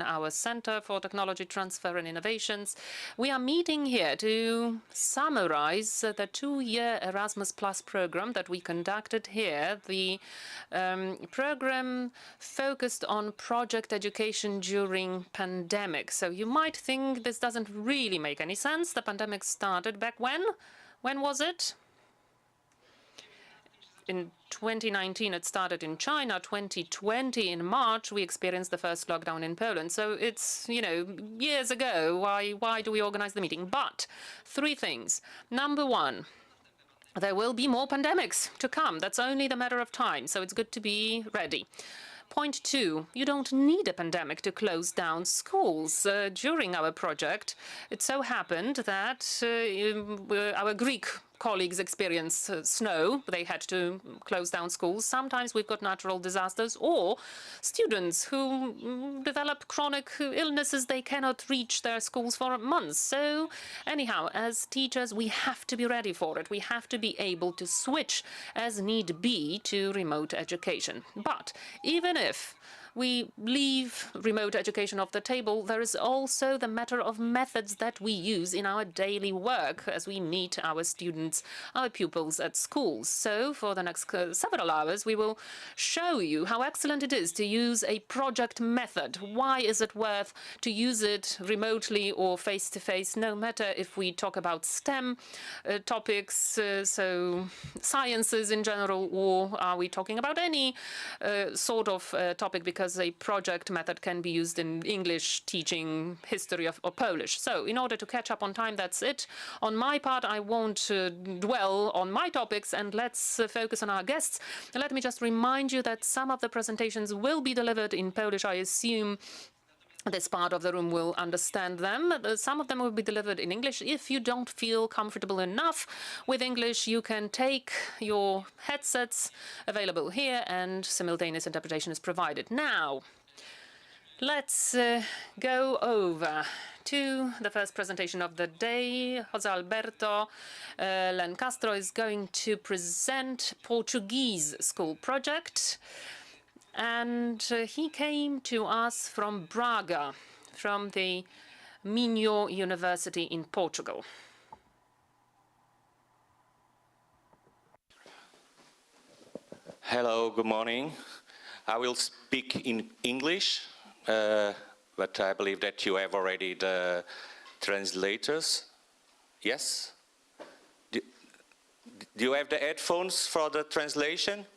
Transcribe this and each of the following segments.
our Center for Technology Transfer and Innovations. We are meeting here to summarize the 2-year Erasmus Plus program that we conducted here. The program focused on project education during pandemic. So you might think this doesn't really make any sense. The pandemic started back when? When was it? In 2019, it started in China. 2020, in March, we experienced the first lockdown in Poland. So it's, years ago. Why do we organize the meeting? But 3 things. Number 1, there will be more pandemics to come. That's only the matter of time. So it's good to be ready. Point 2, you don't need a pandemic to close down schools. During our project, it so happened that our Greek colleagues experienced snow. They had to close down schools. Sometimes we've got natural disasters or students who develop chronic illnesses. They cannot reach their schools for months. So anyhow, as teachers, we have to be ready for it. We have to be able to switch as need be to remote education. But even if we leave remote education off the table, there is also the matter of methods that we use in our daily work as we meet our students, our pupils at schools. So for the next several hours, we will show you how excellent it is to use a project method. Why is it worth to use it remotely or face-to-face, no matter if we talk about STEM topics, so sciences in general, or are we talking about any sort of topic, because a project method can be used in English, teaching history or Polish. So in order to catch up on time, that's it. On my part, I won't dwell on my topics, and let's focus on our guests. Let me just remind you that some of the presentations will be delivered in Polish. I assume this part of the room will understand them. Some of them will be delivered in English. If you don't feel comfortable enough with English, you can take your headsets available here, and simultaneous interpretation is provided. Now, let's go over to the first presentation of the day. Jose Alberto Lencastro is going to present Portuguese school project. And he came to us from Braga, from the Minho University in Portugal. Hello, good morning. I will speak in English, but I believe that you have already the translators. Yes? Do you have the headphones for the translation?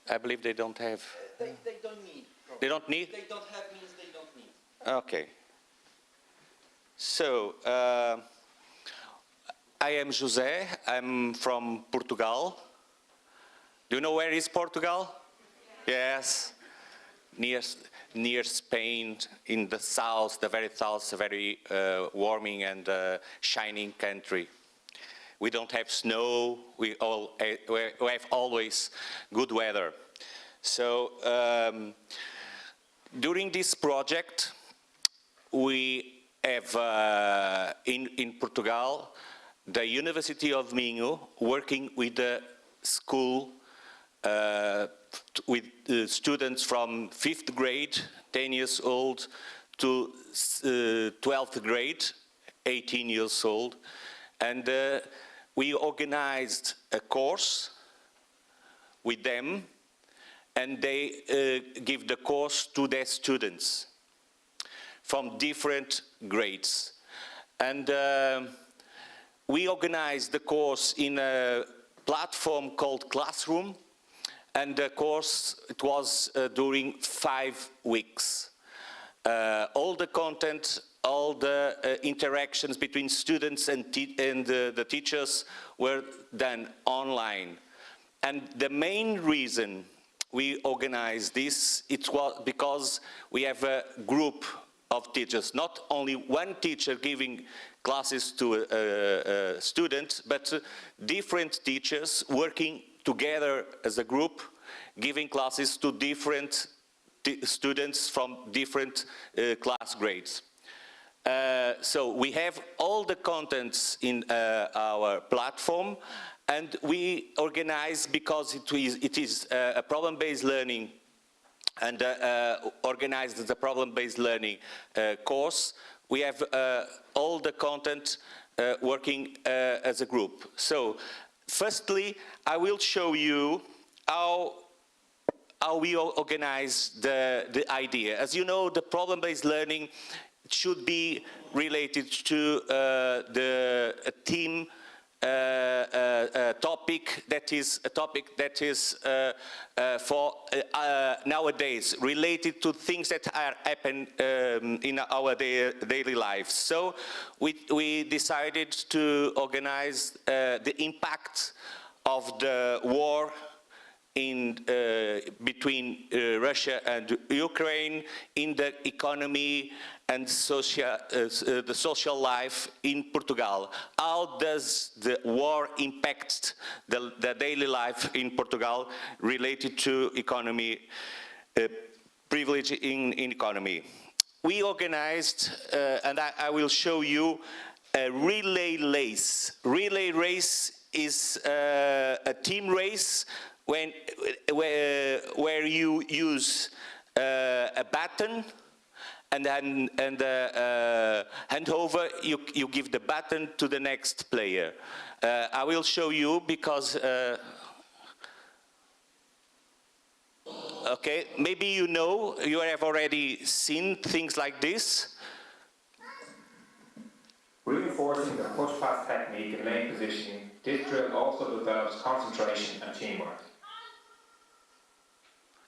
I believe they don't have. They don't need. They don't need? They don't have means they don't need. Okay. So, I am José. I'm from Portugal. Do you know where is Portugal? Yes. Near Spain, in the south, the very south, a very warming and shining country. We don't have snow, we have always good weather. So during this project, we have in Portugal, the University of Minho working with the school with students from 5th grade, 10 years old, to 12th grade, 18 years old. And we organized a course with them, and they give the course to their students from different grades. And we organized the course in a platform called Classroom, and the course, it was during 5 weeks. All the content, all the interactions between students and the teachers were done online. And the main reason we organized this, it was because we have a group of teachers, not only one teacher giving classes to a student, but different teachers working together as a group, giving classes to different students from different class grades. So we have all the contents in our platform, and we organize, because it is a problem-based learning and organized the problem-based learning course. We have all the content working as a group. So, firstly, I will show you how we organize the idea. As you know, the problem-based learning should be related to a team topic that is for nowadays related to things that are happen in our daily lives. So we decided to organize the impact of the war between Russia and Ukraine in the economy and the social life in Portugal. How does the war impact the daily life in Portugal related to economy, privilege in economy? We organized, and I will show you, a relay race. Relay race is a team race where you use a button, and then hand over, you give the button to the next player. I will show you because, okay, maybe you have already seen things like this. Reinforcing the push-pass technique and lane positioning, this drill also develops concentration and teamwork.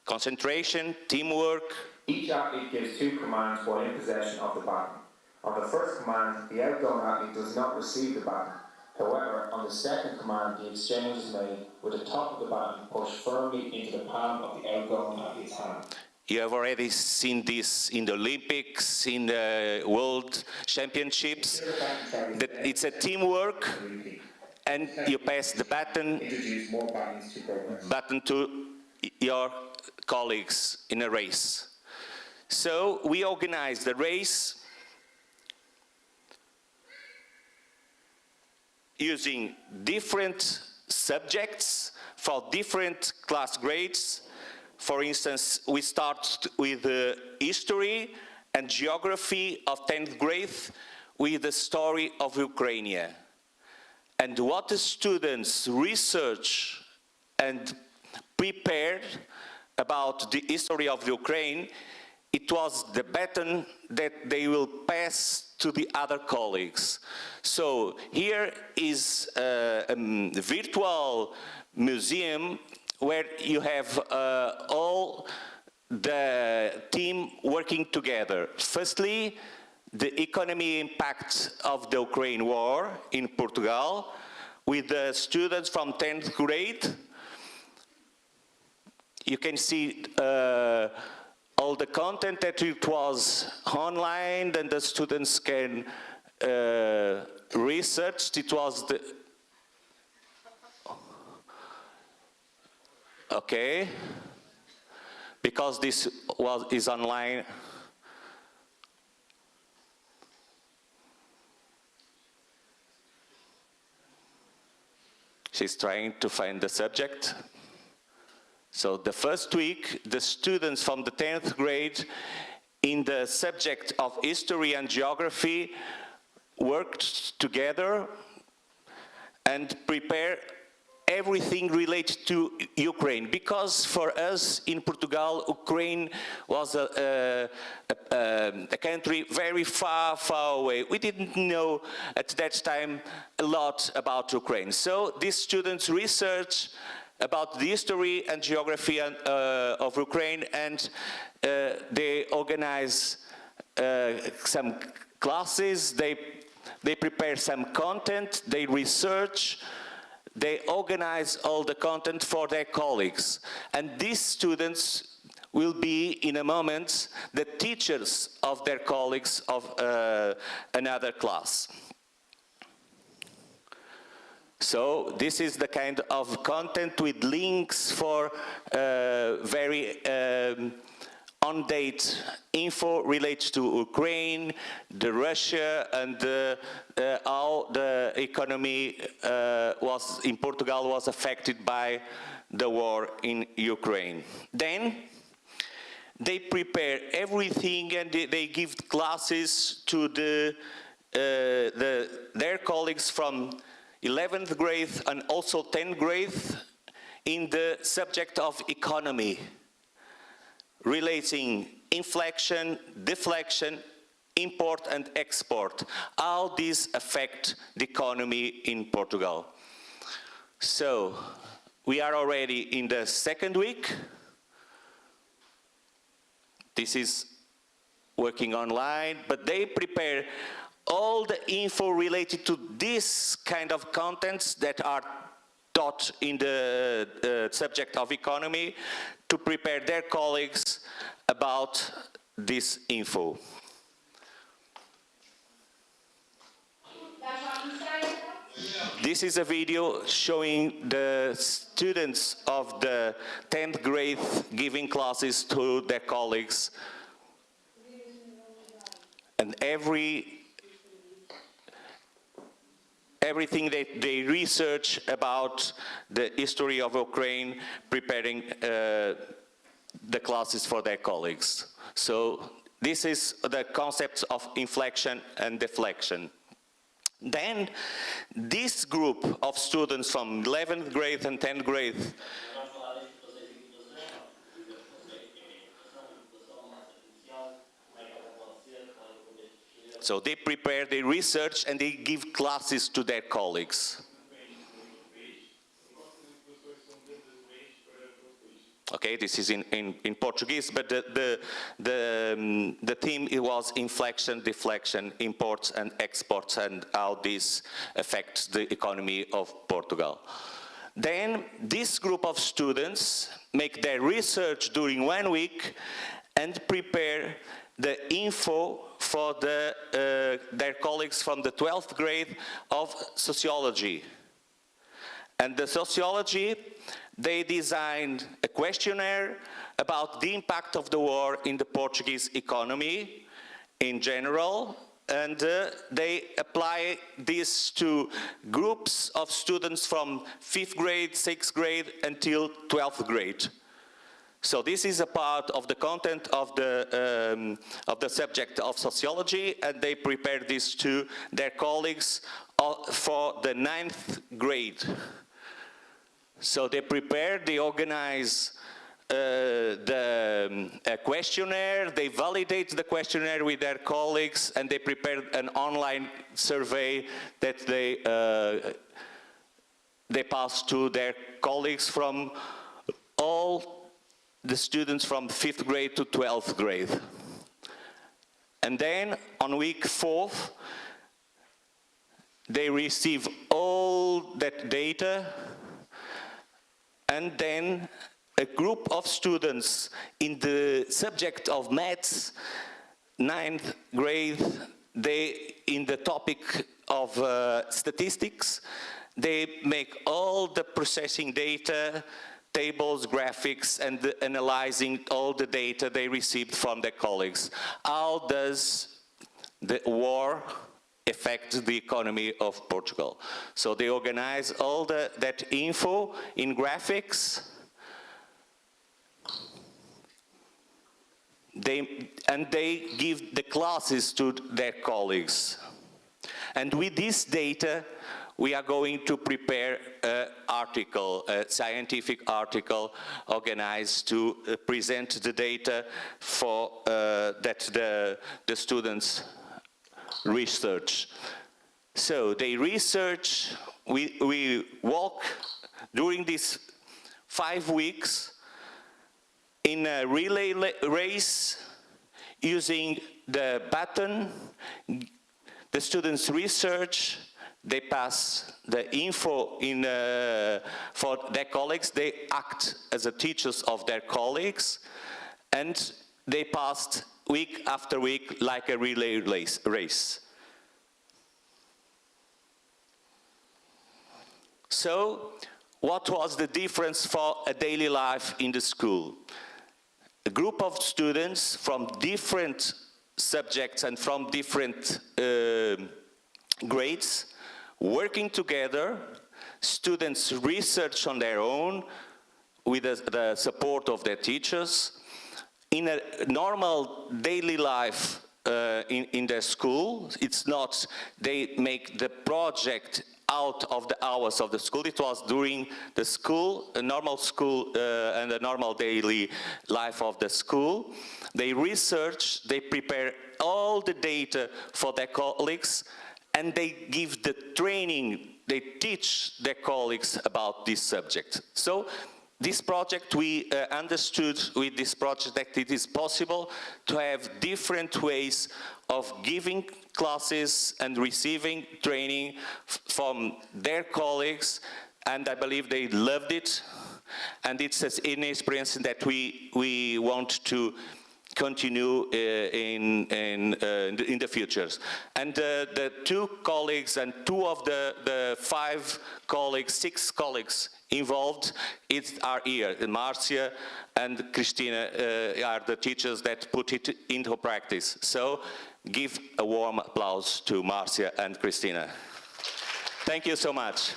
Concentration, teamwork. Each athlete gives 2 commands while in possession of the baton. On the first command, the outgoing athlete does not receive the baton. However, on the second command, the exchange is made with the top of the baton pushed firmly into the palm of the outgoing athlete's hand. You have already seen this in the Olympics, in the World Championships. It's a teamwork, and you pass the baton to your colleagues in a race. So we organized the race using different subjects for different class grades. For instance, we start with history and geography of 10th grade with the story of Ukraine. And what the students research and prepared about the history of Ukraine, it was the baton that they will pass to the other colleagues. So here is a virtual museum where you have all the team working together. Firstly, the economy impact of the Ukraine war in Portugal with the students from 10th grade. You can see all the content that it was online, and the students can research. It was the... Okay, because this is online. She's trying to find the subject. So the first week, the students from the 10th grade in the subject of history and geography worked together and prepared everything related to Ukraine, because for us in Portugal, Ukraine was a country very far, far away. We didn't know at that time a lot about Ukraine. So these students research about the history and geography of Ukraine, and they organize some classes, they prepare some content, they research, they organize all the content for their colleagues. And these students will be, in a moment, the teachers of their colleagues of another class. So this is the kind of content with links for very on-date info related to Ukraine, the Russia, and how the economy in Portugal was affected by the war in Ukraine. Then they prepare everything and they give classes to their colleagues from 11th grade and also 10th grade in the subject of economy, relating inflation, deflation, import and export, how these affect the economy in Portugal. So, we are already in the second week. This is working online, but they prepare all the info related to this kind of contents that are taught in the subject of economy to prepare their colleagues about this info. This is a video showing the students of the 10th grade giving classes to their colleagues. And everything that they research about the history of Ukraine, preparing the classes for their colleagues. So this is the concept of inflection and deflection. Then this group of students from 11th grade and 10th grade so they prepare, they research, and they give classes to their colleagues. Okay, this is in Portuguese, but the theme it was inflection, deflection, imports and exports, and how this affects the economy of Portugal. Then this group of students make their research during 1 week and prepare the info for their colleagues from the 12th grade of sociology. And the sociology, they designed a questionnaire about the impact of the war in the Portuguese economy in general, and they apply this to groups of students from 5th grade, 6th grade until 12th grade. So this is a part of the content of the subject of sociology, and they prepare this to their colleagues for the 9th grade. So they prepare, they organize a questionnaire, they validate the questionnaire with their colleagues, and they prepare an online survey that they pass to their colleagues from all the students from 5th grade to 12th grade. And then on week 4th, they receive all that data, and then a group of students in the subject of maths, 9th grade, they, in the topic of statistics, they make all the processing data, tables, graphics, and analyzing all the data they received from their colleagues. How does the war affect the economy of Portugal? So they organize all that info in graphics. They give the classes to their colleagues. And with this data, we are going to prepare an article, a scientific article organized to present the data for that the students research. So they research, we walk during these 5 weeks in a relay race using the button. The students research, they pass the info for their colleagues, they act as the teachers of their colleagues, and they passed week after week like a relay race. So, what was the difference for a daily life in the school? A group of students from different subjects and from different grades working together, students research on their own with the support of their teachers, in a normal daily life in their school, it's not, they make the project out of the hours of the school. It was during the school, a normal school and a normal daily life of the school. They research, they prepare all the data for their colleagues, and they give the training, they teach their colleagues about this subject. So this project, we understood with this project that it is possible to have different ways of giving classes and receiving training from their colleagues, and I believe they loved it, and it's an experience that we want to continue in the futures. And the two colleagues and two of the 5 colleagues, 6 colleagues involved are here. Marcia and Christina are the teachers that put it into practice. So give a warm applause to Marcia and Christina. Thank you so much.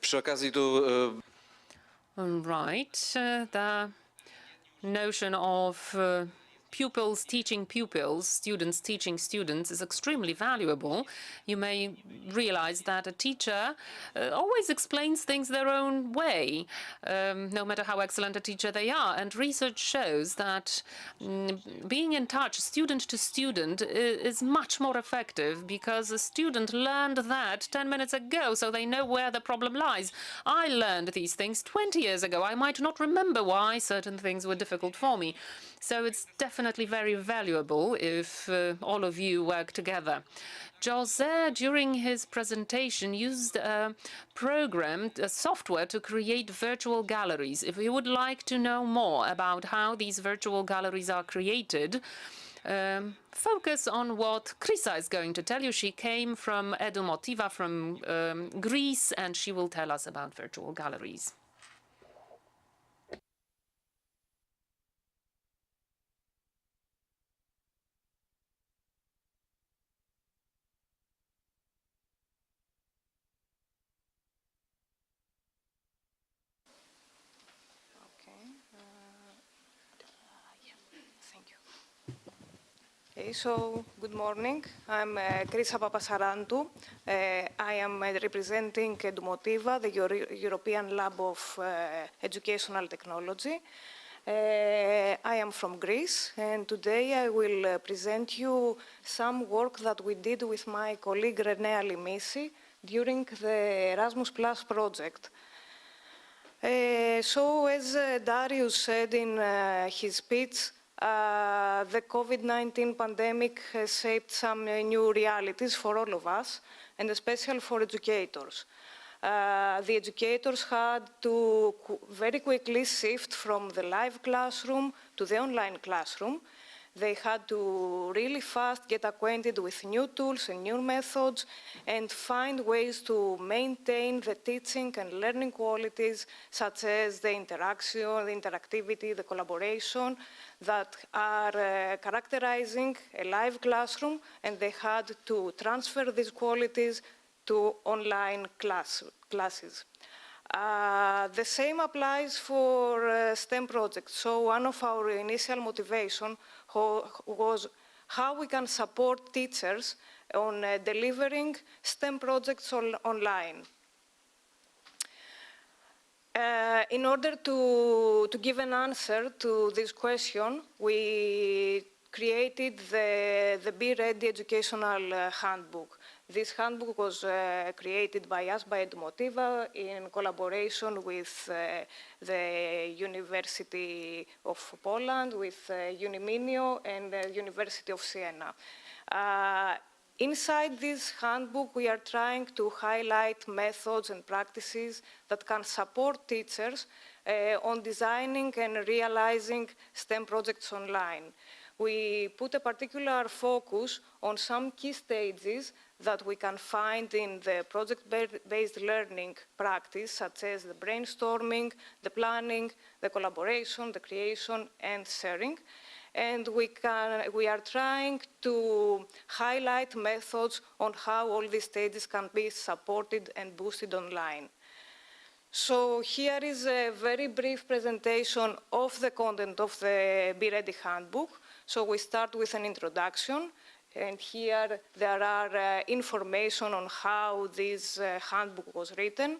Przy okazji tu Right. The notion of pupils teaching pupils, students teaching students is extremely valuable. You may realize that a teacher always explains things their own way, no matter how excellent a teacher they are. And research shows that being in touch, student to student, is much more effective because a student learned that 10 minutes ago, so they know where the problem lies. I learned these things 20 years ago. I might not remember why certain things were difficult for me. So it's definitely very valuable if all of you work together. José, during his presentation, used a program, a software to create virtual galleries. If you would like to know more about how these virtual galleries are created, focus on what Krisa is going to tell you. She came from Edumotiva, from Greece, and she will tell us about virtual galleries. Okay, so good morning. I'm Krisa Papasarantou. I am representing Edumotiva, the European Lab of Educational Technology. I am from Greece, and today I will present you some work that we did with my colleague René Alimissi during the Erasmus Plus project. So as Darius said in his speech, the COVID-19 pandemic has shaped some new realities for all of us, and especially for educators. The educators had to very quickly shift from the live classroom to the online classroom. They had to really fast get acquainted with new tools and new methods and find ways to maintain the teaching and learning qualities such as the interaction, the interactivity, the collaboration that are characterizing a live classroom, and they had to transfer these qualities to online classes. The same applies for STEM projects. So one of our initial motivation was how we can support teachers on delivering STEM projects online. In order to give an answer to this question, we created the BeReady educational handbook. This handbook was created by us, by Edumotiva, in collaboration with the University of Poland, with Uniminio, and the University of Siena. Inside this handbook, we are trying to highlight methods and practices that can support teachers on designing and realizing STEM projects online. We put a particular focus on some key stages that we can find in the project-based learning practice, such as the brainstorming, the planning, the collaboration, the creation, and sharing. And we are trying to highlight methods on how all these stages can be supported and boosted online. So here is a very brief presentation of the content of the BeReady handbook. So we start with an introduction, and here there are information on how this handbook was written.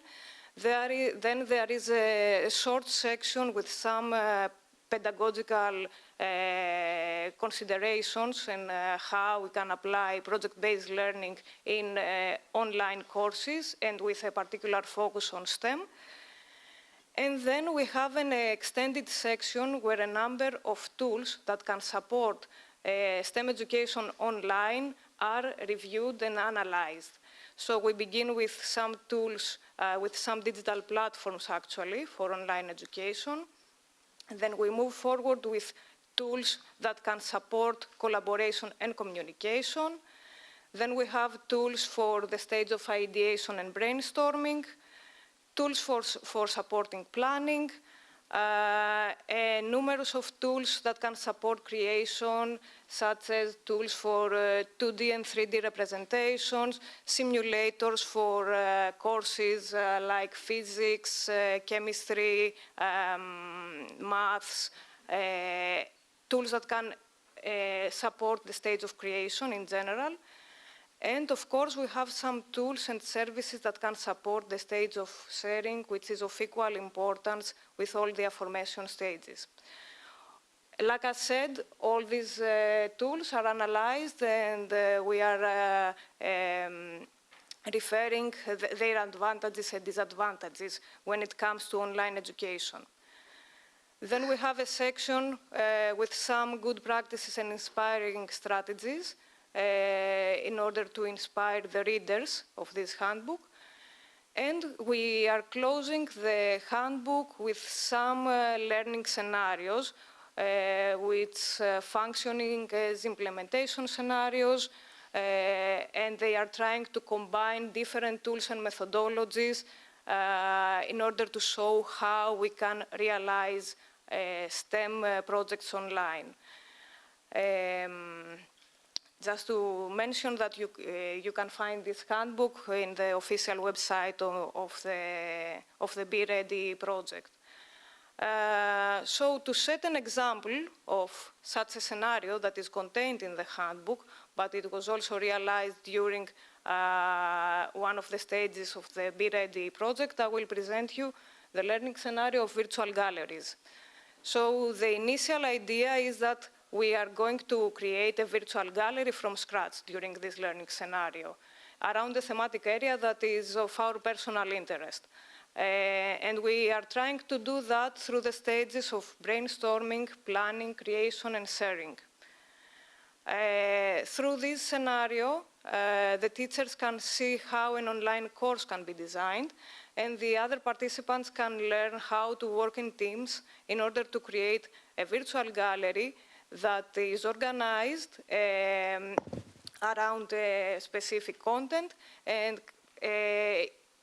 Then there is a short section with some pedagogical considerations and how we can apply project-based learning in online courses and with a particular focus on STEM. And then we have an extended section where a number of tools that can support STEM education online are reviewed and analyzed. So we begin with some tools, with some digital platforms actually for online education. And then we move forward with tools that can support collaboration and communication. Then we have tools for the stage of ideation and brainstorming, tools for supporting planning, numerous of tools that can support creation, such as tools for 2D and 3D representations, simulators for courses like physics, chemistry, maths, tools that can support the stage of creation in general. And of course, we have some tools and services that can support the stage of sharing, which is of equal importance with all the aforementioned stages. Like I said, all these tools are analyzed, and we are referring their advantages and disadvantages when it comes to online education. Then we have a section with some good practices and inspiring strategies in order to inspire the readers of this handbook. And we are closing the handbook with some learning scenarios, which functioning as implementation scenarios, and they are trying to combine different tools and methodologies in order to show how we can realize STEM projects online. Just to mention that you can find this handbook in the official website of the BeReady project. So to set an example of such a scenario that is contained in the handbook, but it was also realized during one of the stages of the BeReady project, I will present you the learning scenario of virtual galleries. So the initial idea is that we are going to create a virtual gallery from scratch during this learning scenario around a thematic area that is of our personal interest. And we are trying to do that through the stages of brainstorming, planning, creation, and sharing. Through this scenario, the teachers can see how an online course can be designed, and the other participants can learn how to work in teams in order to create a virtual gallery that is organized around specific content, and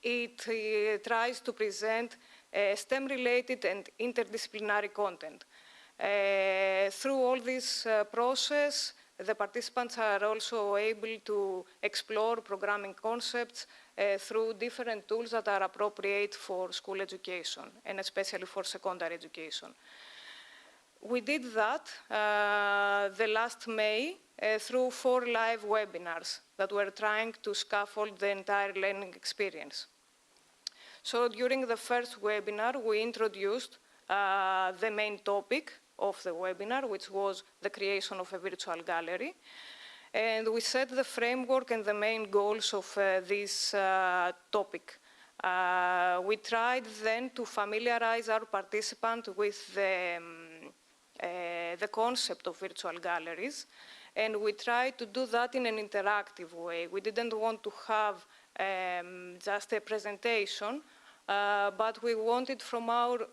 it tries to present STEM-related and interdisciplinary content. Through all this process, the participants are also able to explore programming concepts through different tools that are appropriate for school education, and especially for secondary education. We did that the last May through 4 live webinars that were trying to scaffold the entire learning experience. So during the first webinar, we introduced the main topic of the webinar, which was the creation of a virtual gallery. And we set the framework and the main goals of this topic. We tried then to familiarize our participants with the concept of virtual galleries, and we tried to do that in an interactive way. We didn't want to have just a presentation, but we wanted from our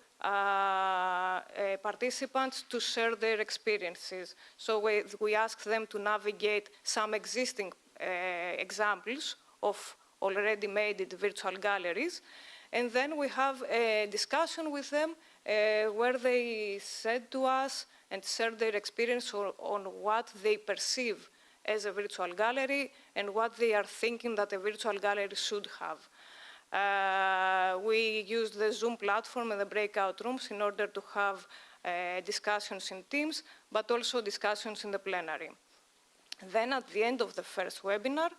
participants to share their experiences. So we asked them to navigate some existing examples of already made virtual galleries, and then we have a discussion with them where they said to us and share their experience on what they perceive as a virtual gallery and what they are thinking that a virtual gallery should have. We used the Zoom platform and the breakout rooms in order to have discussions in teams, but also discussions in the plenary. Then at the end of the first webinar,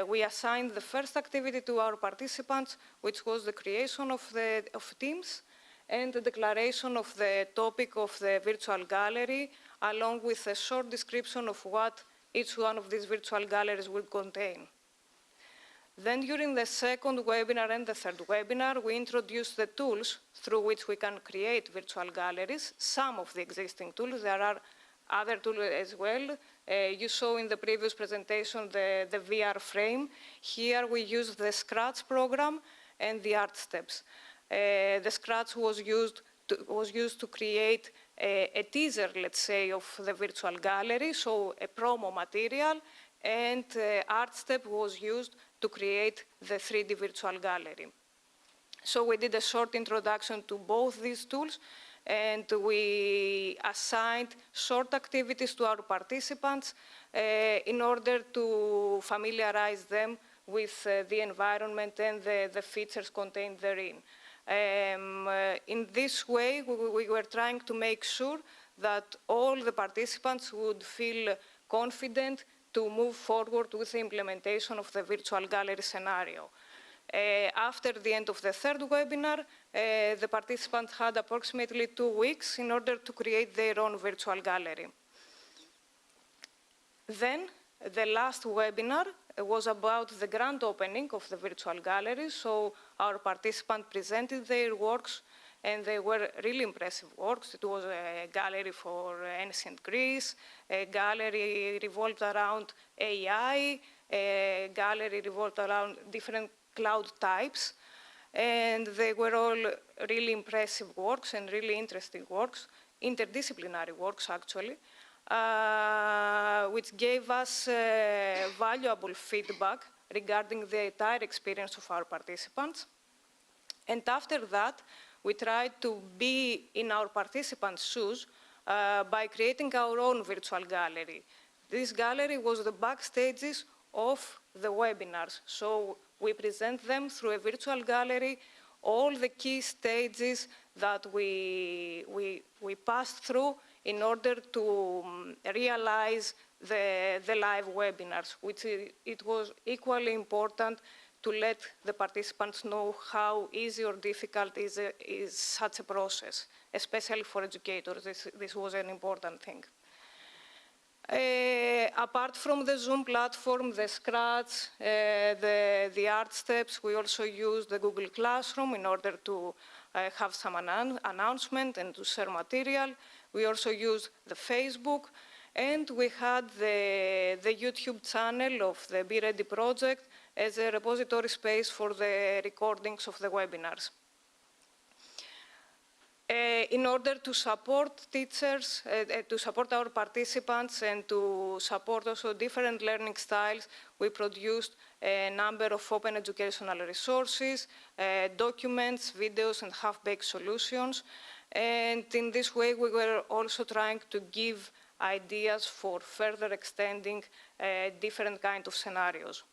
we assigned the first activity to our participants, which was the creation of teams and the declaration of the topic of the virtual gallery, along with a short description of what each one of these virtual galleries will contain. Then during the second webinar and the third webinar, we introduced the tools through which we can create virtual galleries, some of the existing tools. There are other tools as well. You saw in the previous presentation the VR frame. Here we use the Scratch program and the art steps. The Scratch was used to create a teaser, let's say, of the virtual gallery, so a promo material, and art step was used to create the 3D virtual gallery. So we did a short introduction to both these tools, and we assigned short activities to our participants in order to familiarize them with the environment and the features contained therein. In this way, we were trying to make sure that all the participants would feel confident to move forward with the implementation of the virtual gallery scenario. After the end of the third webinar, the participants had approximately 2 weeks in order to create their own virtual gallery. Then, the last webinar was about the grand opening of the virtual gallery. So our participants presented their works, and they were really impressive works. It was a gallery for ancient Greece, a gallery revolved around AI, a gallery revolved around different cloud types. And they were all really impressive works and really interesting works, interdisciplinary works actually, which gave us valuable feedback regarding the entire experience of our participants. And after that, we tried to be in our participants' shoes by creating our own virtual gallery. This gallery was the backstages of the webinars. So we present them through a virtual gallery, all the key stages that we passed through in order to realize the live webinars, which it was equally important to let the participants know how easy or difficult is such a process, especially for educators. This was an important thing. Apart from the Zoom platform, the Scratch, the art steps, we also used the Google Classroom in order to have some announcement and to share material. We also used the Facebook, and we had the YouTube channel of the BeReady project as a repository space for the recordings of the webinars. In order to support teachers, to support our participants, and to support also different learning styles, we produced a number of open educational resources, documents, videos, and half-baked solutions. And in this way, we were also trying to give ideas for further extending different kinds of scenarios.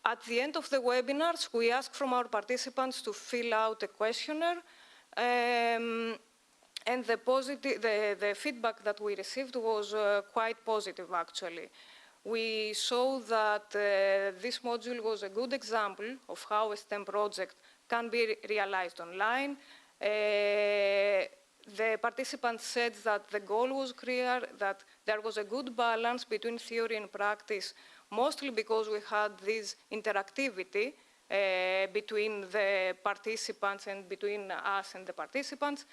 At the end of the webinars, we asked from our participants to fill out a questionnaire. And the feedback that we received was quite positive, actually. We saw that this module was a good example of how a STEM project can be realized online. The participants said that the goal was clear, that there was a good balance between theory and practice, mostly because we had this interactivity between the participants and between us and the participants.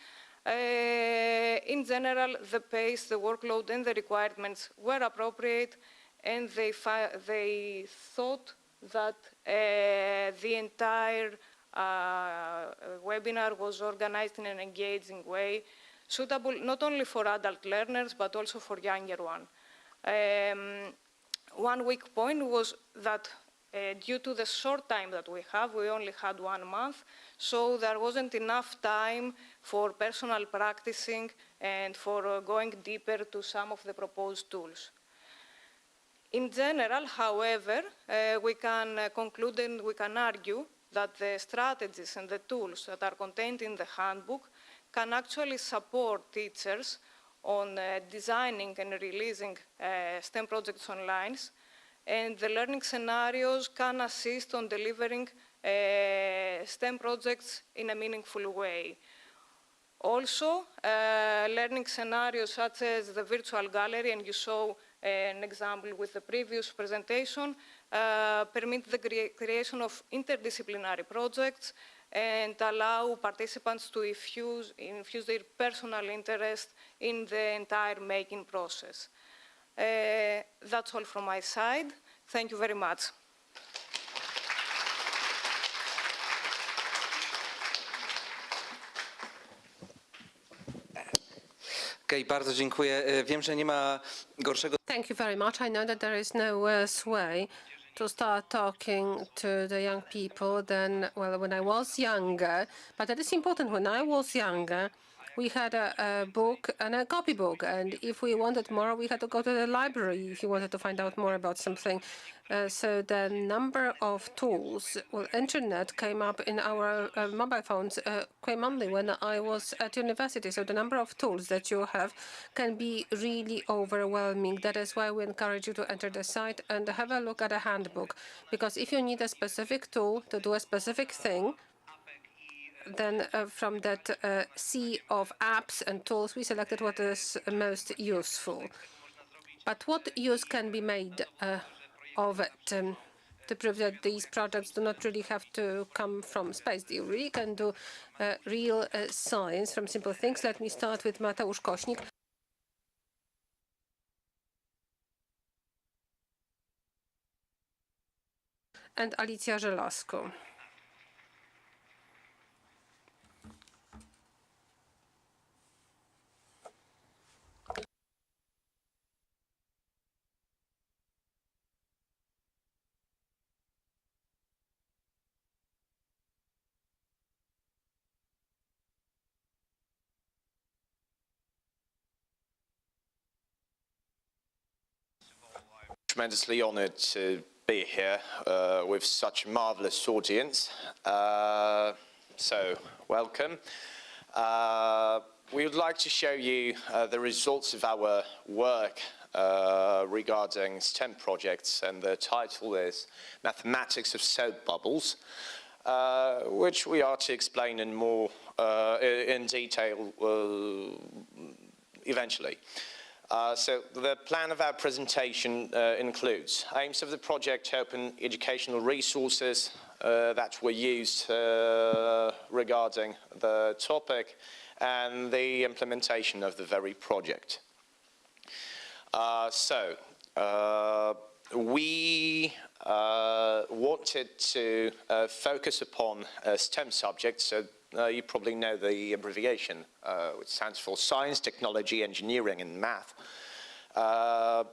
In general, the pace, the workload, and the requirements were appropriate, and they thought that the entire webinar was organized in an engaging way, suitable not only for adult learners, but also for younger ones. One weak point was that due to the short time that we have, we only had 1 month, so there wasn't enough time for personal practicing and for going deeper to some of the proposed tools. In general, however, we can conclude and we can argue that the strategies and the tools that are contained in the handbook can actually support teachers on designing and releasing STEM projects online, and the learning scenarios can assist on delivering STEM projects in a meaningful way. Also, learning scenarios such as the virtual gallery, and you saw an example with the previous presentation, permit the creation of interdisciplinary projects and allow participants to infuse their personal interest in the entire making process. That's all from my side. Thank you very much. Okej, bardzo dziękuję. Wiem, że nie ma gorszego. Thank you very much. I know that there is no worse way to start talking to the young people than, well, when I was younger. But that is important. When I was younger, we had a book and a copybook, and if we wanted more, we had to go to the library if you wanted to find out more about something. So the number of tools, well, internet came up in our mobile phones came only when I was at university. So the number of tools that you have can be really overwhelming. That is why we encourage you to enter the site and have a look at a handbook. Because if you need a specific tool to do a specific thing, then from that sea of apps and tools, we selected what is most useful. But what use can be made of it to prove that these projects do not really have to come from space? You really can do real science from simple things. Let me start with Mateusz Kośnik. And Alicja Żelazko. Tremendously honoured to be here with such a marvellous audience. So, welcome. We would like to show you the results of our work regarding STEM projects, and the title is Mathematics of Soap Bubbles, which we are to explain in more in detail eventually. So the plan of our presentation includes aims of the project: open educational resources that were used regarding the topic, and the implementation of the very project. We wanted to focus upon STEM subjects. So you probably know the abbreviation, which stands for Science, Technology, Engineering, and Math. I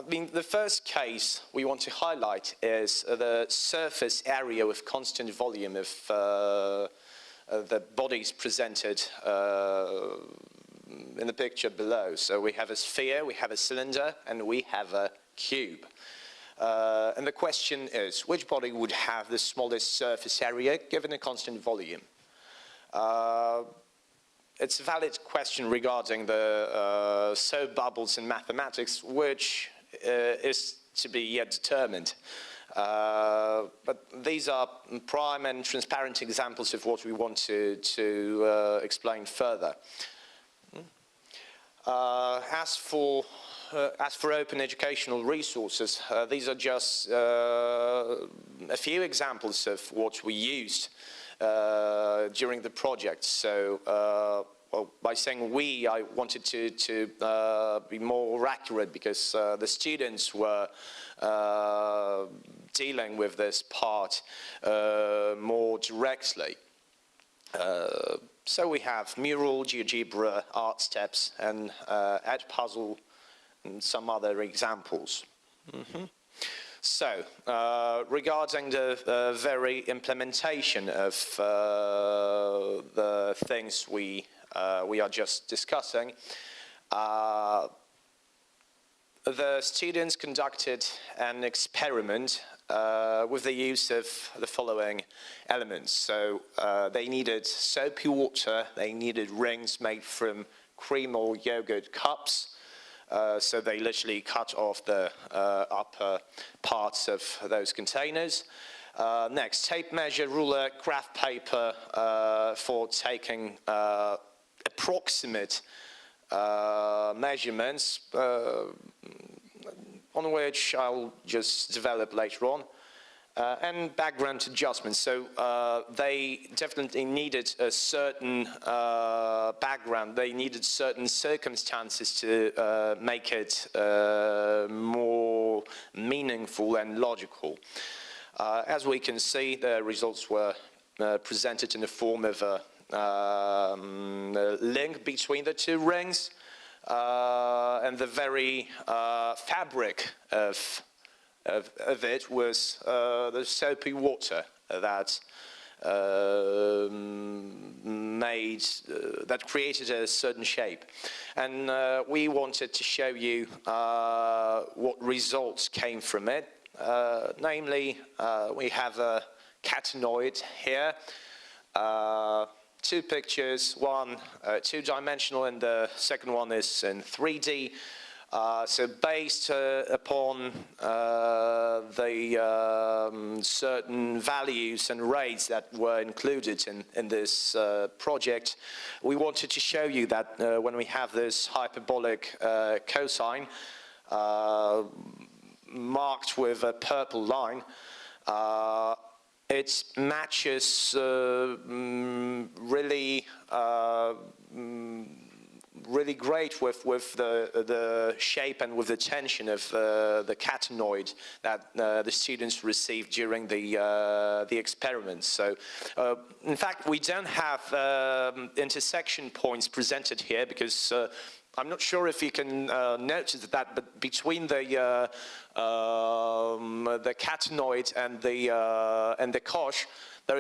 mean, the first case we want to highlight is the surface area with constant volume of the bodies presented in the picture below. So we have a sphere, we have a cylinder, and we have a cube. And the question is, which body would have the smallest surface area given a constant volume? It's a valid question regarding the soap bubbles in mathematics, which is to be yet determined. But these are prime and transparent examples of what we want to explain further. As for open educational resources, these are just a few examples of what we used during the project. So, well, by saying we, I wanted to be more accurate, because the students were dealing with this part more directly. So we have mural, GeoGebra, art steps, and Edpuzzle, and some other examples. So, regarding the very implementation of the things we are just discussing, the students conducted an experiment with the use of the following elements. So they needed soapy water, they needed rings made from cream or yogurt cups. So they literally cut off the upper parts of those containers. Next, tape measure, ruler, graph paper for taking approximate measurements on which I'll just develop later on, and background adjustments. So they definitely needed a certain background. They needed certain circumstances to make it more meaningful and logical. As we can see, the results were presented in the form of a link between the two rings, and the very fabric of it was the soapy water that that created a certain shape. And we wanted to show you what results came from it. Namely, we have a catenoid here. Two pictures, one two-dimensional and the second one is in 3D. So based upon the certain values and rates that were included in this project, we wanted to show you that when we have this hyperbolic cosine marked with a purple line, it matches really great with the shape and with the tension of the catenoid that the students received during the experiments. So, in fact, we don't have intersection points presented here because I'm not sure if you can notice that, but between the catenoid and the cosh, there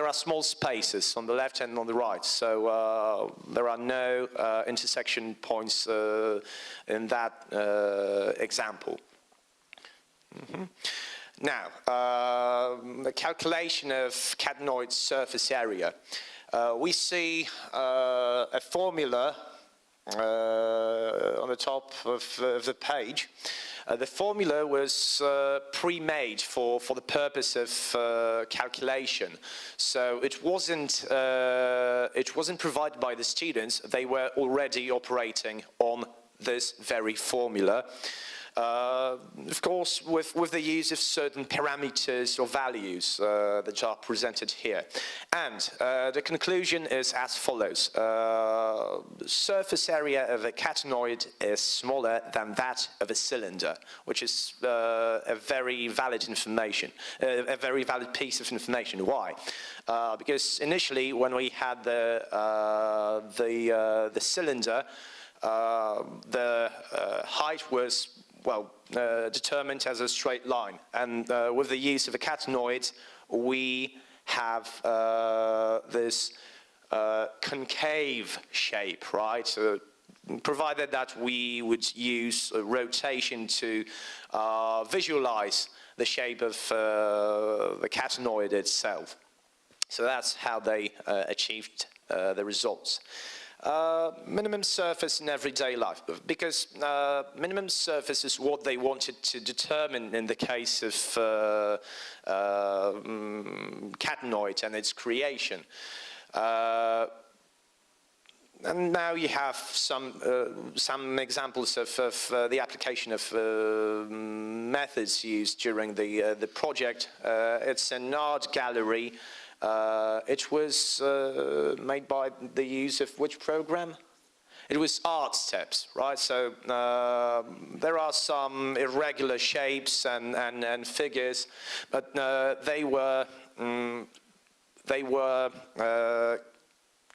are small spaces on the left and on the right. So there are no intersection points in that example. Now, the calculation of catenoid surface area. We see a formula on the top of the page. The formula was pre-made for the purpose of calculation, so it wasn't provided by the students. They were already operating on this very formula. Of course, with the use of certain parameters or values that are presented here. And the conclusion is as follows. The surface area of a catenoid is smaller than that of a cylinder, which is a very valid information, a very valid piece of information. Why? Because initially, when we had the cylinder, the height was determined as a straight line, and with the use of a catenoid, we have this concave shape, right? So, provided that we would use rotation to visualize the shape of the catenoid itself. So that's how they achieved the results. Minimum surface in everyday life, because minimum surface is what they wanted to determine in the case of catenoid and its creation. And now you have some examples of the application of methods used during the project. It's an art gallery. It was made by the use of which program? It was Art Steps, right? So there are some irregular shapes and figures, but they were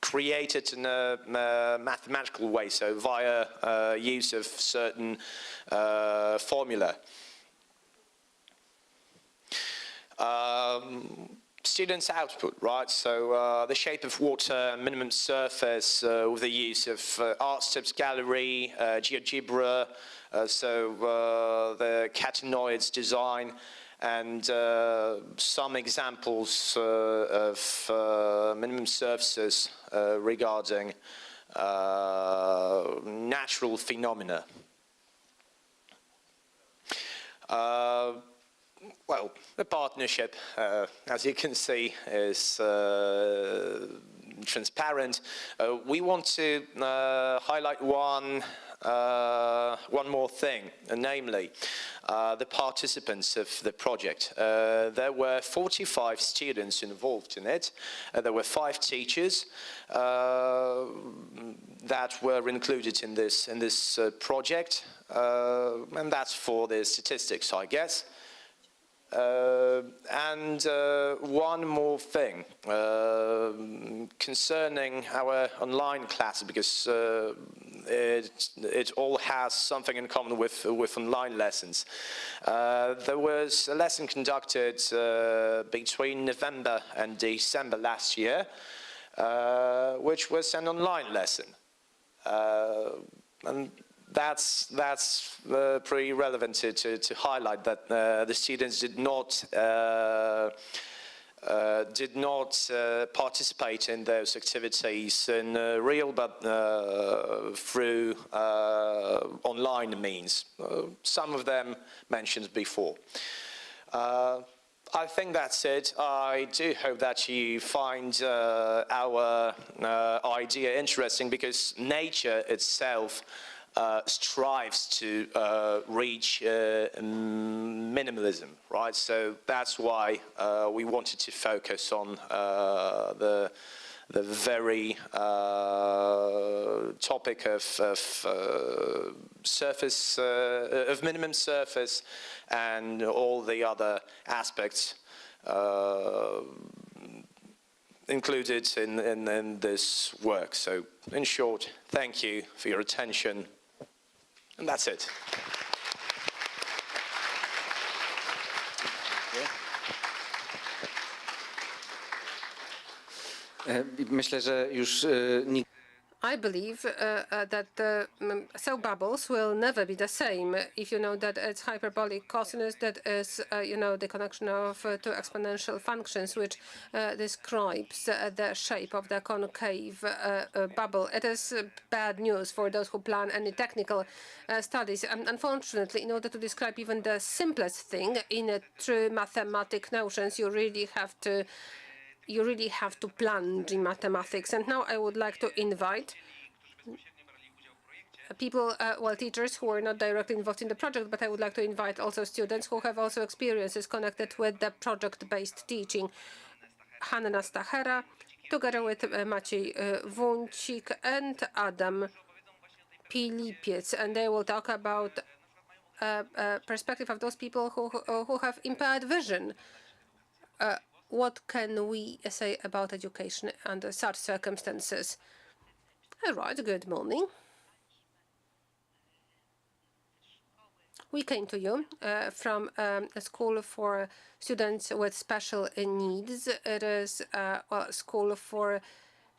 created in a mathematical way, so via use of certain formula. Students' output, right? So the shape of water, minimum surface with the use of art steps gallery, GeoGebra, the catenoids design, and some examples of minimum surfaces regarding natural phenomena. Well, the partnership, as you can see, is transparent. We want to highlight one more thing, namely the participants of the project. There were 45 students involved in it. There were 5 teachers that were included in this project, and that's for the statistics, I guess. And one more thing concerning our online classes, because it all has something in common with online lessons. There was a lesson conducted between November and December last year, which was an online lesson. And that's pretty relevant to highlight that the students did not participate in those activities in real, but through online means. Some of them mentioned before. I think that's it. I do hope that you find our idea interesting, because nature itself strives to reach minimalism, right? So that's why we wanted to focus on the very topic of surface, of minimum surface, and all the other aspects included in this work. So, in short, thank you for your attention. And that's it. Myślę, że już nikt. I believe that soap bubbles will never be the same if you know that it's hyperbolic cosinus, that is, the connection of two exponential functions, which describes the shape of the concave bubble. It is bad news for those who plan any technical studies. Unfortunately, in order to describe even the simplest thing in true mathematic notions, you really have to plunge in mathematics. And now I would like to invite people, teachers who are not directly involved in the project, but I would like to invite also students who have also experiences connected with the project-based teaching. Hanna Stachera, together with Maciej Wuncik and Adam Pilipiec, and they will talk about perspective of those people who have impaired vision. What can we say about education under such circumstances? All right, good morning. We came to you from a school for students with special needs. It is a school for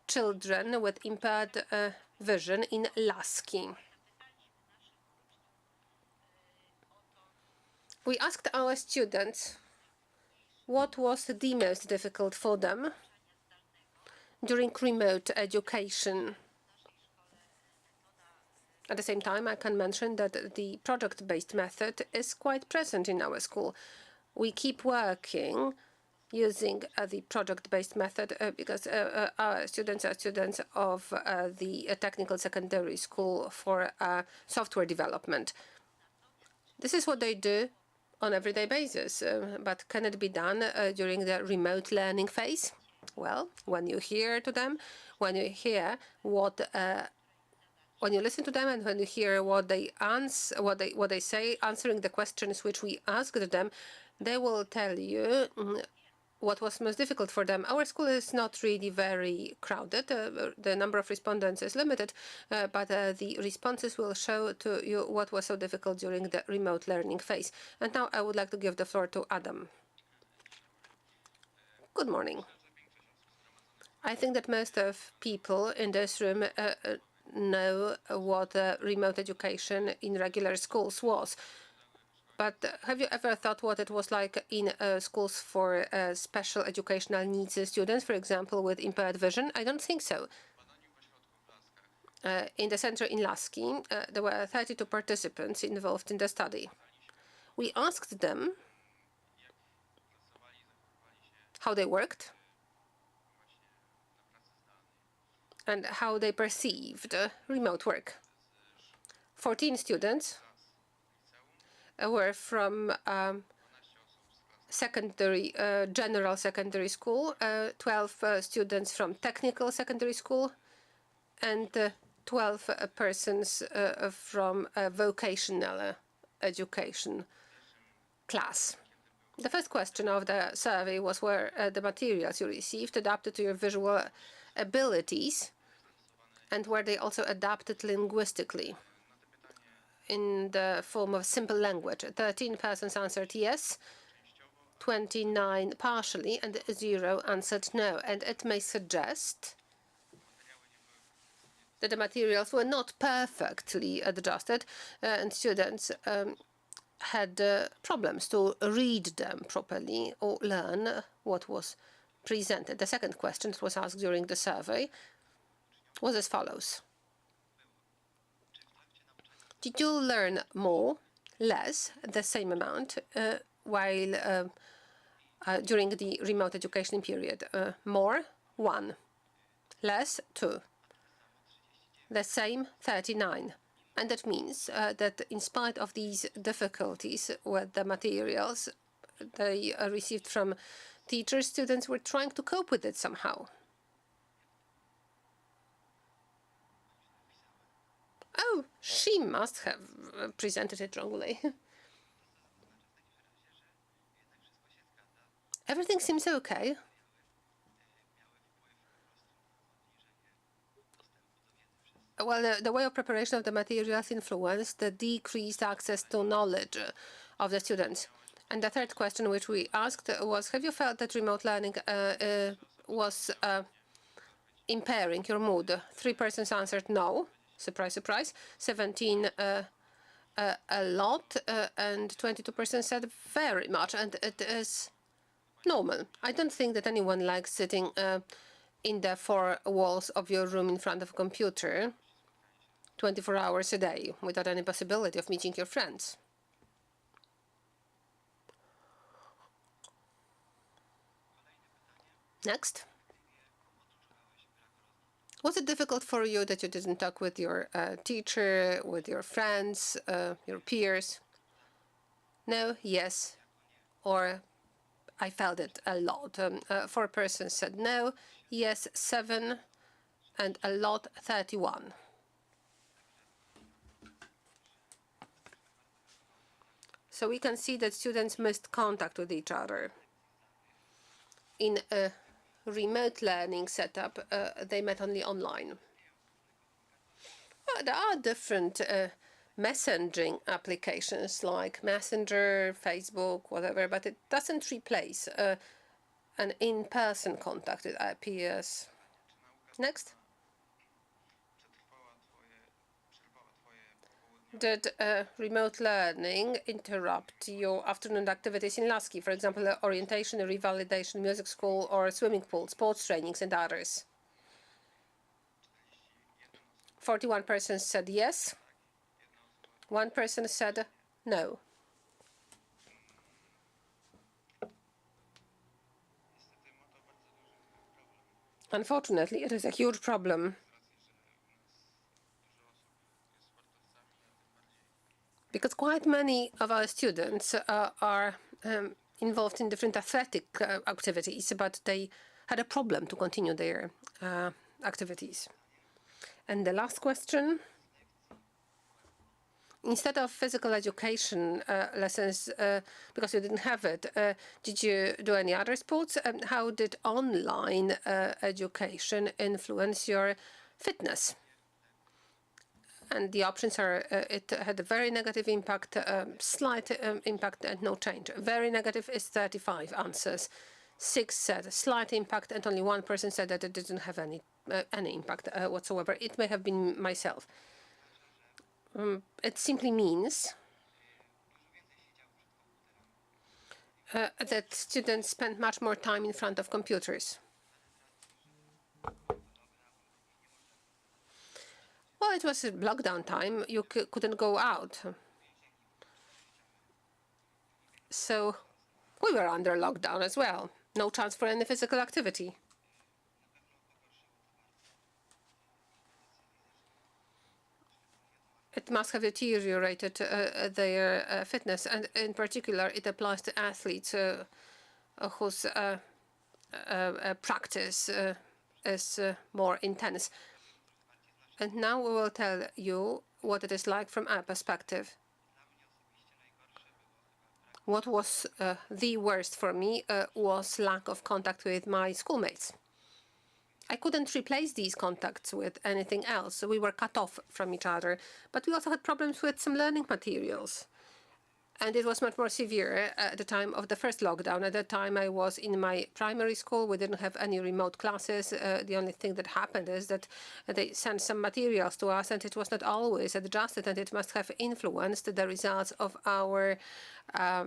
children with impaired vision in Laski. We asked our students what was the most difficult for them during remote education. At the same time, I can mention that the project-based method is quite present in our school. We keep working using the project-based method because our students are students of the technical secondary school for software development. This is what they do on everyday basis, but can it be done during the remote learning phase? Well, when you hear to them, when you hear what, when you listen to them, and when you hear what they answer, what they say, answering the questions which we asked them, they will tell you what was most difficult for them. Our school is not really very crowded. The number of respondents is limited, but the responses will show to you what was so difficult during the remote learning phase. And now I would like to give the floor to Adam. Good morning. I think that most of people in this room know what remote education in regular schools was. But have you ever thought what it was like in schools for special educational needs students, for example, with impaired vision? I don't think so. In the center in Laski, there were 32 participants involved in the study. We asked them how they worked and how they perceived remote work. 14 students were from secondary, general secondary school, 12 students from technical secondary school, and 12 persons from vocational education class. The first question of the survey was were the materials you received adapted to your visual abilities, and were they also adapted linguistically in the form of simple language? 13 persons answered yes, 29 partially, and 0 answered no. And it may suggest that the materials were not perfectly adjusted, and students had problems to read them properly or learn what was presented. The second question that was asked during the survey was as follows. Did you learn more, less, the same amount while during the remote education period? More, 1. Less, 2. The same, 39. And that means that in spite of these difficulties with the materials they received from teachers, students were trying to cope with it somehow. Oh, she must have presented it wrongly. Everything seems okay. Well, the way of preparation of the materials influenced the decreased access to knowledge of the students. And the third question which we asked was, have you felt that remote learning was impairing your mood? 3 persons answered no. Surprise, surprise. 17 a lot, and 22% said very much, and it is normal. I don't think that anyone likes sitting in the 4 walls of your room in front of a computer 24 hours a day without any possibility of meeting your friends. Next. Was it difficult for you that you didn't talk with your teacher, with your friends, your peers? No, yes, or I felt it a lot. 4 persons said no, yes, 7, and a lot, 31. So we can see that students missed contact with each other. In a remote learning setup, they met only online. There are different messaging applications like Messenger, Facebook, whatever, but it doesn't replace an in-person contact, it appears. Next. Did remote learning interrupt your afternoon activities in Lasky? For example, orientation, revalidation, music school, or swimming pool, sports trainings, and others? 41 persons said yes. 1 person said no. Unfortunately, it is a huge problem. Because quite many of our students are involved in different athletic activities, but they had a problem to continue their activities. And the last question. Instead of physical education lessons, because you didn't have it, did you do any other sports? How did online education influence your fitness? And the options are, it had a very negative impact, slight impact, and no change. Very negative is 35 answers. 6 said a slight impact, and only 1 person said that it didn't have any impact whatsoever. It may have been myself. It simply means that students spend much more time in front of computers. Well, it was a lockdown time. You couldn't go out. So we were under lockdown as well. No chance for any physical activity. It must have deteriorated their fitness, and in particular, it applies to athletes whose practice is more intense. And now we will tell you what it is like from our perspective. What was the worst for me was lack of contact with my schoolmates. I couldn't replace these contacts with anything else. We were cut off from each other. But we also had problems with some learning materials. And it was much more severe at the time of the first lockdown. At that time, I was in my primary school. We didn't have any remote classes. The only thing that happened is that they sent some materials to us, and it was not always adjusted, and it must have influenced the results of our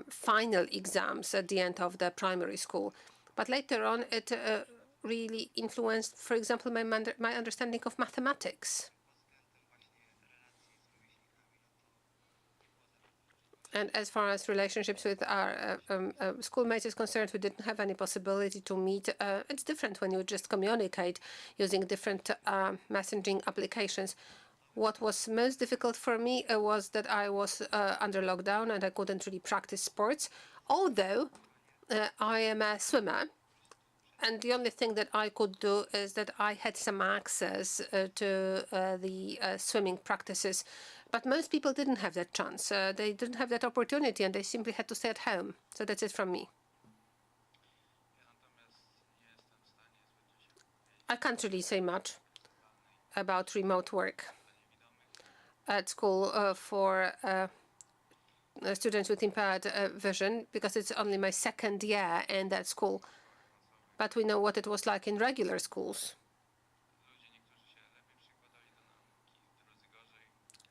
final exams at the end of the primary school. But later on, it really influenced, for example, my understanding of mathematics. And as far as relationships with our schoolmates is concerned, we didn't have any possibility to meet. It's different when you just communicate using different messaging applications. What was most difficult for me was that I was under lockdown and I couldn't really practice sports, although I am a swimmer. And the only thing that I could do is that I had some access to the swimming practices. But most people didn't have that chance. They didn't have that opportunity, and they simply had to stay at home. So that's it from me. I can't really say much about remote work at school for students with impaired vision, because it's only my second year in that school. But we know what it was like in regular schools.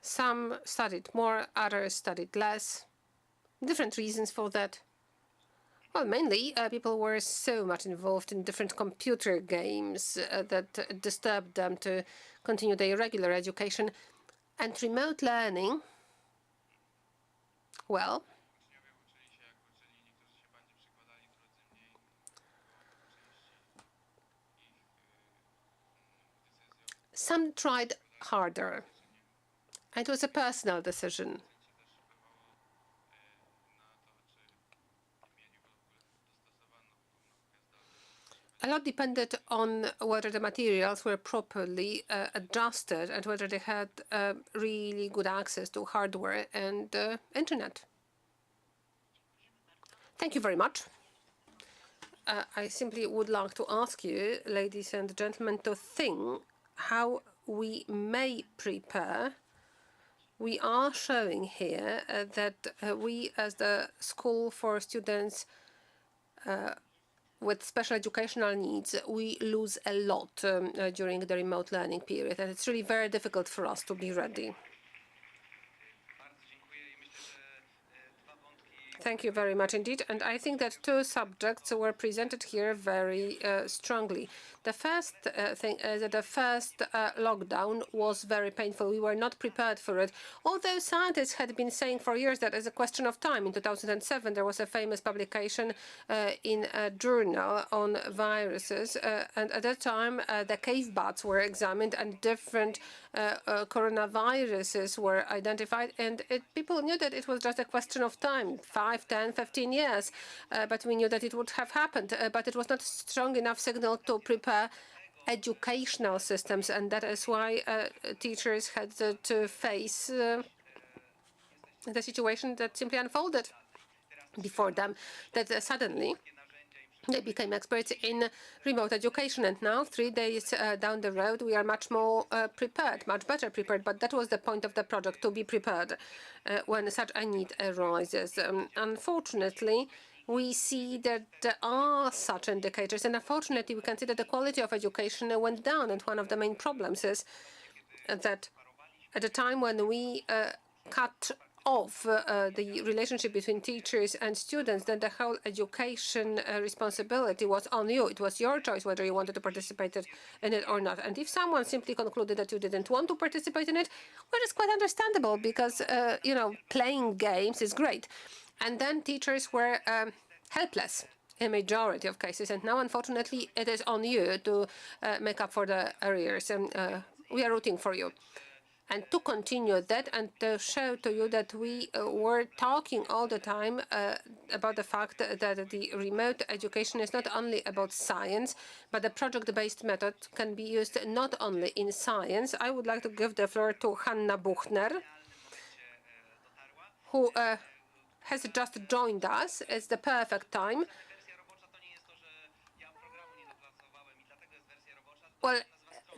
Some studied more, others studied less. Different reasons for that. Well, mainly people were so much involved in different computer games that disturbed them to continue their regular education. And remote learning, well, some tried harder. It was a personal decision. A lot depended on whether the materials were properly adjusted and whether they had really good access to hardware and internet. Thank you very much. I simply would like to ask you, ladies and gentlemen, to think how we may prepare. We are showing here that we, as the School for Students with Special Educational Needs, we lose a lot during the remote learning period, and it's really very difficult for us to be ready. Thank you very much indeed. And I think that 2 subjects were presented here very strongly. The first thing is that the first lockdown was very painful. We were not prepared for it. Although scientists had been saying for years that as a question of time. In 2007, there was a famous publication in a journal on viruses. And at that time, the cave bats were examined and different coronaviruses were identified. And people knew that it was just a question of time. 5, 10, 15 years, but we knew that it would have happened. But it was not a strong enough signal to prepare educational systems, and that is why teachers had to face the situation that simply unfolded before them, that suddenly they became experts in remote education. And now, 3 days down the road, we are much more prepared, much better prepared. But that was the point of the project, to be prepared when such a need arises. Unfortunately, we see that there are such indicators, and unfortunately, we can see that the quality of education went down. And one of the main problems is that at a time when we cut off the relationship between teachers and students, then the whole education responsibility was on you. It was your choice whether you wanted to participate in it or not. And if someone simply concluded that you didn't want to participate in it, well, it's quite understandable because, playing games is great. And then teachers were helpless in a majority of cases. And now, unfortunately, it is on you to make up for the arrears. And we are rooting for you. And to continue that and to show to you that we were talking all the time about the fact that the remote education is not only about science, but the project-based method can be used not only in science. I would like to give the floor to Hanna Buchner, who has just joined us. It's the perfect time. Well,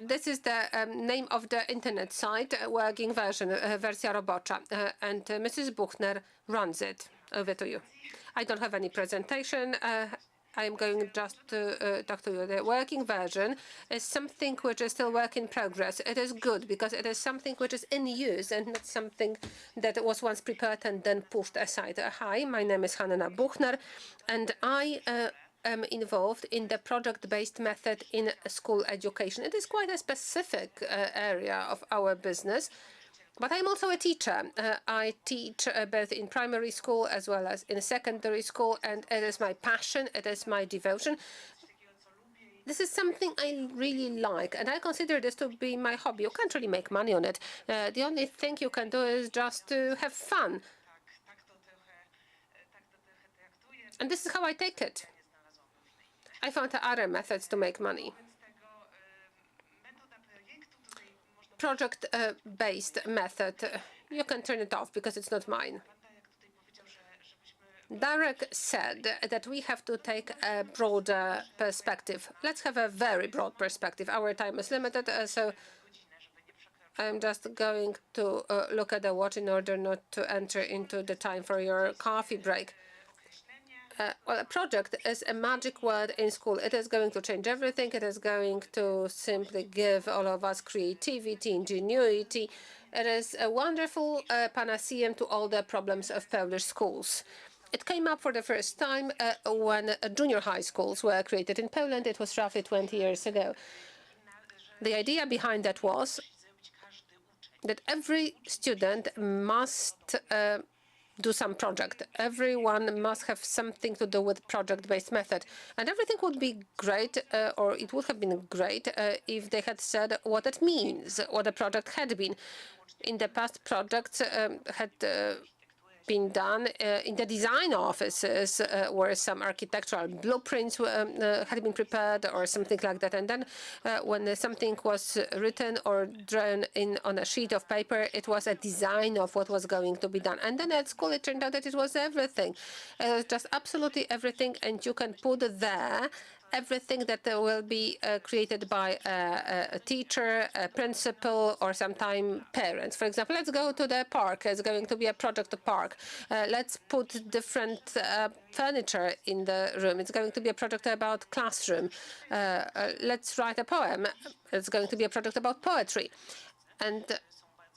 this is the name of the internet site, working version, wersja robocza, and Mrs. Buchner runs it. Over to you. I don't have any presentation. I am going just to talk to you. The working version is something which is still work in progress. It is good because it is something which is in use and not something that was once prepared and then pushed aside. Hi, my name is Hanna Buchner, and I am involved in the project-based method in school education. It is quite a specific area of our business. But I'm also a teacher. I teach both in primary school as well as in secondary school, and it is my passion, it is my devotion. This is something I really like, and I consider this to be my hobby. You can't really make money on it. The only thing you can do is just to have fun. And this is how I take it. I found other methods to make money. Project-based method, you can turn it off because it's not mine. Darek said that we have to take a broader perspective. Let's have a very broad perspective. Our time is limited, so I'm just going to look at the watch in order not to enter into the time for your coffee break. Well, a project is a magic word in school. It is going to change everything. It is going to simply give all of us creativity, ingenuity. It is a wonderful panacea to all the problems of Polish schools. It came up for the first time when junior high schools were created in Poland. It was roughly 20 years ago. The idea behind that was that every student must do some project. Everyone must have something to do with project-based method. And everything would be great, or it would have been great, if they had said what it means, what the project had been. In the past, projects had been done in the design offices where some architectural blueprints had been prepared or something like that. And then when something was written or drawn in on a sheet of paper, it was a design of what was going to be done. And then at school, it turned out that it was everything. Just absolutely everything. And you can put there everything that will be created by a teacher, a principal, or sometimes parents. For example, let's go to the park. It's going to be a project park. Let's put different furniture in the room. It's going to be a project about classroom. Let's write a poem. It's going to be a project about poetry. And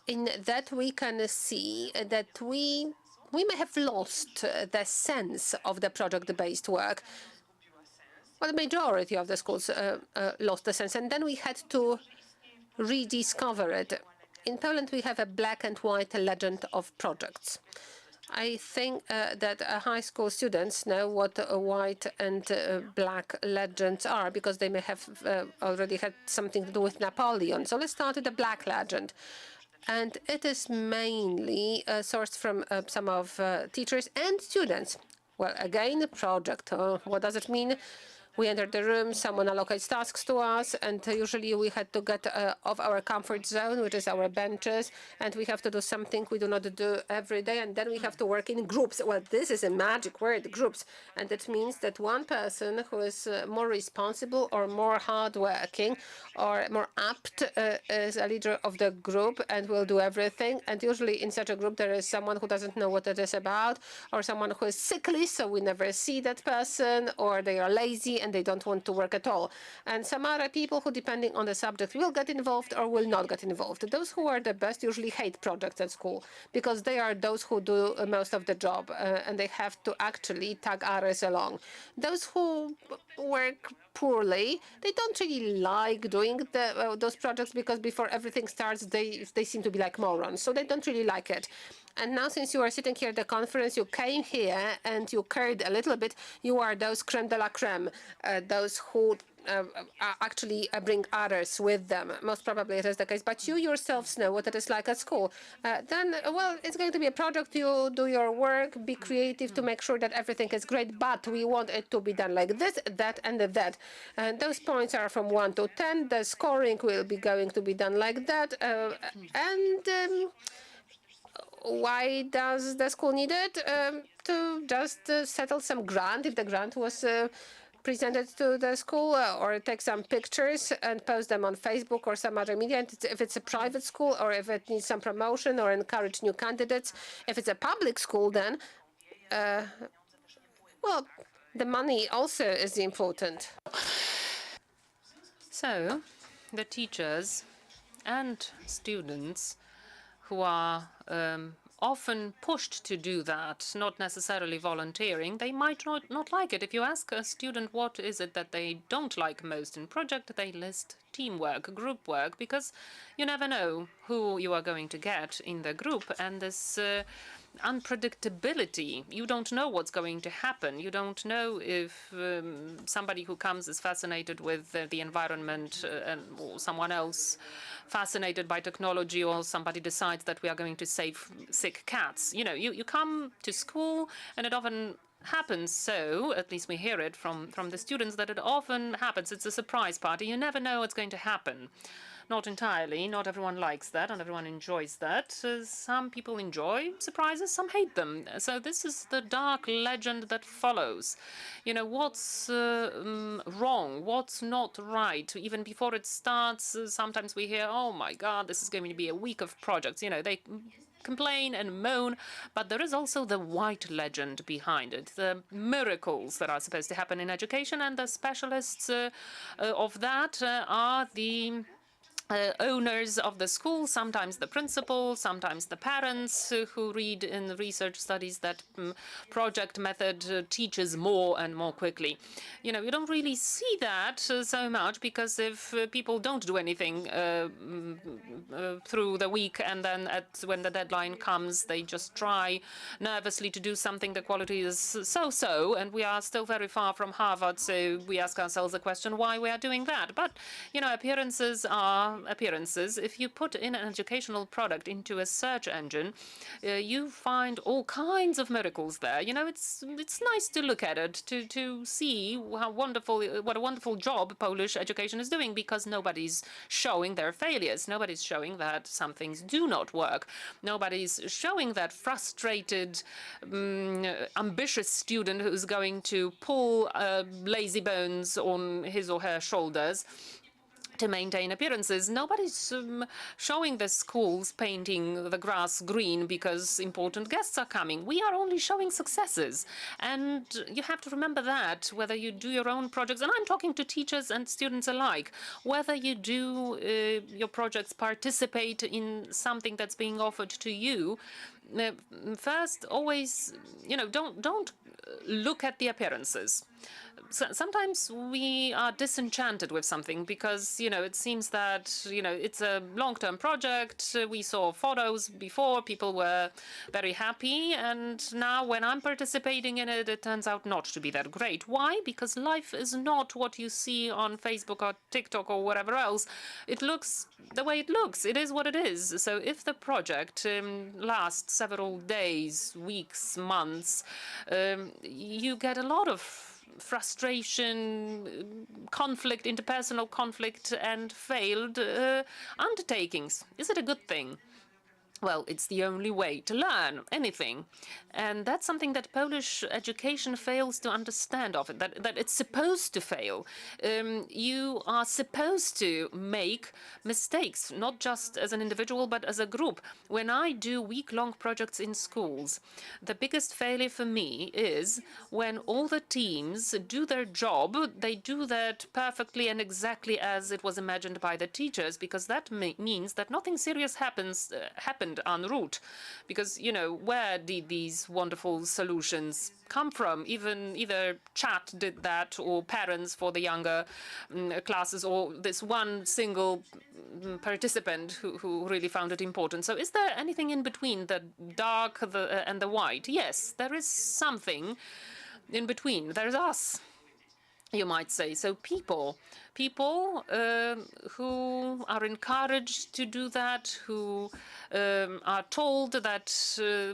in that, we can see that we may have lost the sense of the project-based work. Well, the majority of the schools lost the sense, and then we had to rediscover it. In Poland, we have a black and white legend of projects. I think that high school students know what white and black legends are because they may have already had something to do with Napoleon. So let's start with the black legend. And it is mainly sourced from some of teachers and students. Well, again, a project. What does it mean? We enter the room, someone allocates tasks to us, and usually we had to get off our comfort zone, which is our benches, and we have to do something we do not do every day, and then we have to work in groups. Well, this is a magic word, groups, and it means that one person who is more responsible or more hardworking or more apt is a leader of the group and will do everything. And usually in such a group, there is someone who doesn't know what it is about, or someone who is sickly, so we never see that person, or they are lazy and they don't want to work at all. And some other people who, depending on the subject, will get involved or will not get involved. Those who are the best usually hate projects at school because they are those who do most of the job and they have to actually tag others along. Those who work poorly, they don't really like doing those projects because before everything starts, they seem to be like morons. So they don't really like it. And now, since you are sitting here at the conference, you came here and you cared a little bit. You are those creme de la creme, those who actually bring others with them. Most probably it is the case, but you yourselves know what it is like at school. Then, well, it's going to be a project. You do your work, be creative to make sure that everything is great, but we want it to be done like this, that, and that. And those points are from 1 to 10. The scoring will be going to be done like that. Why does the school need it? To just settle some grant, if the grant was presented to the school, or take some pictures and post them on Facebook or some other media. And if it's a private school, or if it needs some promotion or encourage new candidates. If it's a public school, then, well, the money also is important. So the teachers and students who are often pushed to do that, not necessarily volunteering, they might not like it. If you ask a student what is it that they don't like most in project, they list teamwork, group work, because you never know who you are going to get in the group, and this unpredictability. You don't know what's going to happen. You don't know if somebody who comes is fascinated with the environment or someone else fascinated by technology, or somebody decides that we are going to save sick cats. You know, you come to school and it often happens, so at least we hear it from the students, that it often happens. It's a surprise party. You never know what's going to happen. Not entirely. Not everyone likes that, and everyone enjoys that. Some people enjoy surprises, some hate them. So this is the dark legend that follows. You know, what's wrong, what's not right. Even before it starts, sometimes we hear, oh my God, this is going to be a week of projects. You know, they complain and moan, but there is also the white legend behind it, the miracles that are supposed to happen in education, and the specialists of that are the owners of the school, sometimes the principal, sometimes the parents who read in the research studies that project method teaches more and more quickly. You know, you don't really see that so much, because if people don't do anything through the week, and then when the deadline comes, they just try nervously to do something, the quality is so-so, and we are still very far from Harvard, so we ask ourselves the question why we are doing that. But, you know, appearances are appearances. If you put in an educational product into a search engine, you find all kinds of miracles there. You know, it's nice to look at it, to see how wonderful, what a wonderful job Polish education is doing, because nobody's showing their failures. Nobody's showing that some things do not work. Nobody's showing that frustrated, ambitious student who's going to pull lazy bones on his or her shoulders to maintain appearances. Nobody's showing the schools painting the grass green because important guests are coming. We are only showing successes. And you have to remember that, whether you do your own projects, and I'm talking to teachers and students alike, whether you do your projects, participate in something that's being offered to you, first, always, you know, don't look at the appearances. Sometimes we are disenchanted with something because, you know, it seems that, you know, it's a long-term project. We saw photos before, people were very happy, and now when I'm participating in it, it turns out not to be that great. Why? Because life is not what you see on Facebook or TikTok or whatever else. It looks the way it looks. It is what it is. So if the project lasts several days, weeks, months, you get a lot of frustration, conflict, interpersonal conflict, and failed undertakings. Is it a good thing? Well, it's the only way to learn anything. And that's something that Polish education fails to understand of it, that it's supposed to fail. You are supposed to make mistakes, not just as an individual, but as a group. When I do week-long projects in schools, the biggest failure for me is when all the teams do their job, they do that perfectly and exactly as it was imagined by the teachers, because that means that nothing serious happened en route, because where did these wonderful solutions come from? Either chat did that, or parents for the younger classes, or this one single participant who really found it important. So is there anything in between the dark and the white? Yes, there is something in between. There's us, you might say. So people who are encouraged to do that, who are told that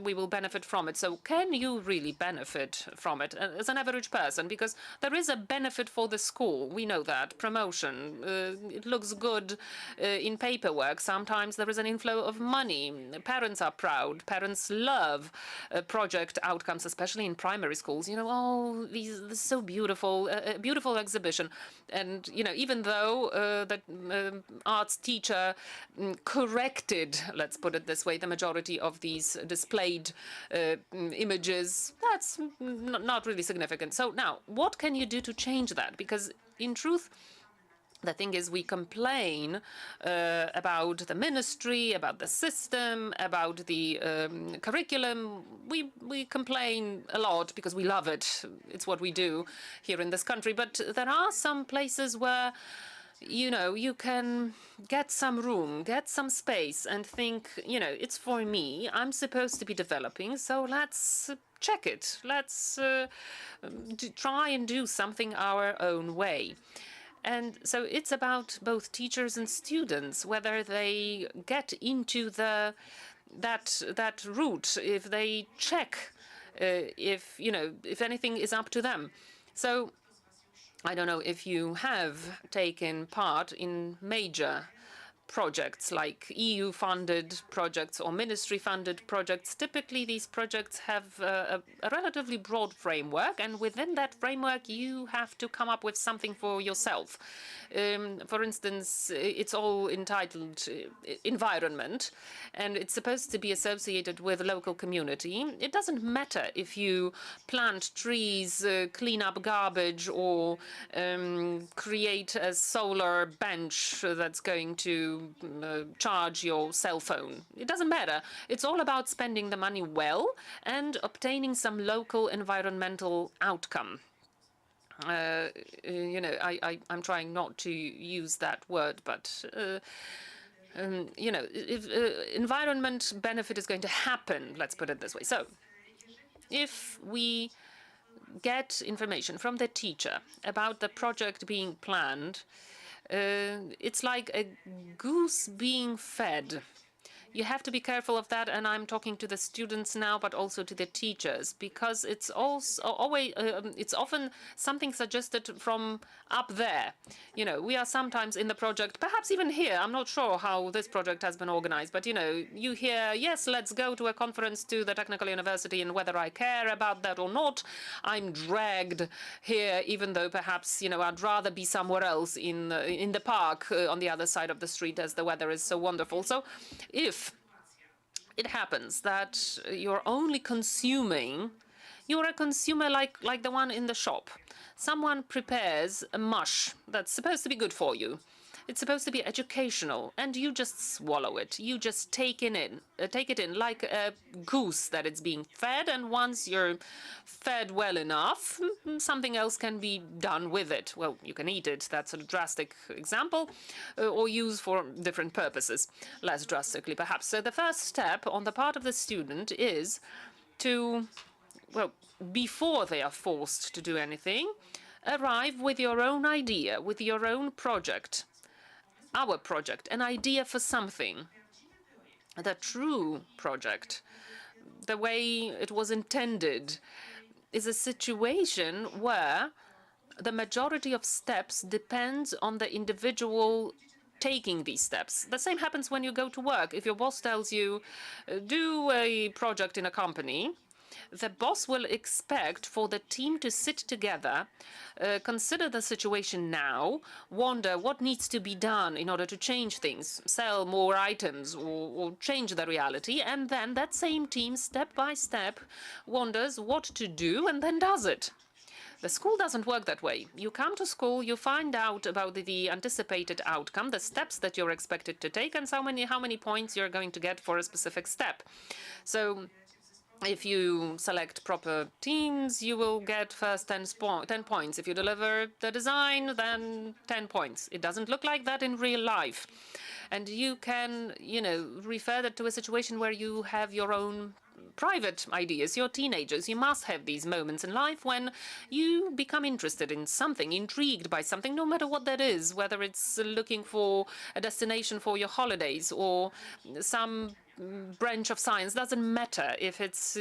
we will benefit from it. So can you really benefit from it as an average person? Because there is a benefit for the school. We know that. Promotion. It looks good in paperwork. Sometimes there is an inflow of money. Parents are proud. Parents love project outcomes, especially in primary schools. Oh, this is so beautiful. A beautiful exhibition. And, even though the arts teacher corrected, let's put it this way, the majority of these displayed images, that's not really significant. So now, what can you do to change that? Because in truth, the thing is, we complain about the ministry, about the system, about the curriculum. We complain a lot because we love it. It's what we do here in this country. But there are some places where, you can get some room, get some space, and think, it's for me. I'm supposed to be developing, so let's check it. Let's try and do something our own way. And so it's about both teachers and students, whether they get into that route, if they check, if anything is up to them. So I don't know if you have taken part in major projects like EU-funded projects or ministry-funded projects. Typically, these projects have a relatively broad framework, and within that framework, you have to come up with something for yourself. For instance, it's all entitled environment, and it's supposed to be associated with local community. It doesn't matter if you plant trees, clean up garbage, or create a solar bench that's going to charge your cell phone. It doesn't matter. It's all about spending the money well and obtaining some local environmental outcome. I'm trying not to use that word, but if environment benefit is going to happen, let's put it this way. So if we get information from the teacher about the project being planned, it's like a goose being fed. You have to be careful of that, and I'm talking to the students now, but also to the teachers, because it's also always it's often something suggested from up there. We are sometimes in the project, perhaps even here. I'm not sure how this project has been organized, but you hear, yes, let's go to a conference to the technical university, and whether I care about that or not, I'm dragged here, even though perhaps I'd rather be somewhere else in the park on the other side of the street, as the weather is so wonderful. So if it happens that you're only consuming, you're a consumer like the one in the shop. Someone prepares a mush that's supposed to be good for you. It's supposed to be educational, and you just swallow it. You just take it in like a goose that it's being fed, and once you're fed well enough, something else can be done with it. Well, you can eat it. That's a drastic example, or use for different purposes, less drastically perhaps. So the first step on the part of the student is to, before they are forced to do anything, arrive with your own idea, with your own project. Our project, an idea for something, the true project, the way it was intended, is a situation where the majority of steps depends on the individual taking these steps. The same happens when you go to work. If your boss tells you, do a project in a company, the boss will expect for the team to sit together, consider the situation now, wonder what needs to be done in order to change things, sell more items or change the reality, and then that same team, step by step, wonders what to do and then does it. The school doesn't work that way. You come to school, you find out about the anticipated outcome, the steps that you're expected to take, and how many points you're going to get for a specific step. So if you select proper teams, you will get first 10 points. If you deliver the design, then 10 points. It doesn't look like that in real life. And you can, refer that to a situation where you have your own private ideas. You're teenagers. You must have these moments in life when you become interested in something, intrigued by something, no matter what that is, whether it's looking for a destination for your holidays or some branch of science. Doesn't matter if it's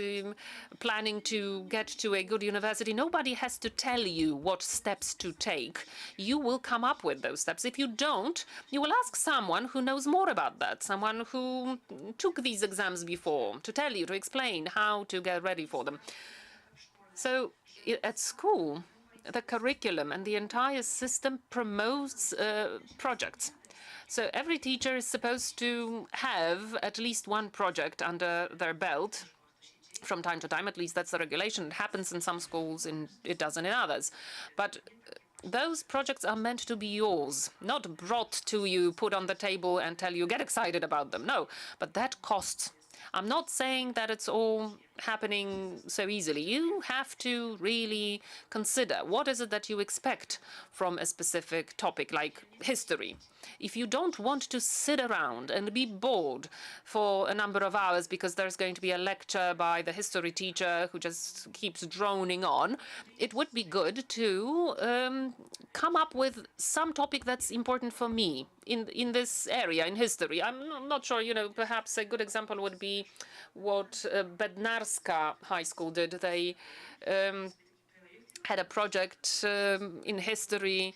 planning to get to a good university. Nobody has to tell you what steps to take. You will come up with those steps. If you don't, you will ask someone who knows more about that, someone who took these exams before, to tell you, to explain how to get ready for them. So at school, the curriculum and the entire system promotes projects. So every teacher is supposed to have at least one project under their belt from time to time. At least that's the regulation. It happens in some schools and it doesn't in others. But those projects are meant to be yours, not brought to you, put on the table and tell you, get excited about them. No, but that costs. I'm not saying that it's all happening so easily. You have to really consider what is it that you expect from a specific topic like history. If you don't want to sit around and be bored for a number of hours because there's going to be a lecture by the history teacher who just keeps droning on, it would be good to come up with some topic that's important for me in this area, in history. I'm not sure, perhaps a good example would be what Bednarska High School did. They had a project in history.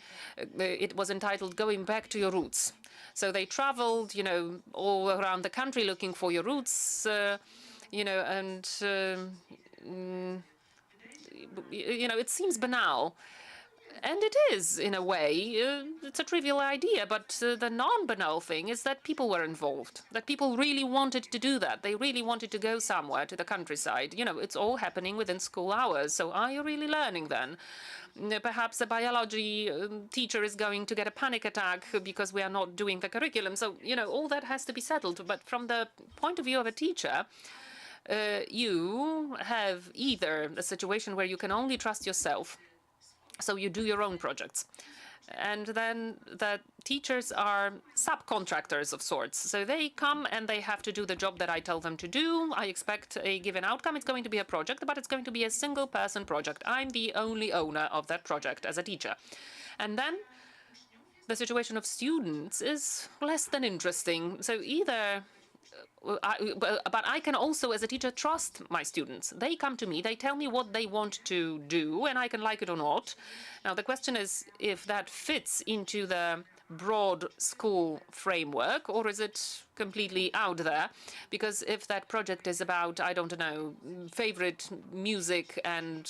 It was entitled Going Back to Your Roots. So they traveled, all around the country looking for your roots, and, it seems banal. And it is, in a way. It's a trivial idea, but the non-banal thing is that people were involved, that people really wanted to do that. They really wanted to go somewhere to the countryside. It's all happening within school hours. So are you really learning then? Perhaps a biology teacher is going to get a panic attack because we are not doing the curriculum. So, all that has to be settled. But from the point of view of a teacher, you have either a situation where you can only trust yourself, so you do your own projects. And then the teachers are subcontractors of sorts. So they come and they have to do the job that I tell them to do. I expect a given outcome. It's going to be a project, but it's going to be a single person project. I'm the only owner of that project as a teacher. And then the situation of students is less than interesting. So either but I can also, as a teacher, trust my students. They come to me, they tell me what they want to do, and I can like it or not. Now, the question is if that fits into the broad school framework, or is it completely out there? Because if that project is about, I don't know, favorite music and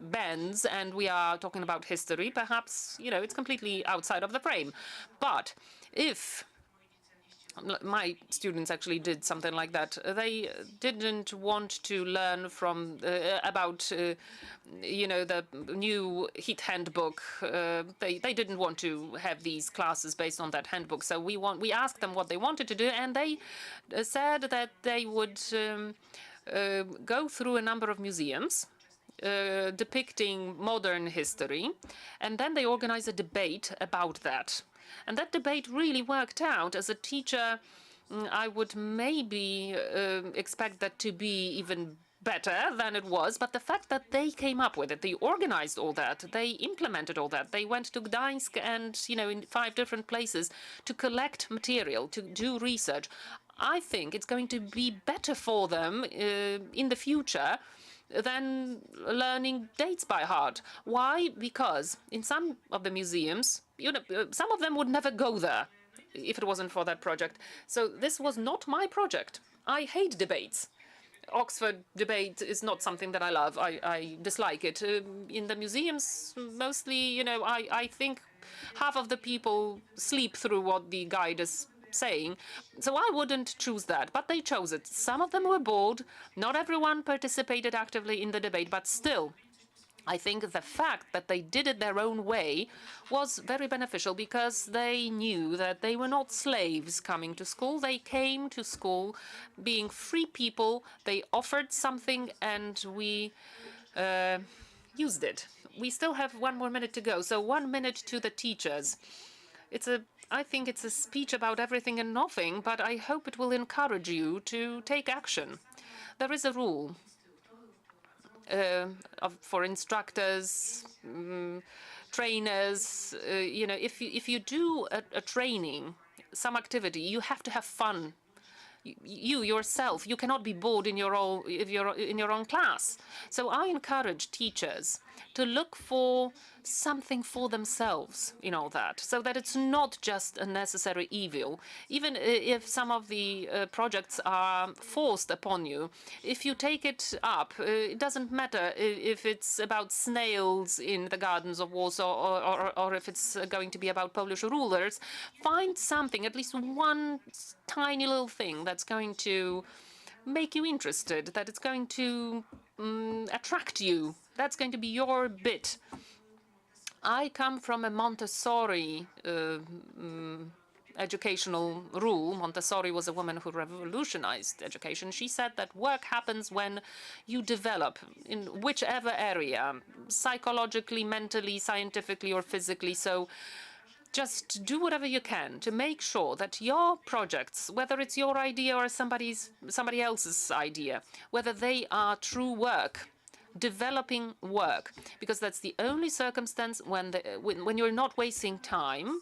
bands, and we are talking about history, perhaps, it's completely outside of the frame. But if my students actually did something like that. They didn't want to learn from about the new HIT handbook. They didn't want to have these classes based on that handbook. So we asked them what they wanted to do, and they said that they would go through a number of museums depicting modern history, and then they organized a debate about that. And that debate really worked out. As a teacher, I would maybe expect that to be even better than it was. But the fact that they came up with it, they organized all that, they implemented all that. They went to Gdańsk and, in 5 different places to collect material, to do research. I think it's going to be better for them in the future than learning dates by heart. Why? Because in some of the museums, some of them would never go there if it wasn't for that project. So this was not my project. I hate debates. Oxford debate is not something that I love. I dislike it. In the museums, mostly, I think half of the people sleep through what the guide is saying. So I wouldn't choose that, but they chose it. Some of them were bored. Not everyone participated actively in the debate, but still, I think the fact that they did it their own way was very beneficial because they knew that they were not slaves coming to school. They came to school being free people. They offered something and we used it. We still have 1 more minute to go. So 1 minute to the teachers. I think it's a speech about everything and nothing, but I hope it will encourage you to take action. There is a rule for instructors, trainers. If you do a training, some activity, you have to have fun. You yourself, you cannot be bored in your own class. So I encourage teachers to look for something for themselves in all that, so that it's not just a necessary evil. Even if some of the projects are forced upon you, if you take it up, it doesn't matter if it's about snails in the gardens of Warsaw or if it's going to be about Polish rulers. Find something, at least one tiny little thing that's going to make you interested, that it's going to attract you. That's going to be your bit. I come from a Montessori educational rule. Montessori was a woman who revolutionized education. She said that work happens when you develop in whichever area, psychologically, mentally, scientifically, or physically. So just do whatever you can to make sure that your projects, whether it's your idea or somebody else's idea, whether they are true work, developing work, because that's the only circumstance when you're not wasting time,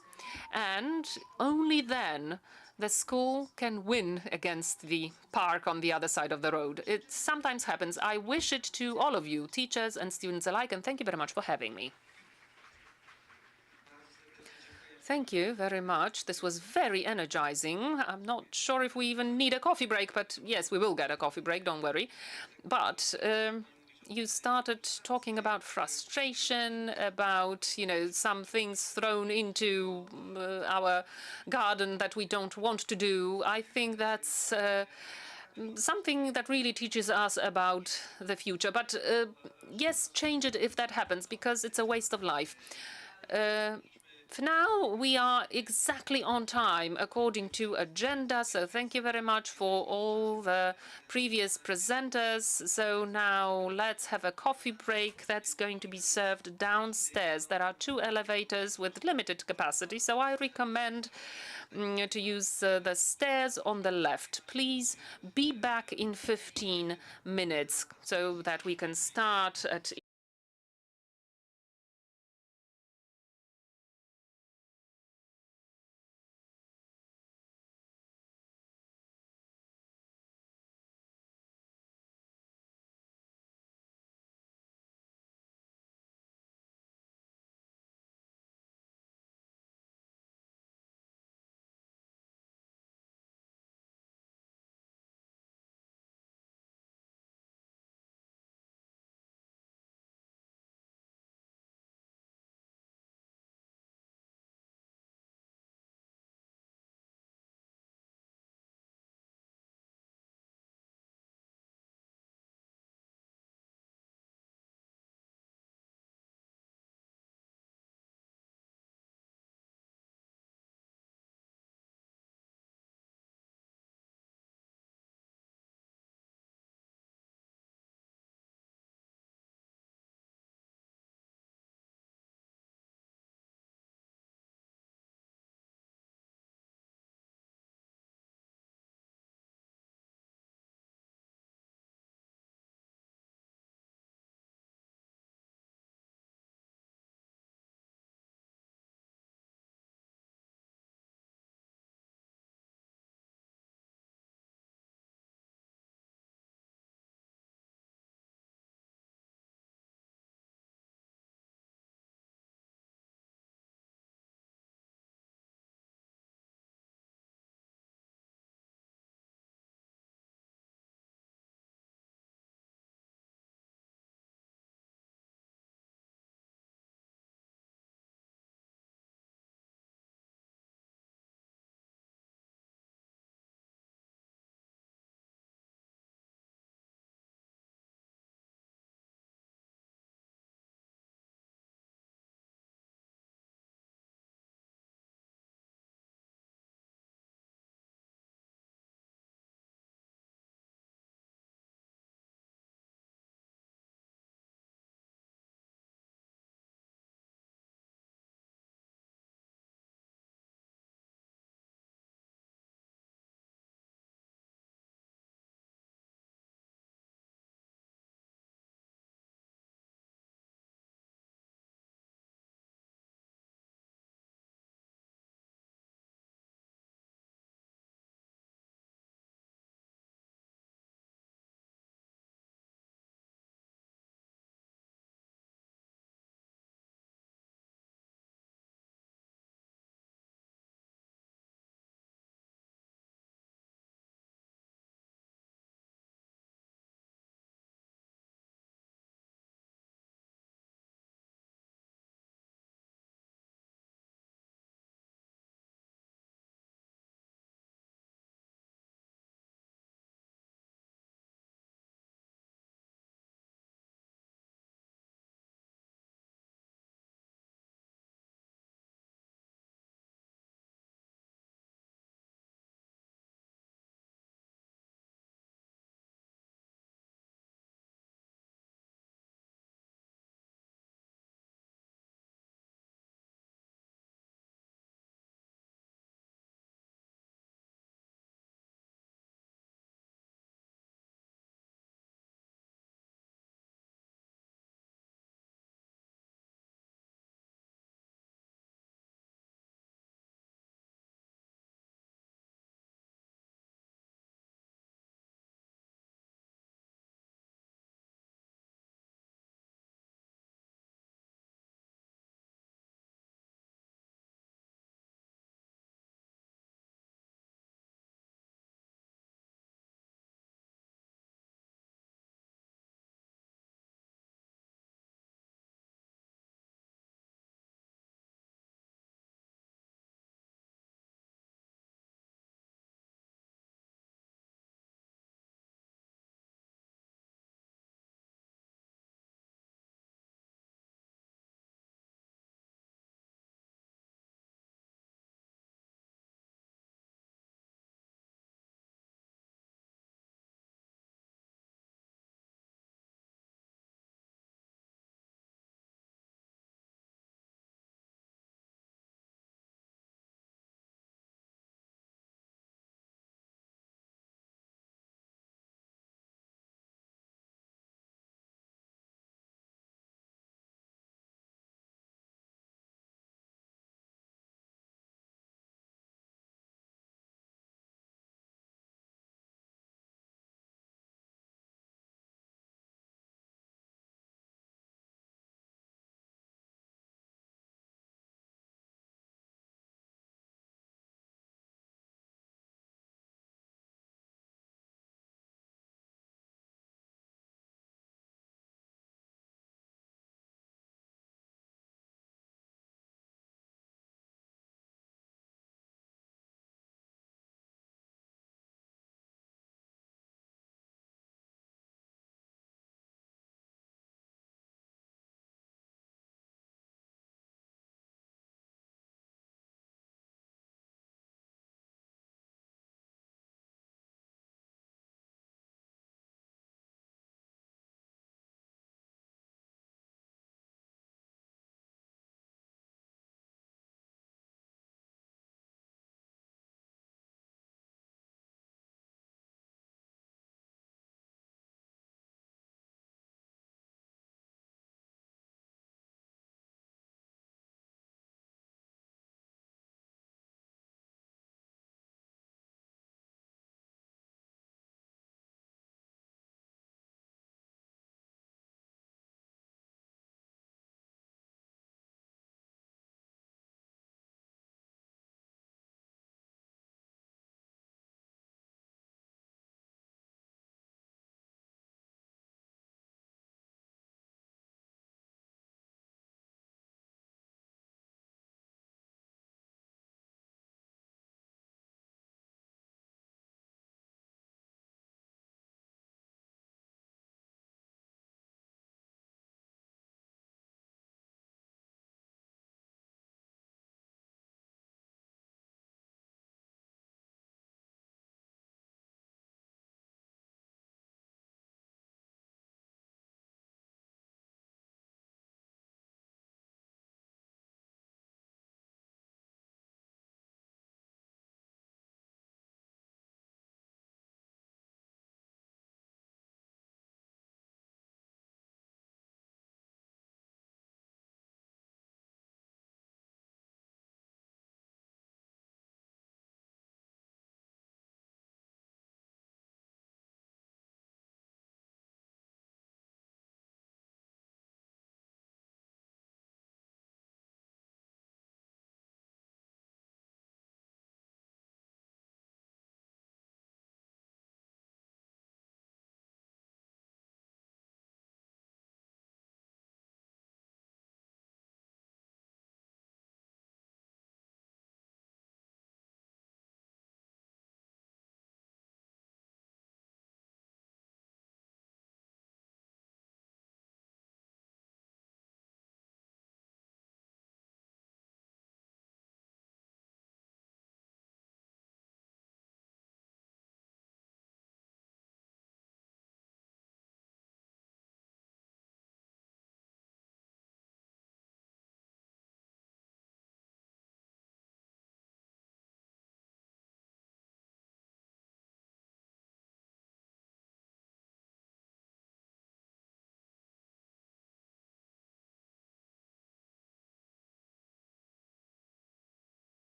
and only then the school can win against the park on the other side of the road. It sometimes happens. I wish it to all of you, teachers and students alike, and thank you very much for having me. Thank you very much. This was very energizing. I'm not sure if we even need a coffee break, but yes, we will get a coffee break, don't worry. But you started talking about frustration, about, some things thrown into our garden that we don't want to do. I think that's something that really teaches us about the future. But yes, change it if that happens, because it's a waste of life. For now, we are exactly on time according to agenda. So thank you very much for all the previous presenters. So now let's have a coffee break that's going to be served downstairs. There are 2 elevators with limited capacity, so I recommend to use the stairs on the left. Please be back in 15 minutes so that we can start at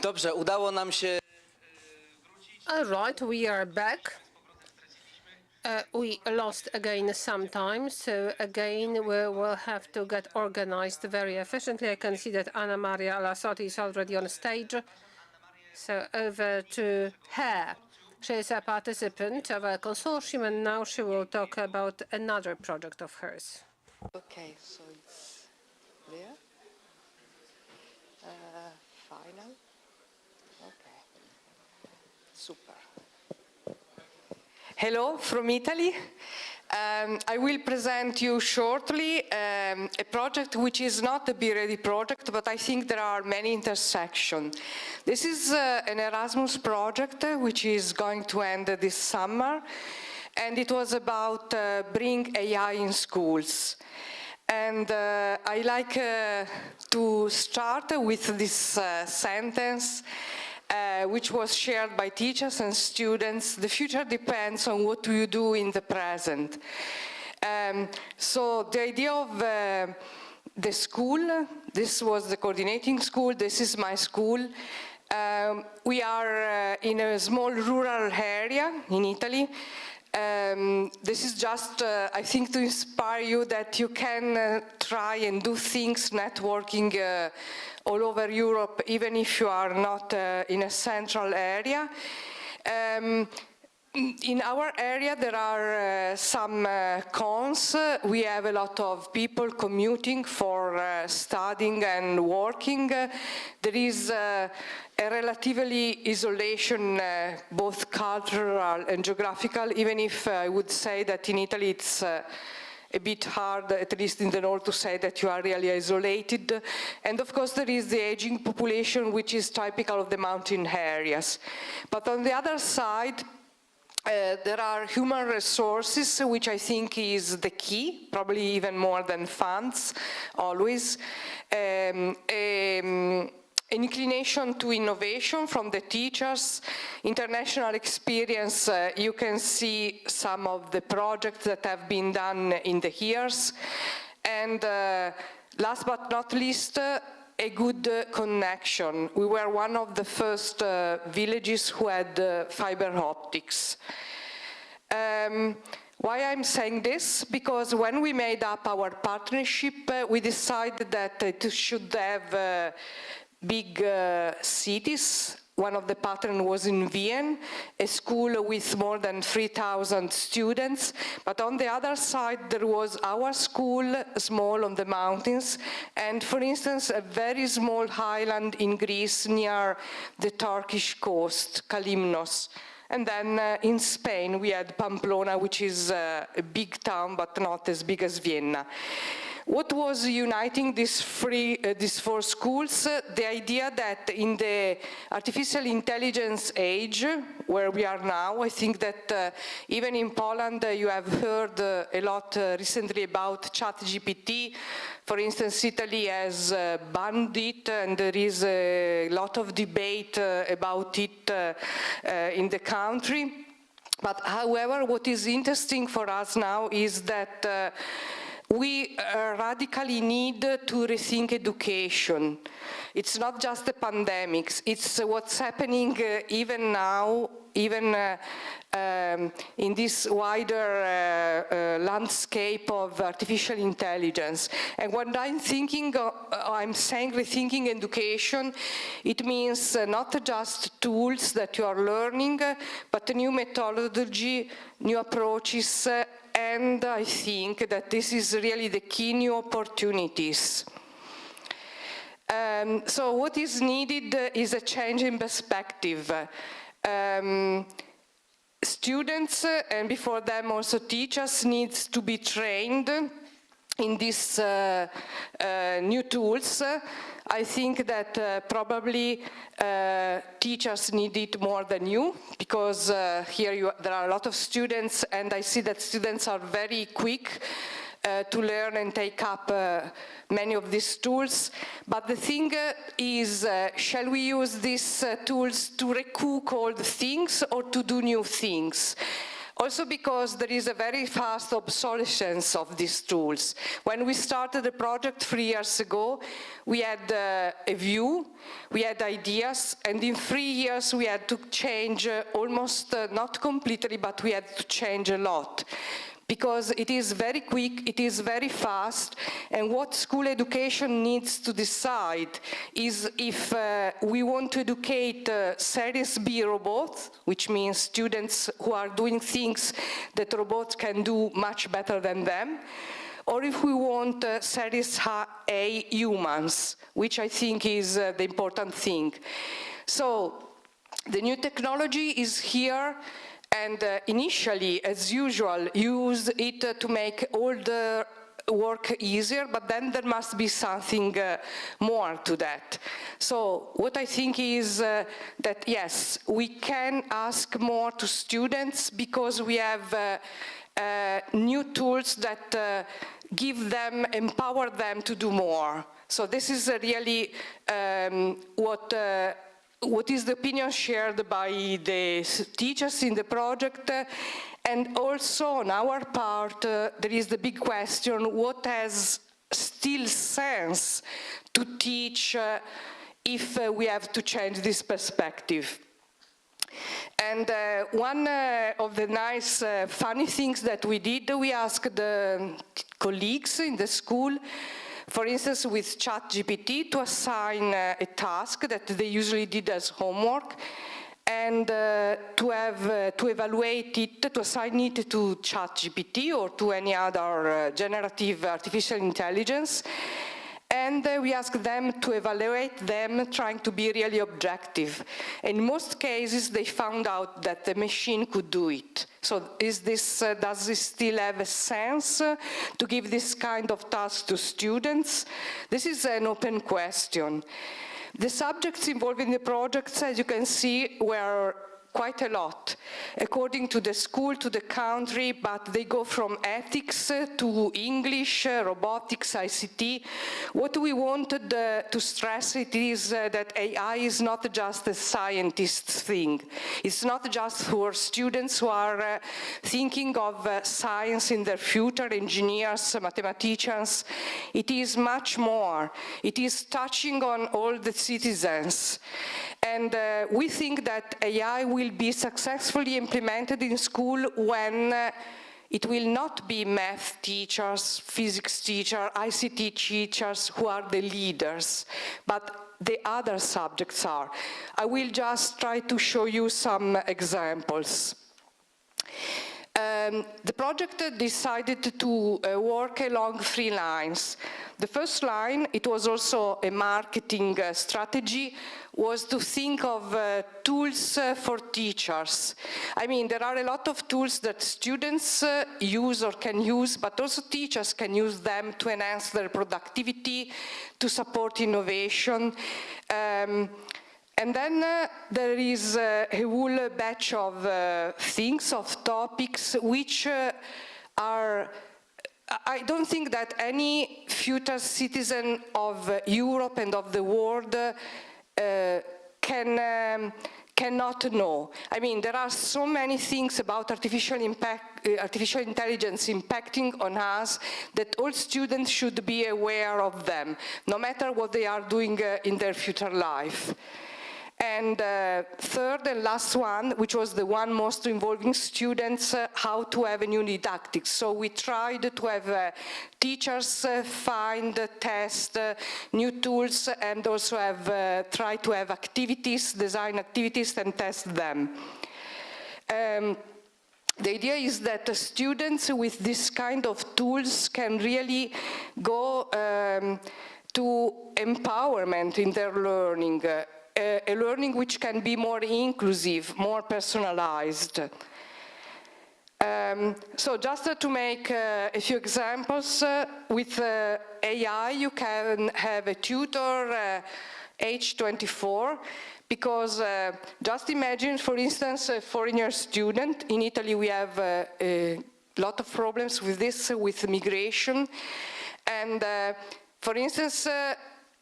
Dobrze, udało nam się. All right, we are back. We lost again sometimes, so again we will have to get organized very efficiently. I can see that Anna Maria Alasotti is already on stage. So over to her. She is a participant of a consortium, and now she will talk about another project of hers. Okay, so it's there. Final. Okay. Super. Hello from Italy. I will present you shortly a project which is not a BeReady project, but I think there are many intersections. This is an Erasmus project which is going to end this summer, and it was about bring AI in schools. And I like to start with this sentence which was shared by teachers and students. The future depends on what you do in the present. So the idea of the school, this was the coordinating school, this is my school. We are in a small rural area in Italy. This is just, I think, to inspire you that you can try and do things networking all over Europe, even if you are not in a central area. In our area, there are some cons. We have a lot of people commuting for studying and working. There is a relatively isolation, both cultural and geographical, even if I would say that in Italy it's a bit hard, at least in the north, to say that you are really isolated. And of course there is the aging population, which is typical of the mountain areas. But on the other side, there are human resources, which I think is the key, probably even more than funds, always. An inclination to innovation from the teachers, international experience. You can see some of the projects that have been done in the years. And last but not least, a good connection. We were one of the first villages who had fiber optics. Why I'm saying this? Because when we made up our partnership, we decided that it should have big cities. One of the partners was in Vienna, a school with more than 3,000 students. But on the other side, there was our school, small on the mountains, and for instance, a very small island in Greece near the Turkish coast, Kalymnos. And then in Spain, we had Pamplona, which is a big town, but not as big as Vienna. What was uniting these four schools? The idea that in the artificial intelligence age, where we are now, I think that even in Poland you have heard a lot recently about ChatGPT. For instance, Italy has banned it, and there is a lot of debate about it in the country. But however, what is interesting for us now is that we radically need to rethink education. It's not just the pandemics, it's what's happening even now, even in this wider landscape of artificial intelligence. And when I'm thinking, I'm saying rethinking education, it means not just tools that you are learning, but a new methodology, new approaches, and I think that this is really the key, new opportunities. So what is needed is a change in perspective. Students, and before them also teachers, needs to be trained in these new tools. I think that probably teachers need it more than you, because here there are a lot of students, and I see that students are very quick to learn and take up many of these tools. But the thing is, shall we use these tools to recook old things or to do new things? Also because there is a very fast obsolescence of these tools. When we started the project 3 years ago, we had a view, we had ideas, and in 3 years we had to change almost, not completely, but we had to change a lot. Because it is very quick, it is very fast, and what school education needs to decide is if we want to educate Series B robots, which means students who are doing things that robots can do much better than them, or if we want Series A humans, which I think is the important thing. So the new technology is here, and initially, as usual, use it to make all the work easier, but then there must be something more to that. So what I think is that, yes, we can ask more to students because we have new tools that empower them to do more. So this is really what is the opinion shared by the teachers in the project, and also on our part, there is the big question, what has still sense to teach if we have to change this perspective? And one of the nice, funny things that we did, we asked the colleagues in the school, for instance, with ChatGPT, to assign a task that they usually did as homework, and to evaluate it, to assign it to ChatGPT or to any other generative artificial intelligence. And we asked them to evaluate them, trying to be really objective. In most cases, they found out that the machine could do it. So does this still have a sense to give this kind of task to students? This is an open question. The subjects involved in the projects, as you can see, were quite a lot, according to the school, to the country, but they go from ethics to English, robotics, ICT. What we wanted to stress it is that AI is not just a scientist thing. It's not just for students who are thinking of science in their future, engineers, mathematicians. It is much more. It is touching on all the citizens. And we think that AI will be successfully implemented in school when it will not be math teachers, physics teachers, ICT teachers who are the leaders, but the other subjects are. I will just try to show you some examples. The project decided to work along 3 lines. The first line, it was also a marketing strategy, was to think of tools for teachers. I mean, there are a lot of tools that students use or can use, but also teachers can use them to enhance their productivity, to support innovation. And then there is a whole batch of things, of topics, which are, I don't think that any future citizen of Europe and of the world cannot know. I mean, there are so many things about artificial intelligence impacting on us that all students should be aware of them, no matter what they are doing in their future life. And third and last one, which was the one most involving students, how to have a new didactics. So we tried to have teachers find, test new tools, and also have try to have activities, design activities, and test them. The idea is that the students with this kind of tools can really go to empowerment in their learning, a learning which can be more inclusive, more personalized. So just to make a few examples, with AI you can have a tutor age 24, because just imagine, for instance, a foreigner student. In Italy we have a lot of problems with this, with migration. And for instance,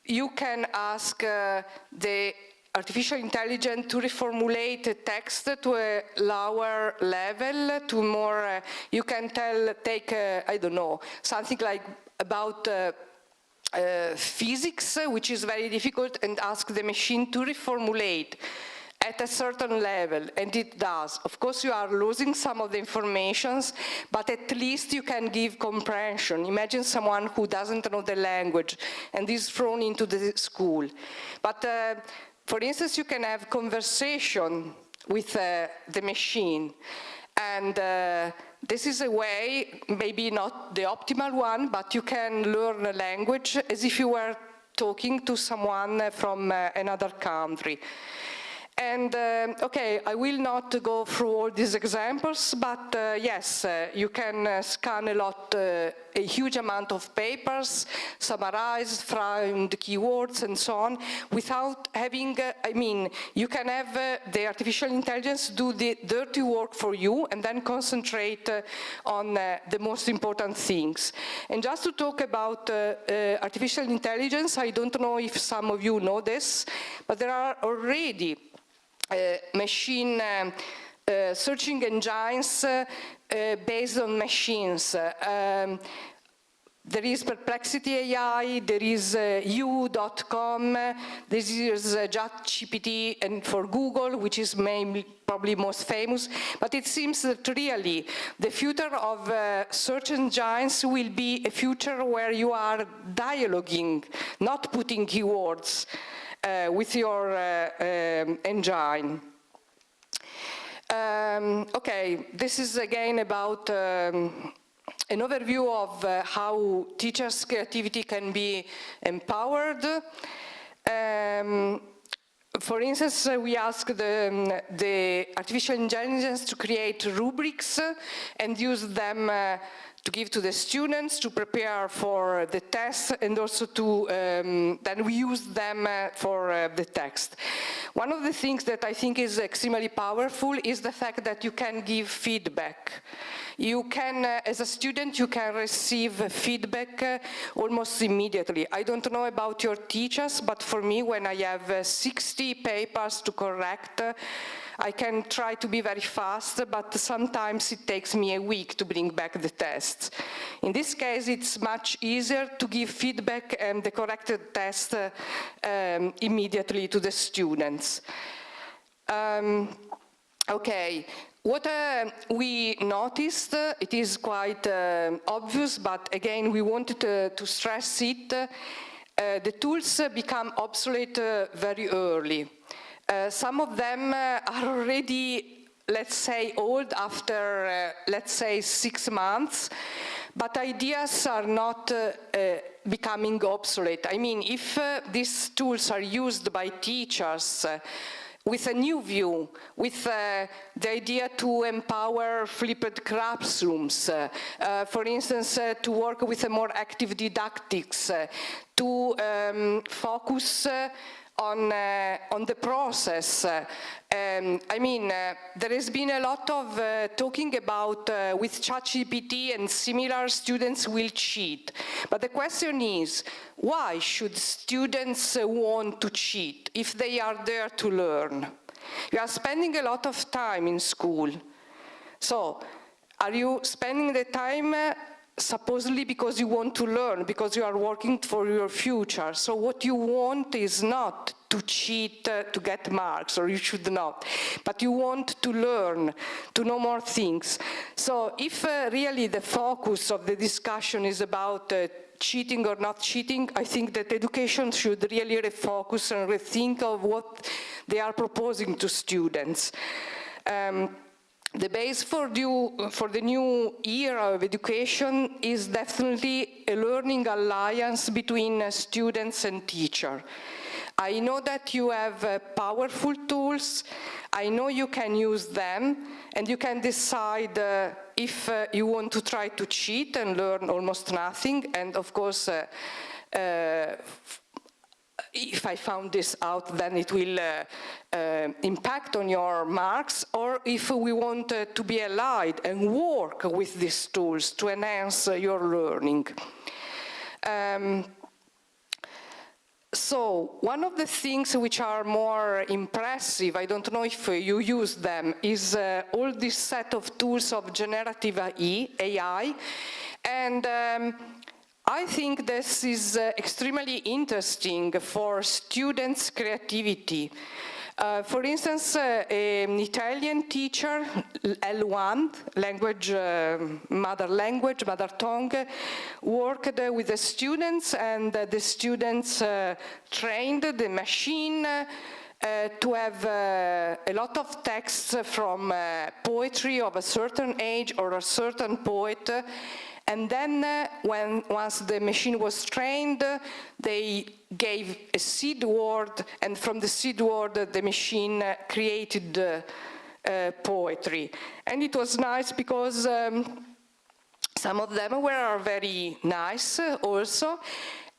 you can ask the artificial intelligence to reformulate a text to a lower level, to more, you can take, I don't know, something like about physics, which is very difficult, and ask the machine to reformulate at a certain level, and it does. Of course, you are losing some of the informations, but at least you can give comprehension. Imagine someone who doesn't know the language and is thrown into the school. But for instance, you can have conversation with the machine, and this is a way, maybe not the optimal one, but you can learn a language as if you were talking to someone from another country. And okay, I will not go through all these examples, but yes, you can scan a huge amount of papers, summarize, find keywords and so on, without having, I mean, you can have the artificial intelligence do the dirty work for you and then concentrate on the most important things. And just to talk about artificial intelligence, I don't know if some of you know this, but there are already machine searching engines based on machines. There is Perplexity AI, there is you.com, there is ChatGPT, and for Google, which is probably most famous. But it seems that really the future of search engines will be a future where you are dialoguing, not putting keywords with your engine. Okay, this is again about an overview of how teachers' creativity can be empowered. For instance, we ask the artificial intelligence to create rubrics and use them to give to the students to prepare for the test, and also to then we use them for the text. One of the things that I think is extremely powerful is the fact that you can give feedback. You can, as a student, you can receive feedback almost immediately. I don't know about your teachers, but for me, when I have 60 papers to correct, I can try to be very fast, but sometimes it takes me a week to bring back the tests. In this case, it's much easier to give feedback and the corrected test immediately to the students. Okay. What we noticed, it is quite obvious, but again, we wanted to stress it, the tools become obsolete very early. Some of them are already, let's say, old after, let's say, 6 months, but ideas are not becoming obsolete. I mean, if these tools are used by teachers with a new view, with the idea to empower flipped classrooms, for instance, to work with a more active didactics, to focus on the process. I mean, there has been a lot of talking about with ChatGPT and similar, students will cheat. But the question is, why should students want to cheat if they are there to learn? You are spending a lot of time in school. So, are you spending the time supposedly because you want to learn, because you are working for your future? So what you want is not to cheat to get marks, or you should not, but you want to learn, to know more things. So if really the focus of the discussion is about cheating or not cheating, I think that education should really refocus and rethink of what they are proposing to students. The base for the new era of education is definitely a learning alliance between students and teacher. I know that you have powerful tools. I know you can use them, and you can decide if you want to try to cheat and learn almost nothing. And of course, if I found this out, then it will impact on your marks, or if we want to be allied and work with these tools to enhance your learning. So one of the things which are more impressive, I don't know if you use them, is all this set of tools of generative AI. And I think this is extremely interesting for students' creativity. For instance, an Italian teacher, L1, mother tongue, worked with the students, and the students trained the machine to have a lot of texts from poetry of a certain age or a certain poet. And then, once the machine was trained, they gave a seed word, and from the seed word, the machine created poetry. And it was nice because some of them were very nice also,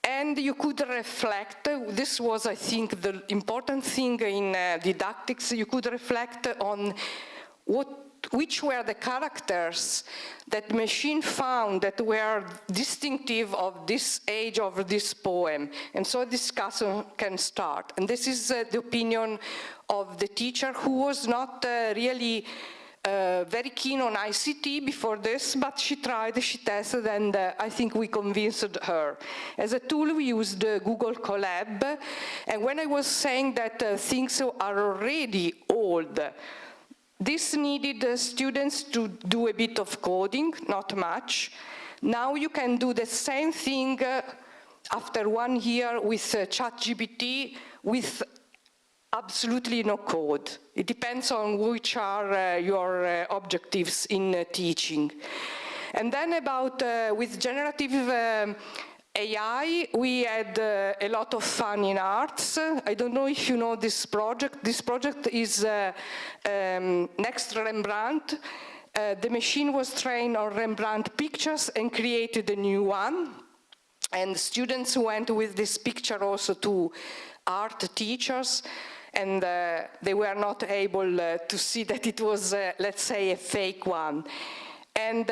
and you could reflect. This was, I think, the important thing in didactics. You could reflect on which were the characters that the machine found that were distinctive of this age of this poem. And so a discussion can start. And this is the opinion of the teacher, who was not really very keen on ICT before this, but she tried, she tested, and I think we convinced her. As a tool, we used Google Colab. And when I was saying that things are already old, this needed students to do a bit of coding, not much. Now you can do the same thing after 1 year with ChatGPT with absolutely no code. It depends on which are your objectives in teaching. And then about with generative AI, we had a lot of fun in arts. I don't know if you know this project. This project is Next Rembrandt. The machine was trained on Rembrandt pictures and created a new one. And students went with this picture also to art teachers, and they were not able to see that it was, let's say, a fake one. And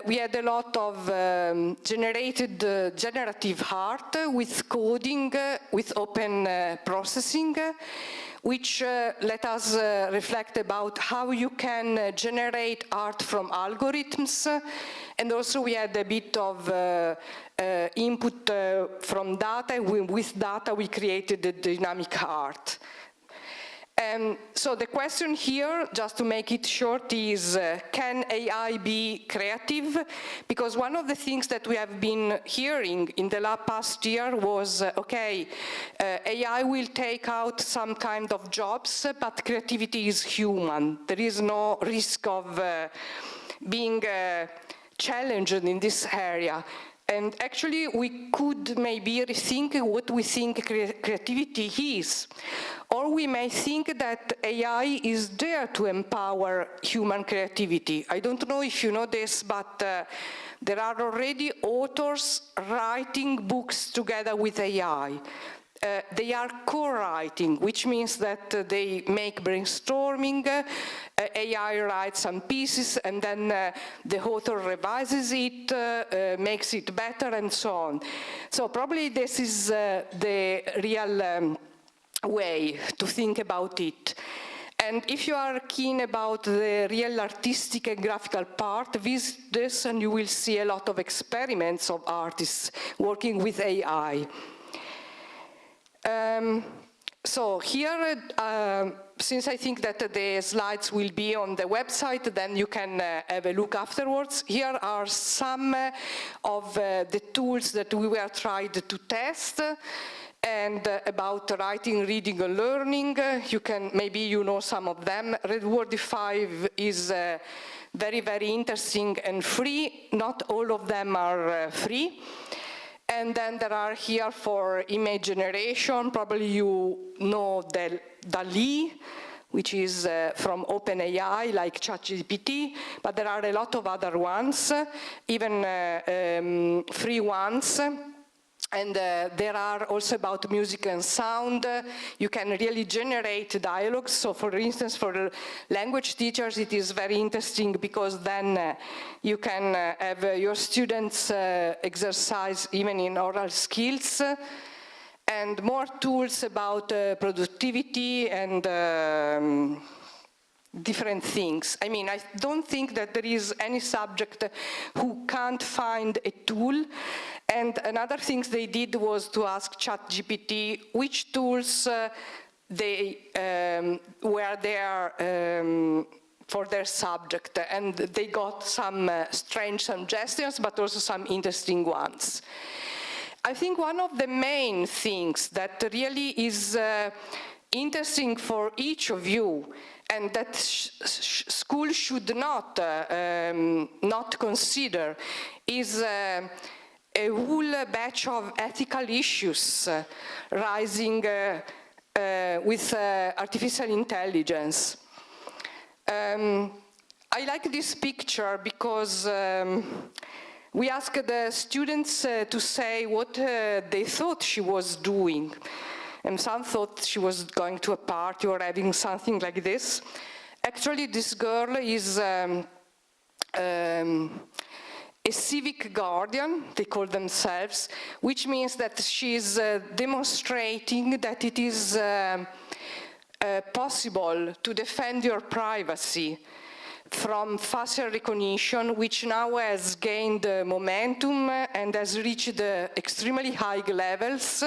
we had a lot of generative art with coding, with open processing, which let us reflect about how you can generate art from algorithms. And also we had a bit of input from data. With data, we created the dynamic art. So the question here, just to make it short, is can AI be creative? Because one of the things that we have been hearing in the past year was, okay, AI will take out some kind of jobs, but creativity is human. There is no risk of being challenged in this area. And actually, we could maybe rethink what we think creativity is. Or we may think that AI is there to empower human creativity. I don't know if you know this, but there are already authors writing books together with AI. They are co-writing, which means that they make brainstorming, AI writes some pieces, and then the author revises it, makes it better, and so on. So probably this is the real way to think about it. And if you are keen about the real artistic and graphical part, visit this and you will see a lot of experiments of artists working with AI. So here, since I think that the slides will be on the website, then you can have a look afterwards. Here are some of the tools that we were tried to test. And about writing, reading, and learning, you can, maybe you know some of them. Redwordify is very, very interesting and free. Not all of them are free. And then there are here for image generation, probably you know DALL-E, which is from OpenAI, like ChatGPT, but there are a lot of other ones, even free ones. And there are also about music and sound. You can really generate dialogues. So for instance, for language teachers, it is very interesting because then you can have your students exercise even in oral skills. and more tools about productivity and different things. I mean, I don't think that there is any subject who can't find a tool. And another thing they did was to ask ChatGPT which tools were there for their subject. And they got some strange suggestions, but also some interesting ones. I think one of the main things that really is interesting for each of you, and that school should not consider, is a whole batch of ethical issues rising with artificial intelligence. I like this picture because we asked the students to say what they thought she was doing. And some thought she was going to a party or having something like this. Actually, this girl is a civic guardian, they call themselves, which means that she's demonstrating that it is possible to defend your privacy from facial recognition, which now has gained momentum and has reached extremely high levels.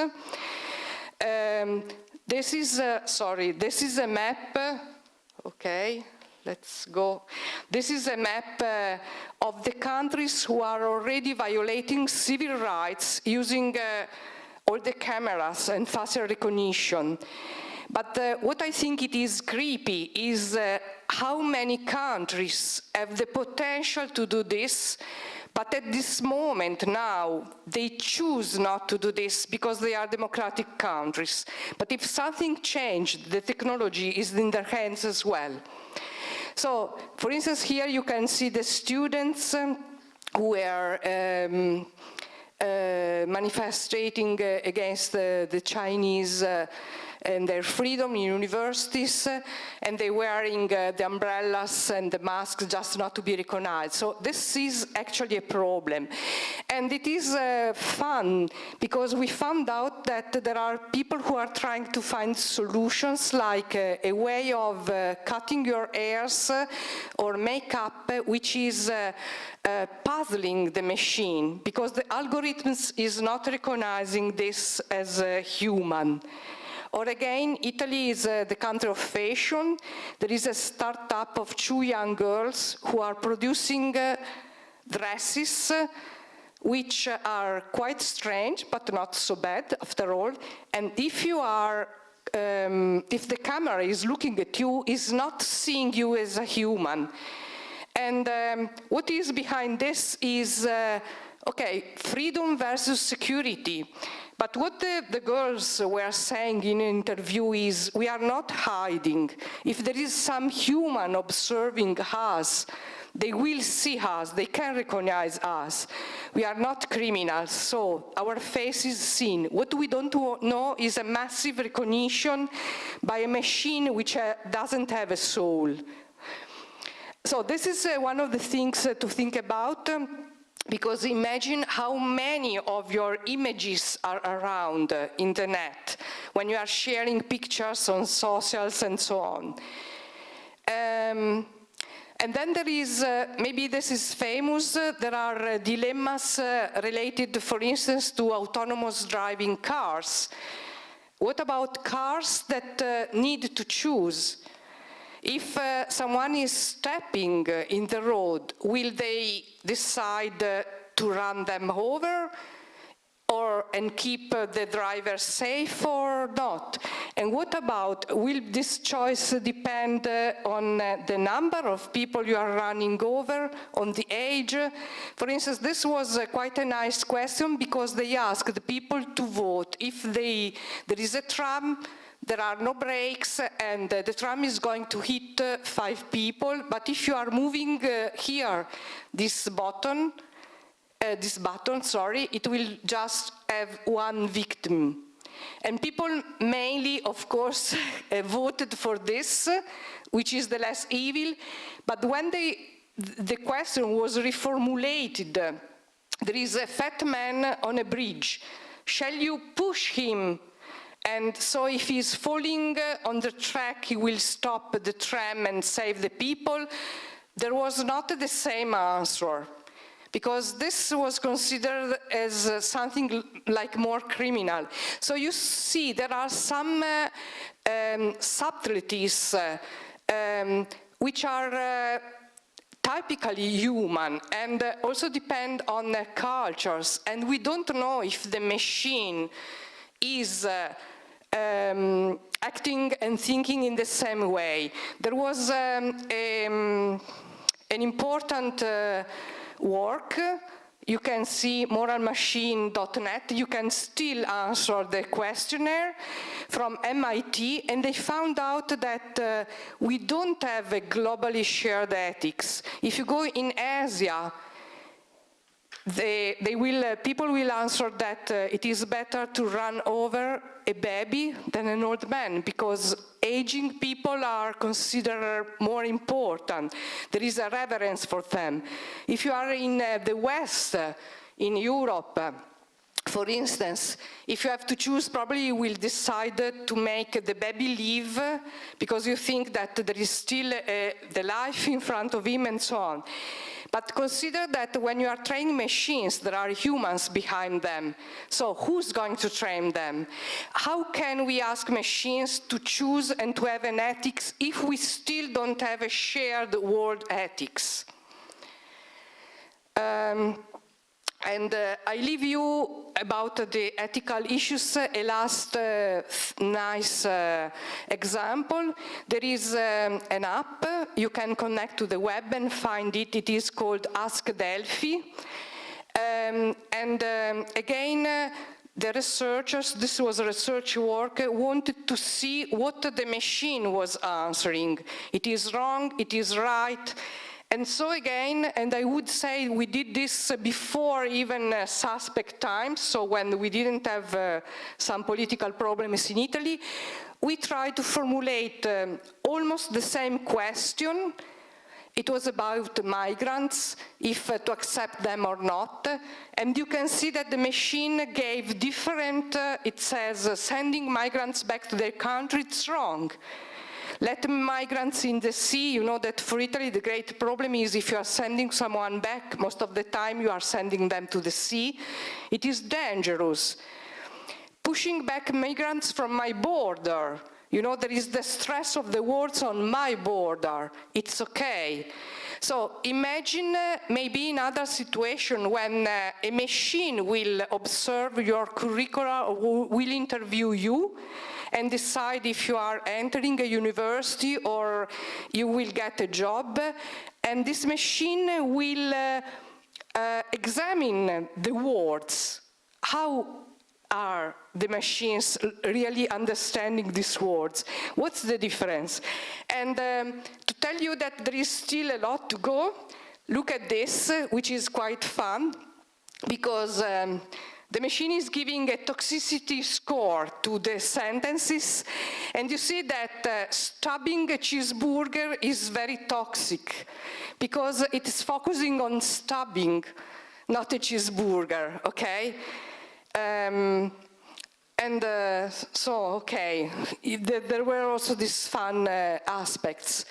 This is a map. Okay, let's go. This is a map of the countries who are already violating civil rights using all the cameras and facial recognition. But what I think it is creepy is how many countries have the potential to do this, but at this moment now, they choose not to do this because they are democratic countries. But if something changed, the technology is in their hands as well. So, for instance, here you can see the students who are manifesting against the Chinese and their freedom in universities, and they're wearing the umbrellas and the masks just not to be recognized. So this is actually a problem. And it is fun, because we found out that there are people who are trying to find solutions, like a way of cutting your hairs or makeup, which is puzzling the machine, because the algorithms is not recognizing this as a human. Or again, Italy is the country of fashion. There is a startup of 2 young girls who are producing dresses which are quite strange, but not so bad after all. And if you are, if the camera is looking at you, is not seeing you as a human. And what is behind this is, okay, freedom versus security. But what the girls were saying in an interview is, we are not hiding. If there is some human observing us, they will see us, they can recognize us. We are not criminals, so our face is seen. What we don't know is a massive recognition by a machine which doesn't have a soul. So this is one of the things to think about. Because imagine how many of your images are around in the net when you are sharing pictures on socials and so on. And then there is, maybe this is famous, there are dilemmas related, for instance, to autonomous driving cars. What about cars that need to choose? If someone is stepping in the road, will they decide to run them over and keep the driver safe or not? And what about, will this choice depend on the number of people you are running over, on the age? For instance, this was quite a nice question, because they asked the people to vote. If there is a tram, there are no brakes, and the tram is going to hit 5 people, but if you are moving here, this button, it will just have 1 victim. And people mainly, of course, voted for this, which is the less evil, but when the question was reformulated, there is a fat man on a bridge. Shall you push him And so if he's falling on the track, he will stop the tram and save the people. There was not the same answer, because this was considered as something like more criminal. So you see there are some subtleties which are typically human and also depend on cultures, and we don't know if the machine is acting and thinking in the same way. There was an important work. You can see moralmachine.net. You can still answer the questionnaire from MIT, and they found out that we don't have a globally shared ethics. If you go in Asia, people will answer that it is better to run over a baby than an old man, because aging people are considered more important. There is a reverence for them. If you are in the West, in Europe, for instance, if you have to choose, probably you will decide to make the baby live because you think that there is still the life in front of him and so on. But consider that when you are training machines, there are humans behind them. So who's going to train them? How can we ask machines to choose and to have an ethics if we still don't have a shared world ethics? I leave you about the ethical issues a last nice example. There is an app. You can connect to the web and find it. It is called Ask Delphi. Again, the researchers, this was research work, wanted to see what the machine was answering. It is wrong, it is right. And so again, and I would say we did this before even suspect times, so when we didn't have some political problems in Italy, we tried to formulate almost the same question. It was about migrants, if to accept them or not. And you can see that the machine gave different, it says, sending migrants back to their country, it's wrong. Let migrants in the sea, you know that for Italy the great problem is if you are sending someone back, most of the time you are sending them to the sea. It is dangerous. Pushing back migrants from my border, you know, there is the stress of the wars on my border. It's okay. So imagine maybe another situation when a machine will observe your curricula or will interview you and decide if you are entering a university or you will get a job. And this machine will examine the words. How are the machines really understanding these words? What's the difference? And to tell you that there is still a lot to go, look at this, which is quite fun, because the machine is giving a toxicity score to the sentences, and you see that stabbing a cheeseburger is very toxic, because it is focusing on stabbing, not a cheeseburger, okay? There were also these fun aspects.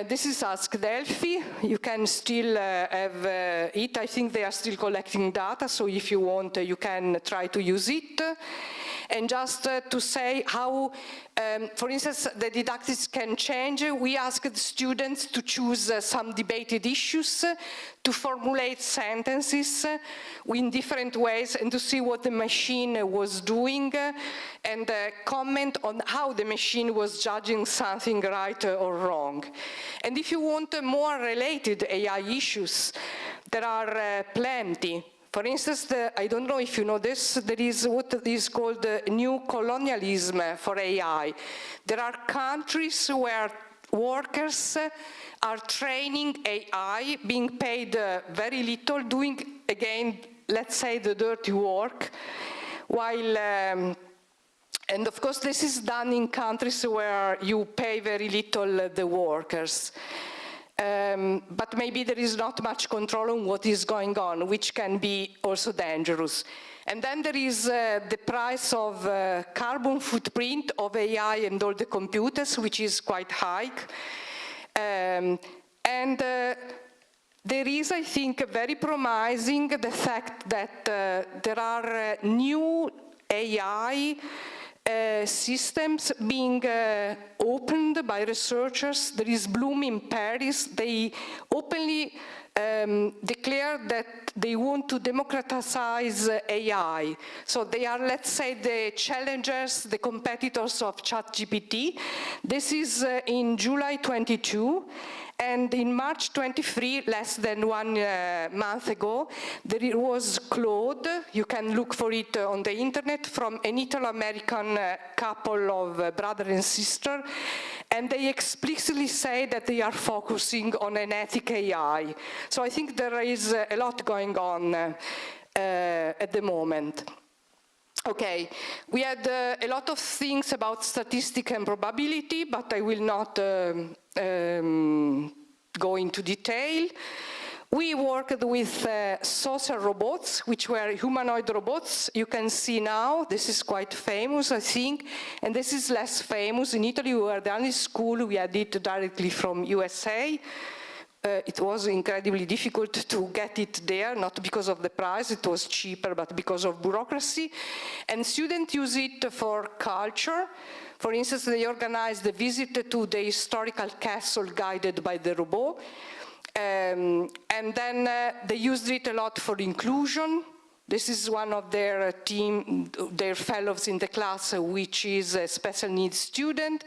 This is Ask Delphi. You can still have it. I think they are still collecting data, so if you want, you can try to use it. And just to say how, for instance, the didactics can change, we asked students to choose some debated issues, to formulate sentences in different ways, and to see what the machine was doing, and comment on how the machine was judging something right or wrong. And if you want more related AI issues, there are plenty. For instance, I don't know if you know this, there is what is called new colonialism for AI. There are countries where workers are training AI, being paid very little, doing, again, let's say, the dirty work, while, and of course this is done in countries where you pay very little the workers. but maybe there is not much control on what is going on, which can be also dangerous. And then there is the price of carbon footprint of AI and all the computers, which is quite high. There is, I think, very promising the fact that there are new AI systems being opened by researchers. There is Bloom in Paris. They openly declare that they want to democratize AI. So they are, let's say, the challengers, the competitors of ChatGPT. This is in July 22. And in March 23, less than 1 month ago, there was Claude. You can look for it on the internet, from an Italo-American couple of brother and sister. And they explicitly say that they are focusing on an ethical AI. So I think there is a lot going on at the moment. Okay, we had a lot of things about statistics and probability, but I will not go into detail. We worked with social robots, which were humanoid robots. You can see now, this is quite famous, I think, and this is less famous. In Italy, we were the only school, we had it directly from USA. It was incredibly difficult to get it there, not because of the price, it was cheaper, but because of bureaucracy. And students use it for culture. For instance, they organized a visit to the historical castle guided by the robot. And then they used it a lot for inclusion. This is one of their team, their fellows in the class, which is a special needs student.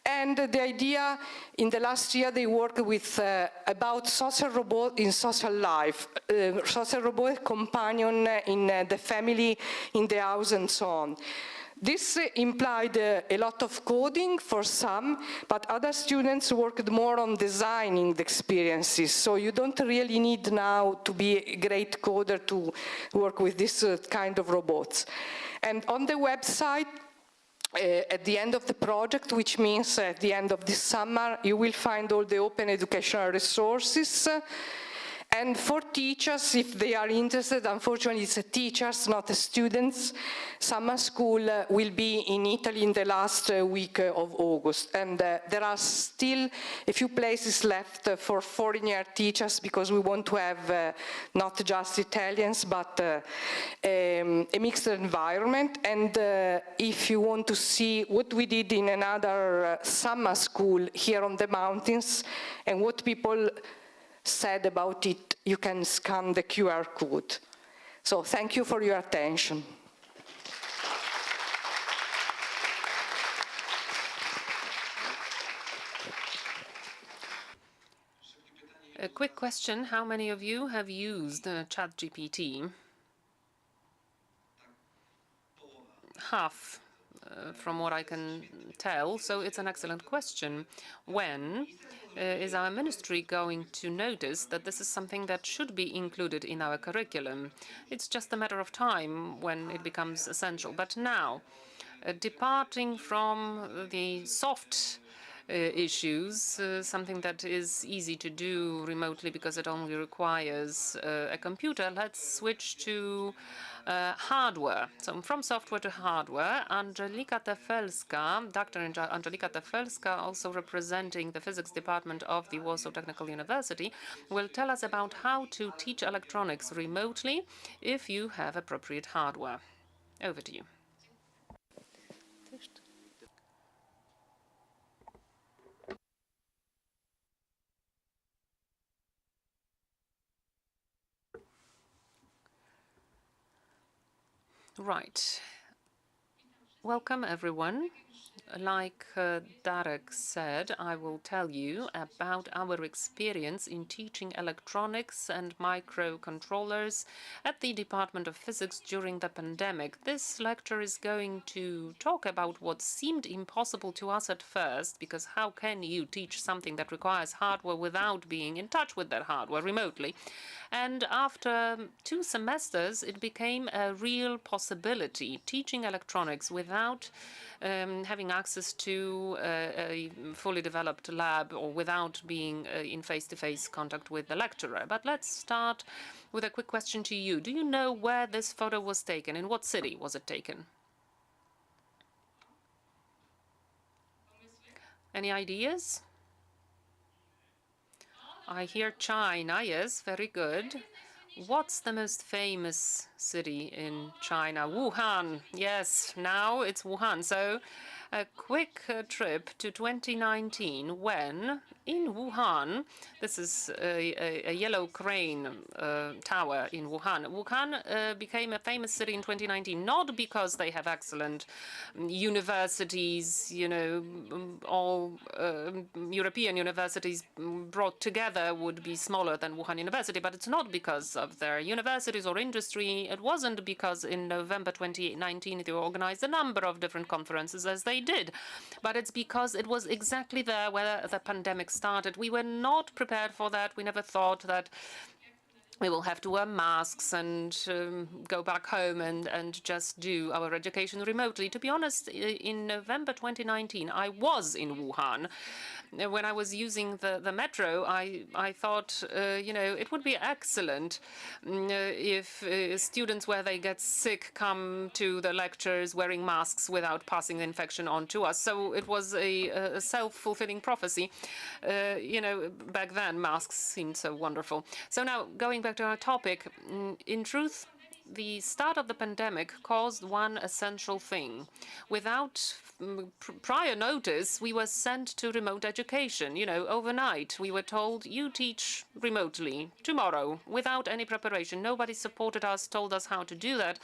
And the idea, in the last year, they worked with about social robot in social life, social robot companion in the family, in the house, and so on. This implied a lot of coding for some, but other students worked more on designing the experiences. So you don't really need now to be a great coder to work with this kind of robots. And on the website, at the end of the project, which means at the end of this summer, you will find all the open educational resources. And for teachers, if they are interested, unfortunately it's teachers, not the students, summer school will be in Italy in the last week of August. And there are still a few places left for foreigner teachers, because we want to have not just Italians, but a mixed environment. And if you want to see what we did in another summer school here on the mountains and what people said about it, you can scan the QR code. So thank you for your attention. A quick question, how many of you have used ChatGPT? Half, from what I can tell, so it's an excellent question. When is our ministry going to notice that this is something that should be included in our curriculum? It's just a matter of time when it becomes essential. But now, departing from the soft issues, something that is easy to do remotely because it only requires a computer, let's switch to hardware. So from software to hardware, Angelika Tefelska, Dr. Angelika Tefelska, also representing the physics department of the Warsaw Technical University, will tell us about how to teach electronics remotely if you have appropriate hardware. Over to you. Right. Welcome, everyone. Like Darek said, I will tell you about our experience in teaching electronics and microcontrollers at the Department of Physics during the pandemic. This lecture is going to talk about what seemed impossible to us at first, because how can you teach something that requires hardware without being in touch with that hardware remotely? And after 2 semesters, it became a real possibility, teaching electronics without without having access to a fully developed lab or without being in face-to-face contact with the lecturer. But let's start with a quick question to you. Do you know where this photo was taken? In what city was it taken? Any ideas? I hear China. Yes, very good. What's the most famous city in China? Wuhan. Yes, now it's Wuhan. So a quick trip to 2019 when in Wuhan, this is a yellow crane tower in Wuhan. Wuhan became a famous city in 2019, not because they have excellent universities, you know, all European universities brought together would be smaller than Wuhan University, but it's not because of their universities or industry. It wasn't because in November 2019 they organized a number of different conferences as they did, but it's because it was exactly there where the pandemic started. We were not prepared for that. We never thought that we will have to wear masks and go back home and just do our education remotely. To be honest, in November 2019, I was in Wuhan. When I was using the metro, I thought, you know, it would be excellent if students, where they get sick, come to the lectures wearing masks without passing the infection on to us. So it was a self-fulfilling prophecy. You know, back then, masks seemed so wonderful. So now, going back to our topic, in truth, the start of the pandemic caused one essential thing. Without prior notice, we were sent to remote education. You know, overnight, we were told, you teach remotely tomorrow, without any preparation. Nobody supported us, told us how to do that.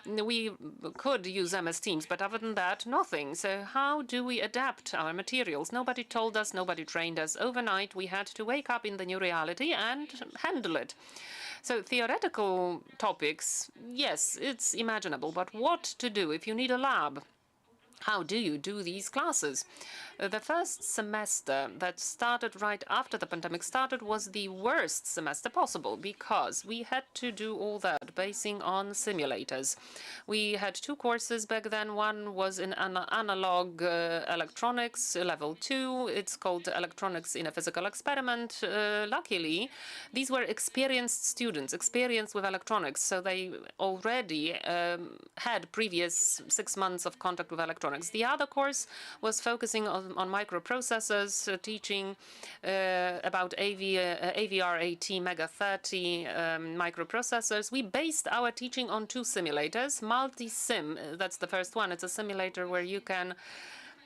We could use MS Teams, but other than that, nothing. So how do we adapt our materials? Nobody told us, nobody trained us. Overnight, we had to wake up in the new reality and handle it. So theoretical topics, yes, it's imaginable, but what to do if you need a lab? How do you do these classes? The first semester that started right after the pandemic started was the worst semester possible because we had to do all that basing on simulators. We had two courses back then. One was in analog electronics, level 2. It's called Electronics in a Physical Experiment. Luckily, these were experienced students, experienced with electronics, so they already had previous 6 months of contact with electronics. The other course was focusing on microprocessors, teaching about AVR-AT Mega 30 microprocessors. We based our teaching on two simulators. Multi-sim, that's the first one. It's a simulator where you can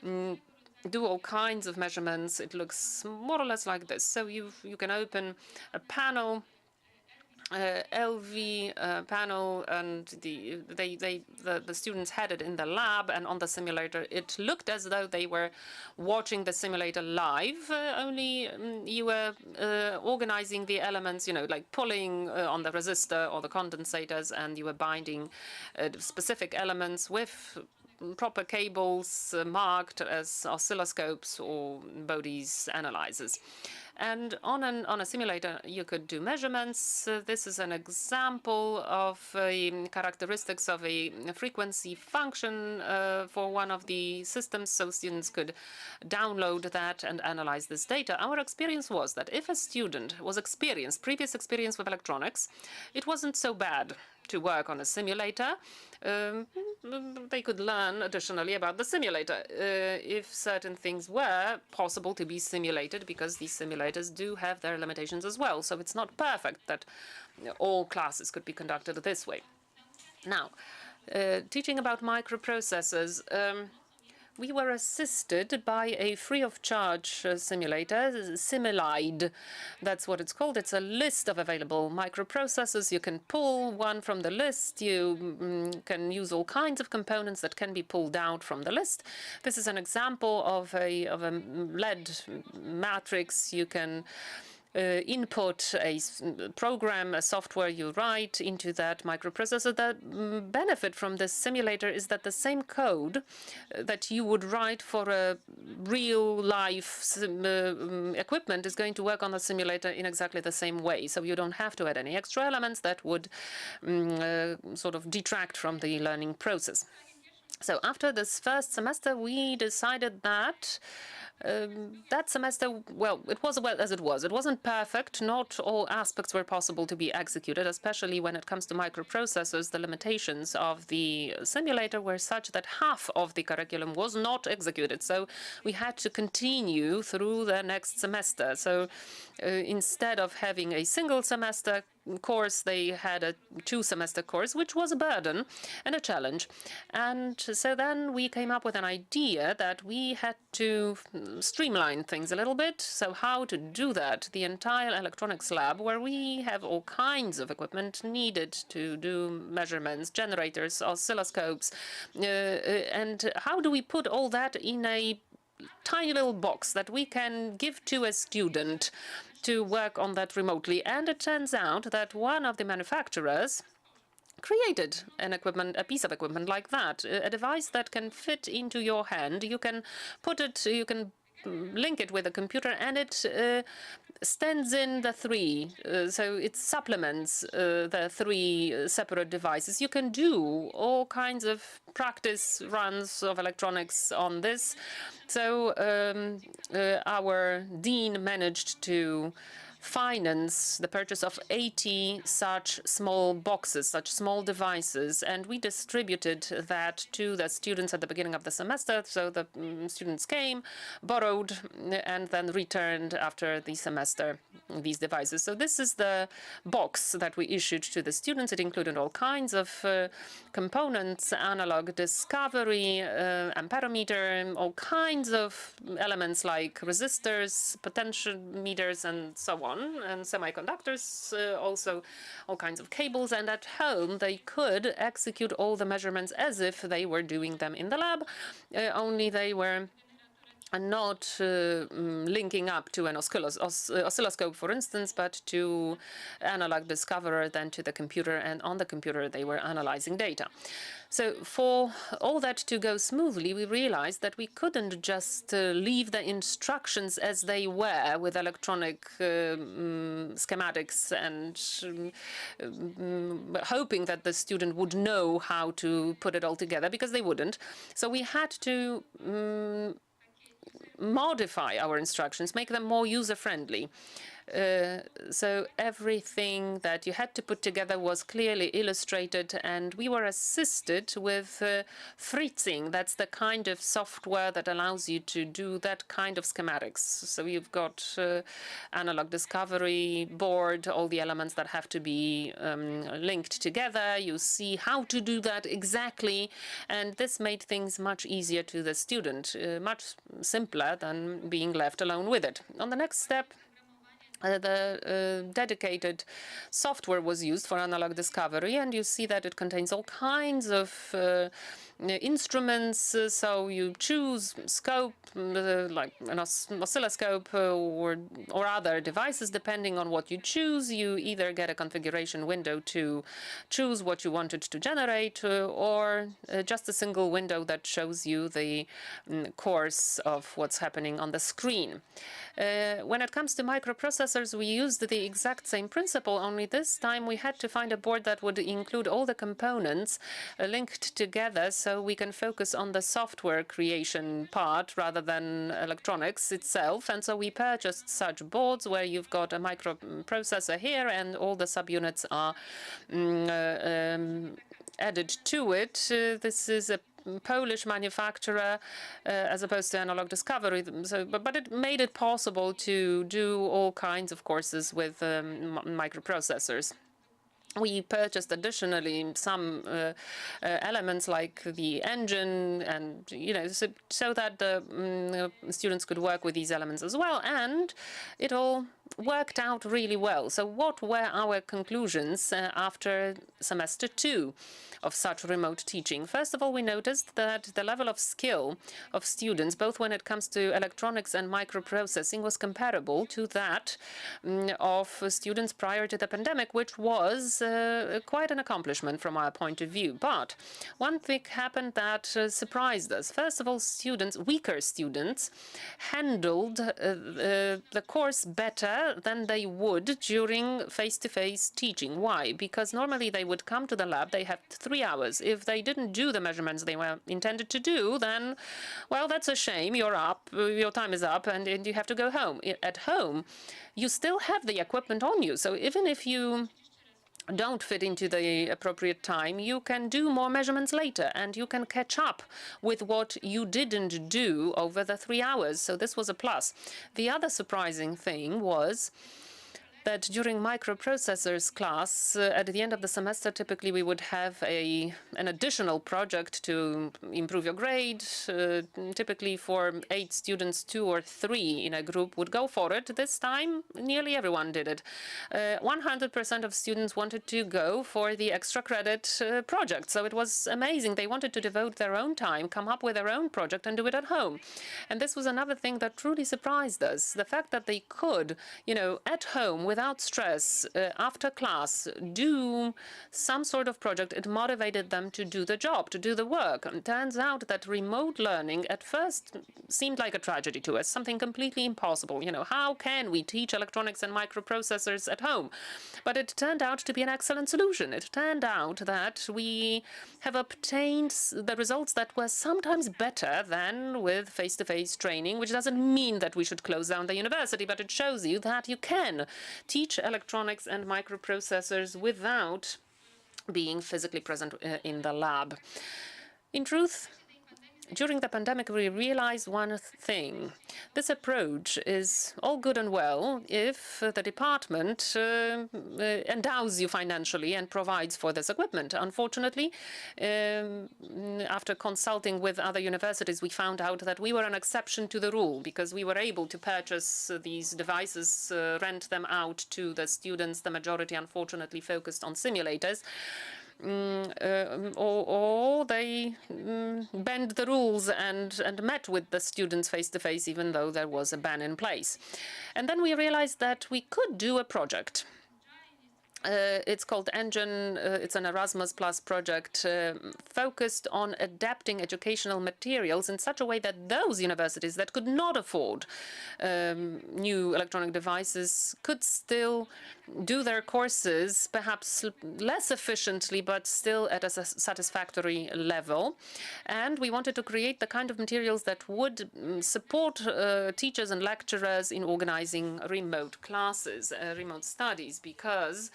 do all kinds of measurements. It looks more or less like this. So you can open a panel, LV panel, and the students had it in the lab, and on the simulator it looked as though they were watching the simulator live, only you were organizing the elements, you know, like pulling on the resistor or the condensators, and you were binding specific elements with proper cables marked as oscilloscopes or Bode's analyzers. And on a simulator, you could do measurements. This is an example of characteristics of a frequency function for one of the systems, so students could download that and analyze this data. Our experience was that if a student was previous experience with electronics, it wasn't so bad to work on a simulator. They could learn additionally about the simulator if certain things were possible to be simulated, because these simulators do have their limitations as well. So it's not perfect that all classes could be conducted this way. Now, teaching about microprocessors, we were assisted by a free-of-charge simulator, Similide. That's what it's called. It's a list of available microprocessors. You can pull one from the list. You can use all kinds of components that can be pulled out from the list. This is an example of a LED matrix. You can input a program, a software you write into that microprocessor. The benefit from this simulator is that the same code that you would write for a real-life equipment is going to work on the simulator in exactly the same way. So you don't have to add any extra elements that would sort of detract from the learning process. So after this first semester, we decided that that semester, well, it was well as it was. It wasn't perfect. Not all aspects were possible to be executed, especially when it comes to microprocessors. The limitations of the simulator were such that half of the curriculum was not executed. So we had to continue through the next semester. So instead of having a single semester course, they had a two-semester course, which was a burden and a challenge. And so then we came up with an idea that we had to streamline things a little bit. So how to do that? The entire electronics lab, where we have all kinds of equipment needed to do measurements, generators, oscilloscopes, and how do we put all that in a tiny little box that we can give to a student to work on that remotely? And it turns out that one of the manufacturers created a piece of equipment like that, a device that can fit into your hand. You can put it, you can link it with a computer, and it stands in the three. So it supplements the three separate devices. You can do all kinds of practice runs of electronics on this. So our dean managed to finance the purchase of 80 such small boxes, such small devices, and we distributed that to the students at the beginning of the semester. So the students came, borrowed, and then returned after the semester these devices. So this is the box that we issued to the students. It included all kinds of components, analog discovery, amperometer, all kinds of elements like resistors, potentiometers, and so on, and semiconductors, also all kinds of cables. And at home, they could execute all the measurements as if they were doing them in the lab, only they were not linking up to an oscilloscope, for instance, but to analog discoverer, then to the computer, and on the computer they were analyzing data. So for all that to go smoothly, we realized that we couldn't just leave the instructions as they were with electronic schematics and hoping that the student would know how to put it all together, because they wouldn't. So we had to modify our instructions, make them more user-friendly. So everything that you had to put together was clearly illustrated, and we were assisted with fritzing. That's the kind of software that allows you to do that kind of schematics. So you've got analog discovery board, all the elements that have to be linked together. You see how to do that exactly, and this made things much easier to the student, much simpler than being left alone with it. On the next step, the dedicated software was used for analog discovery, and you see that it contains all kinds of instruments. So you choose scope, like an oscilloscope or other devices, depending on what you choose. You either get a configuration window to choose what you wanted to generate, or just a single window that shows you the course of what's happening on the screen. When it comes to microprocessors, we used the exact same principle, only this time we had to find a board that would include all the components linked together, so we can focus on the software creation part rather than electronics itself. And so we purchased such boards where you've got a microprocessor here and all the subunits are added to it. This is a Polish manufacturer as opposed to analog discovery. So, but it made it possible to do all kinds of courses with microprocessors. We purchased additionally some elements like the engine, and so that the students could work with these elements as well, and it all worked out really well. So what were our conclusions after semester 2 of such remote teaching? First of all, we noticed that the level of skill of students, both when it comes to electronics and microprocessing, was comparable to that of students prior to the pandemic, which was quite an accomplishment from our point of view. But one thing happened that surprised us. First of all, weaker students, handled the course better better than they would during face-to-face teaching. Why? Because normally they would come to the lab, they have 3 hours. If they didn't do the measurements they were intended to do, then, well, that's a shame. You're up, your time is up, and you have to go home. At home, you still have the equipment on you. So even if you don't fit into the appropriate time, you can do more measurements later and you can catch up with what you didn't do over the 3 hours. So this was a plus. The other surprising thing was that during microprocessors class, at the end of the semester, typically we would have an additional project to improve your grade. Typically for 8 students, 2 or 3 in a group would go for it. This time, nearly everyone did it. 100% of students wanted to go for the extra credit project. So it was amazing. They wanted to devote their own time, come up with their own project and do it at home. And this was another thing that truly surprised us. The fact that they could, at home, without stress, after class, do some sort of project. It motivated them to do the job, to do the work. And it turns out that remote learning at first seemed like a tragedy to us, something completely impossible. How can we teach electronics and microprocessors at home? But it turned out to be an excellent solution. It turned out that we have obtained the results that were sometimes better than with face-to-face training, which doesn't mean that we should close down the university, but it shows you that you can teach electronics and microprocessors without being physically present in the lab. In truth, during the pandemic, we realized one thing. This approach is all good and well if the department endows you financially and provides for this equipment. Unfortunately, after consulting with other universities, we found out that we were an exception to the rule because we were able to purchase these devices, rent them out to the students. The majority, unfortunately, focused on simulators. Or they bend the rules and met with the students face-to-face, even though there was a ban in place. And then we realized that we could do a project. It's called Engine. It's an Erasmus Plus project focused on adapting educational materials in such a way that those universities that could not afford new electronic devices could still do their courses, perhaps less efficiently, but still at a satisfactory level. And we wanted to create the kind of materials that would support teachers and lecturers in organizing remote classes, remote studies, because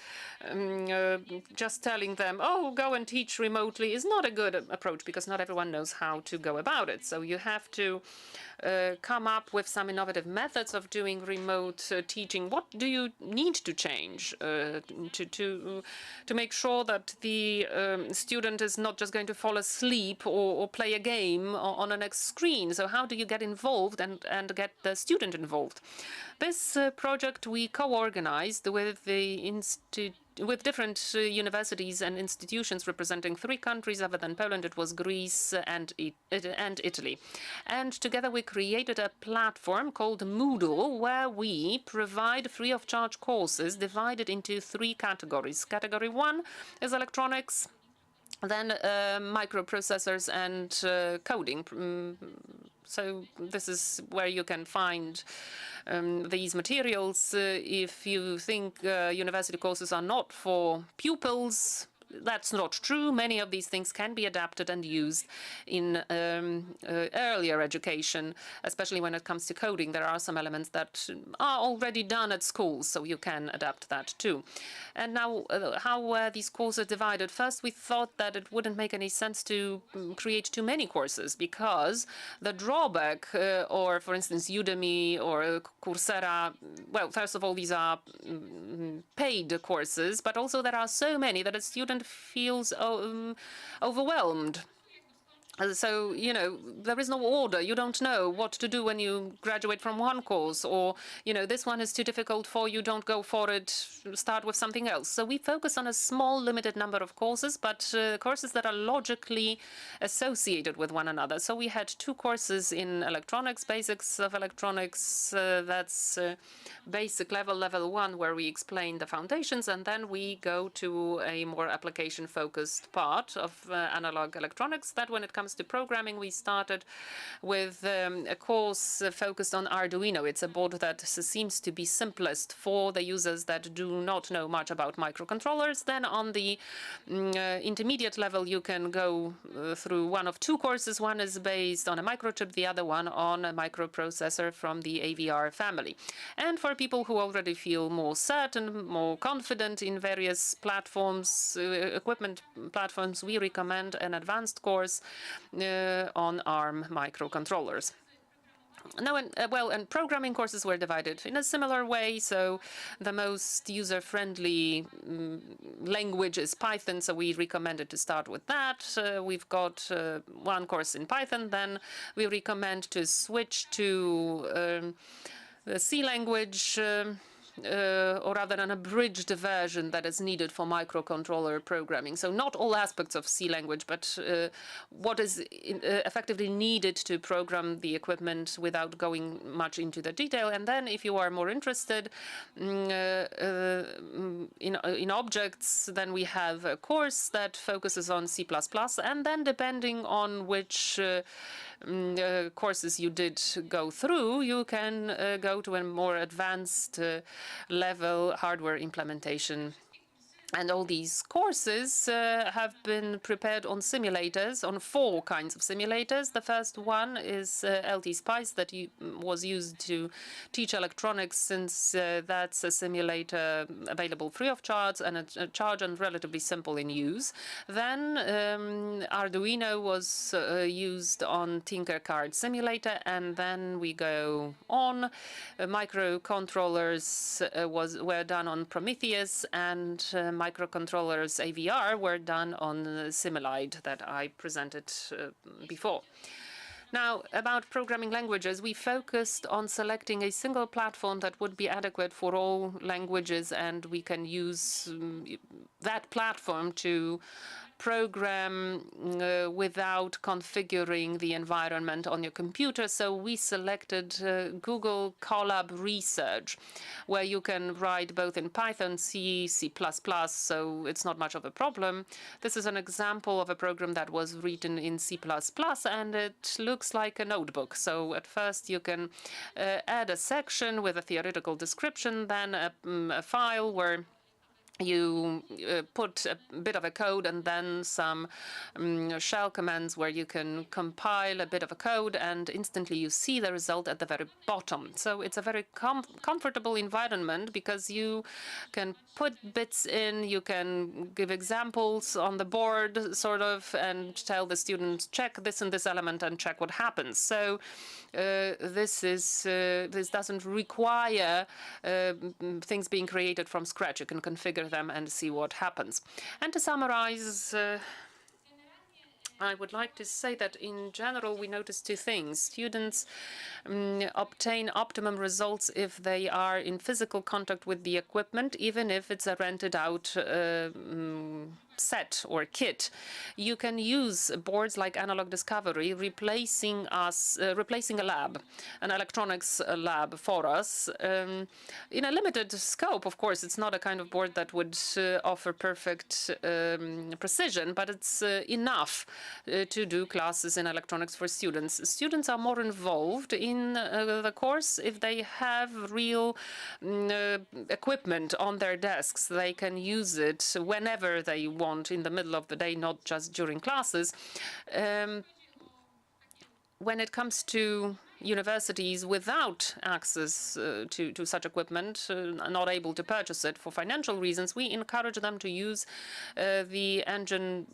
just telling them, oh, go and teach remotely is not a good approach because not everyone knows how to go about it. So you have to come up with some innovative methods of doing remote teaching. What do you need to change to make sure that the student is not just going to fall asleep or play a game on a next screen? So how do you get involved and get the student involved? This project we co-organized with with different universities and institutions representing 3 countries other than Poland. It was Greece and Italy. And together we created a platform called Moodle, where we provide free of charge courses divided into 3 categories. Category 1 is electronics, then microprocessors and coding. So this is where you can find these materials. If you think university courses are not for pupils, that's not true. Many of these things can be adapted and used in earlier education, especially when it comes to coding. There are some elements that are already done at schools, so you can adapt that too. And now, how were these courses divided? First, we thought that it wouldn't make any sense to create too many courses because the drawback, or for instance, Udemy or Coursera, well, first of all, these are paid courses, but also there are so many that a student feels overwhelmed. So, there is no order. You don't know what to do when you graduate from one course, or, this one is too difficult for you, don't go for it, start with something else. So we focus on a small, limited number of courses, but courses that are logically associated with one another. So we had 2 courses in electronics, basics of electronics, that's basic level 1, where we explain the foundations, and then we go to a more application-focused part of analog electronics, that when it comes comes to programming, we started with a course focused on Arduino. It's a board that seems to be simplest for the users that do not know much about microcontrollers. Then on the intermediate level, you can go through one of two courses. One is based on a microchip, the other one on a microprocessor from the AVR family. And for people who already feel more certain, more confident in various platforms, equipment platforms, we recommend an advanced course on ARM microcontrollers. Now, and programming courses were divided in a similar way. So the most user-friendly language is Python, so we recommended to start with that. We've got one course in Python. Then we recommend to switch to the C language, or rather an abridged version that is needed for microcontroller programming. So not all aspects of C language, but what is effectively needed to program the equipment without going much into the detail. And then if you are more interested in objects, then we have a course that focuses on C++. And then depending on which courses you did go through, you can go to a more advanced level hardware implementation. And all these courses have been prepared on simulators, on 4 kinds of simulators. The first one is LT Spice that was used to teach electronics, since that's a simulator available free of charge and relatively simple in use. Then Arduino was used on Tinkercad simulator, and then we go on. Microcontrollers were done on Prometheus, and microcontrollers AVR were done on Simulide that I presented before. Now, about programming languages, we focused on selecting a single platform that would be adequate for all languages, and we can use that platform to program without configuring the environment on your computer. So we selected Google Colab Research, where you can write both in Python, C, C++, so it's not much of a problem. This is an example of a program that was written in C++, and it looks like a notebook. So at first you can add a section with a theoretical description, then a file where you put a bit of a code, and then some shell commands where you can compile a bit of a code, and instantly you see the result at the very bottom. So it's a very comfortable environment, because you can put bits in, you can give examples on the board, sort of, and tell the students, check this and this element and check what happens. So this doesn't require things being created from scratch. You can configure them and see what happens. And to summarize, I would like to say that in general we notice 2 things. Students obtain optimum results if they are in physical contact with the equipment, even if it's a rented out set or kit. You can use boards like Analog Discovery, replacing a lab, an electronics lab for us, in a limited scope. Of course, it's not a kind of board that would offer perfect precision, but it's enough to do classes in electronics for students. Students are more involved in the course if they have real equipment on their desks. They can use it whenever they want, in the middle of the day, not just during classes. When it comes to universities without access to such equipment, not able to purchase it for financial reasons, we encourage them to use the Engine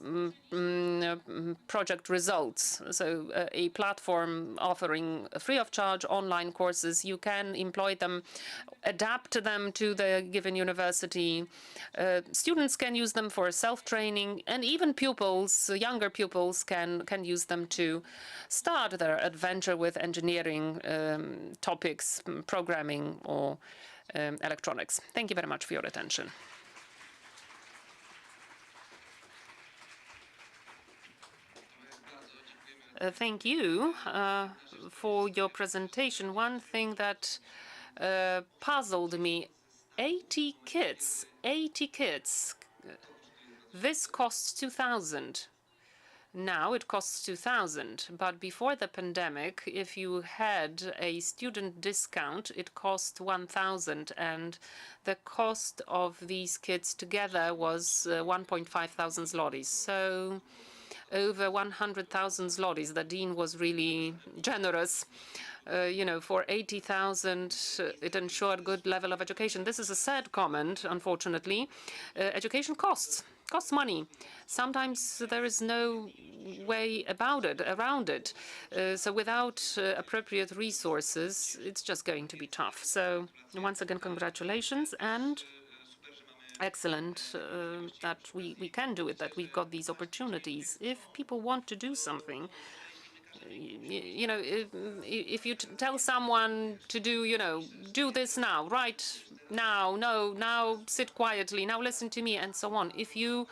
project results. So a platform offering free of charge online courses. You can employ them, adapt them to the given university. Students can use them for self-training, and even pupils, younger pupils, can use them to start their adventure with engineering topics, programming, or electronics. Thank you very much for your attention. Thank you for your presentation. One thing that puzzled me, 80 kits. This costs 2,000. Now it costs 2,000, but before the pandemic, if you had a student discount, it cost 1,000, and the cost of these kits together was 1.5 thousand zlotys. So over 100,000 zlotys. The dean was really generous. For 80,000, it ensured good level of education. This is a sad comment, unfortunately. Education costs money. Sometimes there is no way around it. So without appropriate resources, it's just going to be tough. So once again, congratulations, and excellent that we can do it, that we've got these opportunities. If people want to do something, if you tell someone to do this now, right now, no, now sit quietly, now listen to me, and so on. If you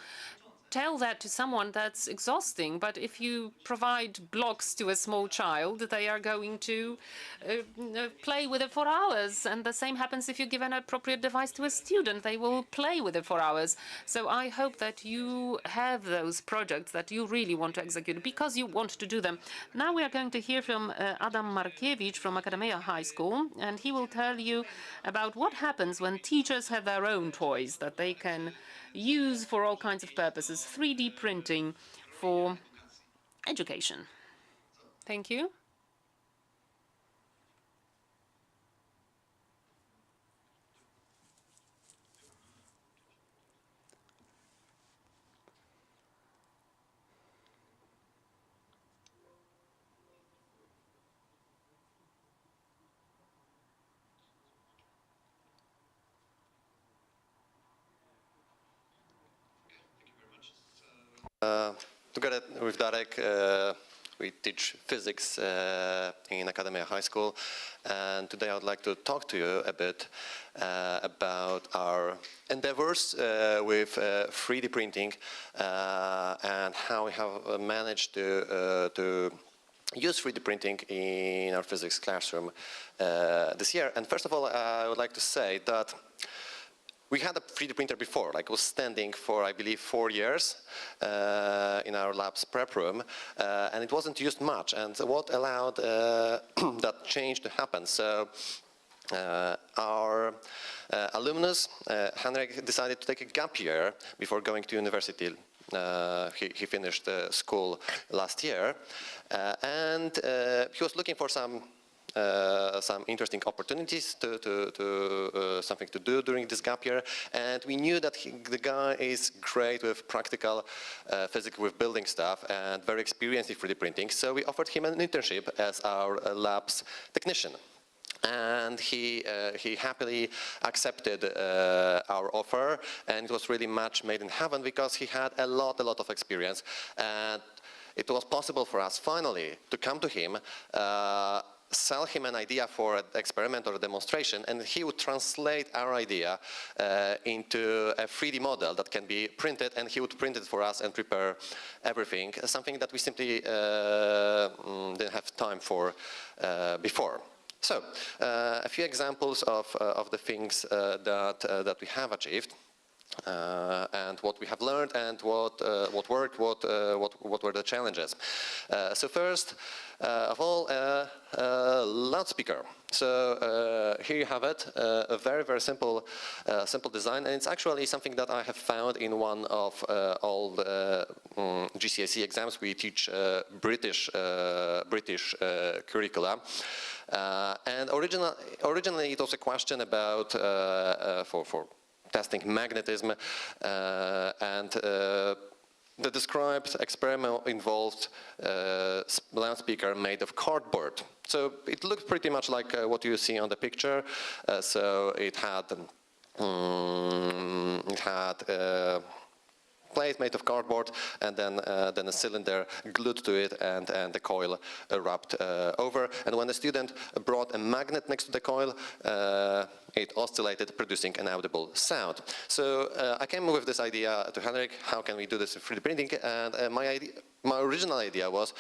tell that to someone, that's exhausting. But if you provide blocks to a small child, they are going to play with it for hours. And the same happens if you give an appropriate device to a student. They will play with it for hours. So I hope that you have those projects that you really want to execute because you want to do them. Now we are going to hear from Adam Markiewicz from Academia High School, and he will tell you about what happens when teachers have their own toys that they can use for all kinds of purposes. 3D printing for education. Thank you. Together with Darek, we teach physics in Academia High School, and today I would like to talk to you a bit about our endeavors with 3D printing and how we have managed to use 3D printing in our physics classroom this year. And first of all, I would like to say that we had a 3D printer before, like it was standing for, I believe, 4 years in our lab's prep room, and it wasn't used much. And what allowed that change to happen? So our alumnus, Henrik, decided to take a gap year before going to university. He finished school last year, and he was looking for some interesting opportunities something to do during this gap year, and we knew that the guy is great with practical physics, with building stuff, and very experienced in 3D printing. So we offered him an internship as our lab's technician. And he happily accepted our offer, and it was really match made in heaven because he had a lot of experience, and it was possible for us finally to come to him, sell him an idea for an experiment or a demonstration, and he would translate our idea into a 3D model that can be printed, and he would print it for us and prepare everything, something that we simply didn't have time for before. So, a few examples of the things that we have achieved. And what we have learned, and what worked, what were the challenges. So first of all, loudspeaker. So here you have it, a very simple design, and it's actually something that I have found in one of all the GCSE exams. We teach British curricula. And originally it was a question about for testing magnetism, and the described experiment involved a loudspeaker made of cardboard. So it looked pretty much like what you see on the picture. So it had plate made of cardboard, and then a cylinder glued to it, and the coil wrapped over. And when the student brought a magnet next to the coil, it oscillated, producing an audible sound. So I came with this idea to Henrik: how can we do this in 3D printing? And my original idea was,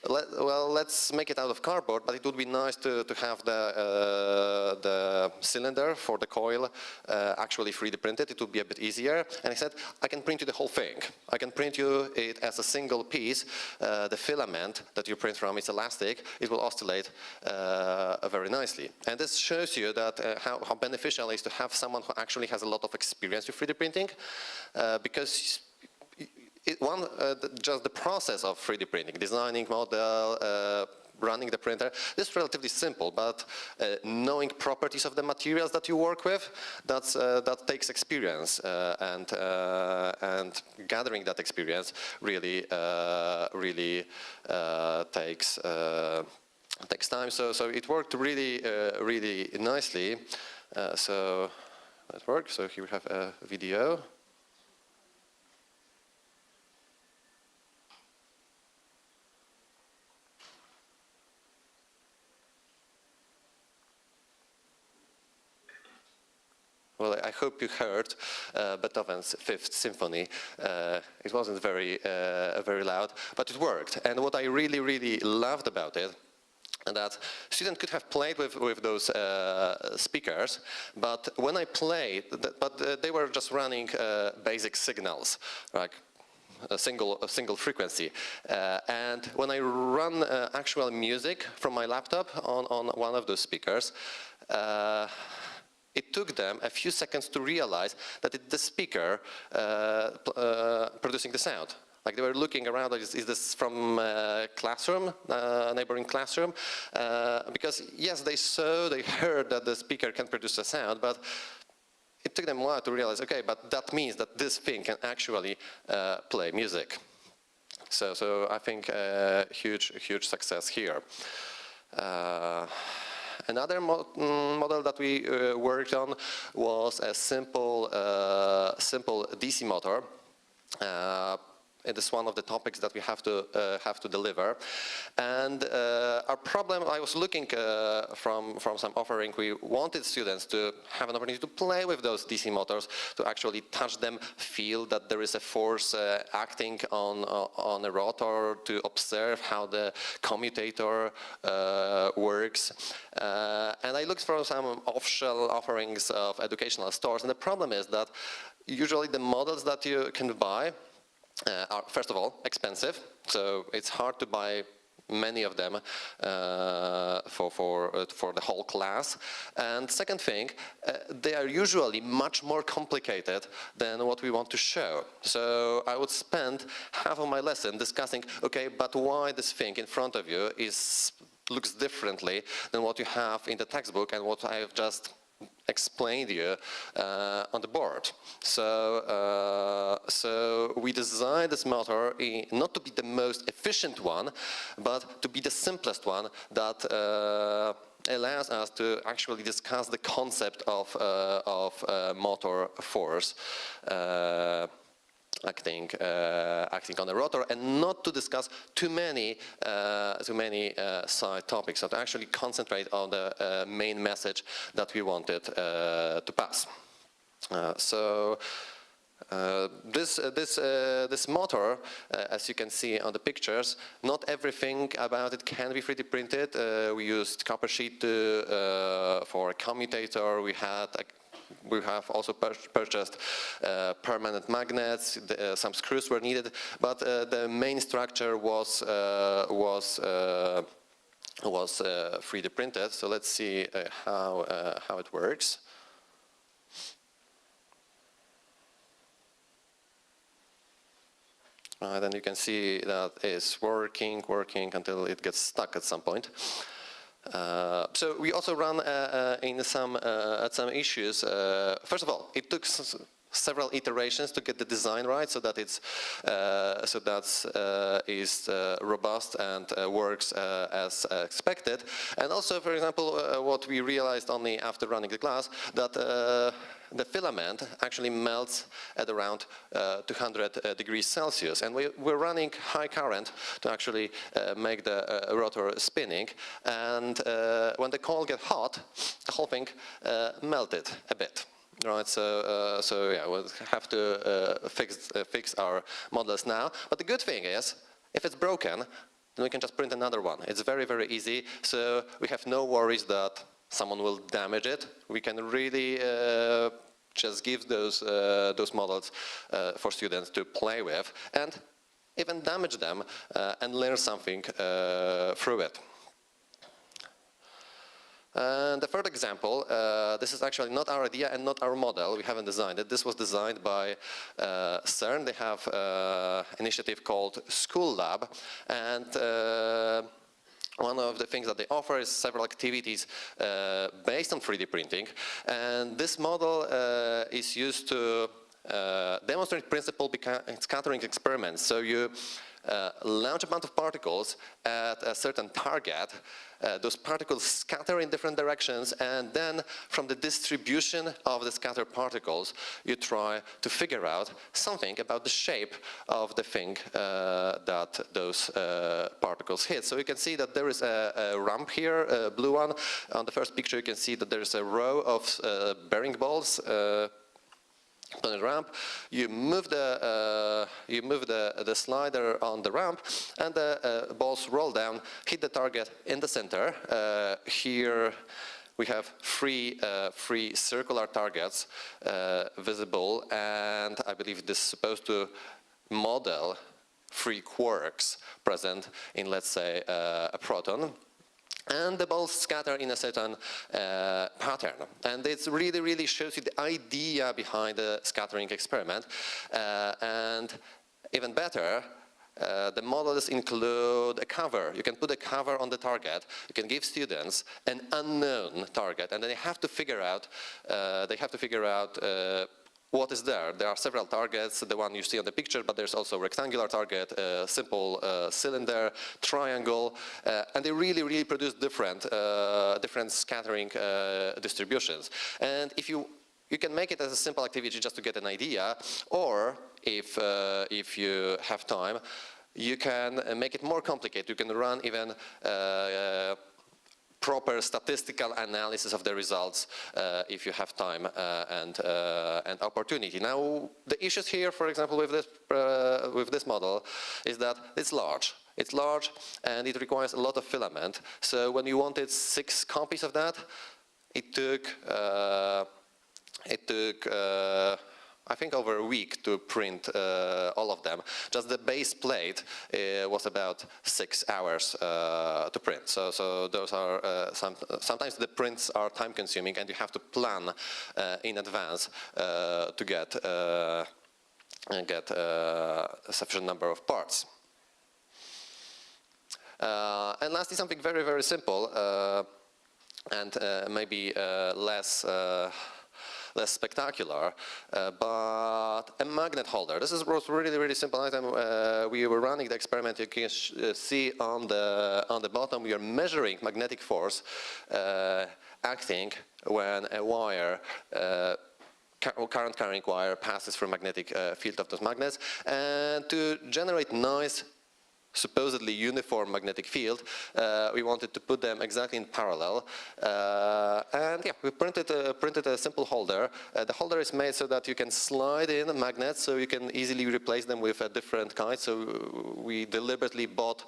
let's make it out of cardboard, but it would be nice to have the cylinder for the coil actually 3D printed. It would be a bit easier. And he said, I can print you the whole thing. I can print you it as a single piece. The filament that you print from is elastic. It will oscillate very nicely. And this shows you that how beneficial it is to have someone who actually has a lot of experience with 3D printing, because just the process of 3D printing, designing model, running the printer, this is relatively simple, but knowing properties of the materials that you work with, that takes experience, and gathering that experience really takes time. So it worked really nicely. So that worked. So here we have a video. Well, I hope you heard Beethoven's Fifth Symphony. It wasn't very loud, but it worked. And what I really loved about it, that students could have played with those speakers, but when I played, they were just running basic signals, like a single frequency. And when I run actual music from my laptop on one of those speakers, it took them a few seconds to realize that it's the speaker producing the sound. Like they were looking around, is this from a classroom, neighboring classroom? Because yes, they heard that the speaker can produce a sound, but it took them a while to realize, okay, but that means that this thing can actually play music. So I think huge success here. Another model that we worked on was a simple DC motor. It is one of the topics that we have to deliver, and our problem. I was looking from some offering. We wanted students to have an opportunity to play with those DC motors, to actually touch them, feel that there is a force acting on a rotor, to observe how the commutator works. And I looked for some off-shelf offerings of educational stores, and the problem is that usually the models that you can buy are, first of all, expensive, so it's hard to buy many of them for the whole class. And second thing, they are usually much more complicated than what we want to show. So I would spend half of my lesson discussing, okay, but why this thing in front of you looks differently than what you have in the textbook and what I have just explained you on the board. So we designed this motor not to be the most efficient one, but to be the simplest one that allows us to actually discuss the concept of motor force acting on the rotor, and not to discuss too many side topics, so to actually concentrate on the main message that we wanted to pass. This motor, as you can see on the pictures, not everything about it can be 3D printed. We used copper sheet for a commutator. We have also purchased permanent magnets. Some screws were needed, but the main structure was 3D printed. So let's see how it works. Then you can see that it's working until it gets stuck at some point. So we also run in some issues. First of all, it took several iterations to get the design right, so that it's is robust and works as expected. And also, for example, what we realized only after running the class, that the filament actually melts at around 200 degrees Celsius, and we're running high current to actually make the rotor spinning. And when the coil gets hot, the whole thing melted a bit. Right, so yeah, we'll have to fix our models now. But the good thing is, if it's broken, then we can just print another one. It's very, very easy, so we have no worries that someone will damage it. We can really just give those models for students to play with and even damage them and learn something through it. And the third example, this is actually not our idea and not our model. We haven't designed it. This was designed by CERN. They have an initiative called School Lab. And one of the things that they offer is several activities based on 3D printing. And this model is used to demonstrate principle scattering experiments. So you launch a bunch of particles at a certain target. Those particles scatter in different directions, and then from the distribution of the scattered particles, you try to figure out something about the shape of the thing that those particles hit. So you can see that there is a ramp here, a blue one. On the first picture, you can see that there's a row of bearing balls on the ramp. You move the slider on the ramp, and the balls roll down, hit the target in the center. Here we have three circular targets visible, and I believe this is supposed to model 3 quarks present in, let's say, a proton. And the balls scatter in a certain pattern. And it really, really shows you the idea behind the scattering experiment. And even better, the models include a cover. You can put a cover on the target. You can give students an unknown target, and then they have to figure out what is there. There are several targets, the one you see on the picture, but there's also a rectangular target, a simple cylinder, triangle, and they really, really produce different scattering distributions. And if you can make it as a simple activity just to get an idea, or if you have time, you can make it more complicated. You can run even proper statistical analysis of the results if you have time and opportunity. Now, the issues here, for example, with this model, is that it's large. It's large and it requires a lot of filament. So when you wanted 6 copies of that, it took I think over a week to print all of them. Just the base plate was about 6 hours to print. So those are sometimes the prints are time consuming, and you have to plan in advance to get a sufficient number of parts. And lastly, something very, very simple and maybe less spectacular, but a magnet holder. This was really, really simple item. We were running the experiment. You can see on the bottom, we are measuring magnetic force acting when a wire, current carrying wire, passes through magnetic field of those magnets. And to generate noise, supposedly uniform magnetic field, we wanted to put them exactly in parallel, and yeah, we printed a simple holder. The holder is made so that you can slide in magnets, so you can easily replace them with a different kind. So we deliberately bought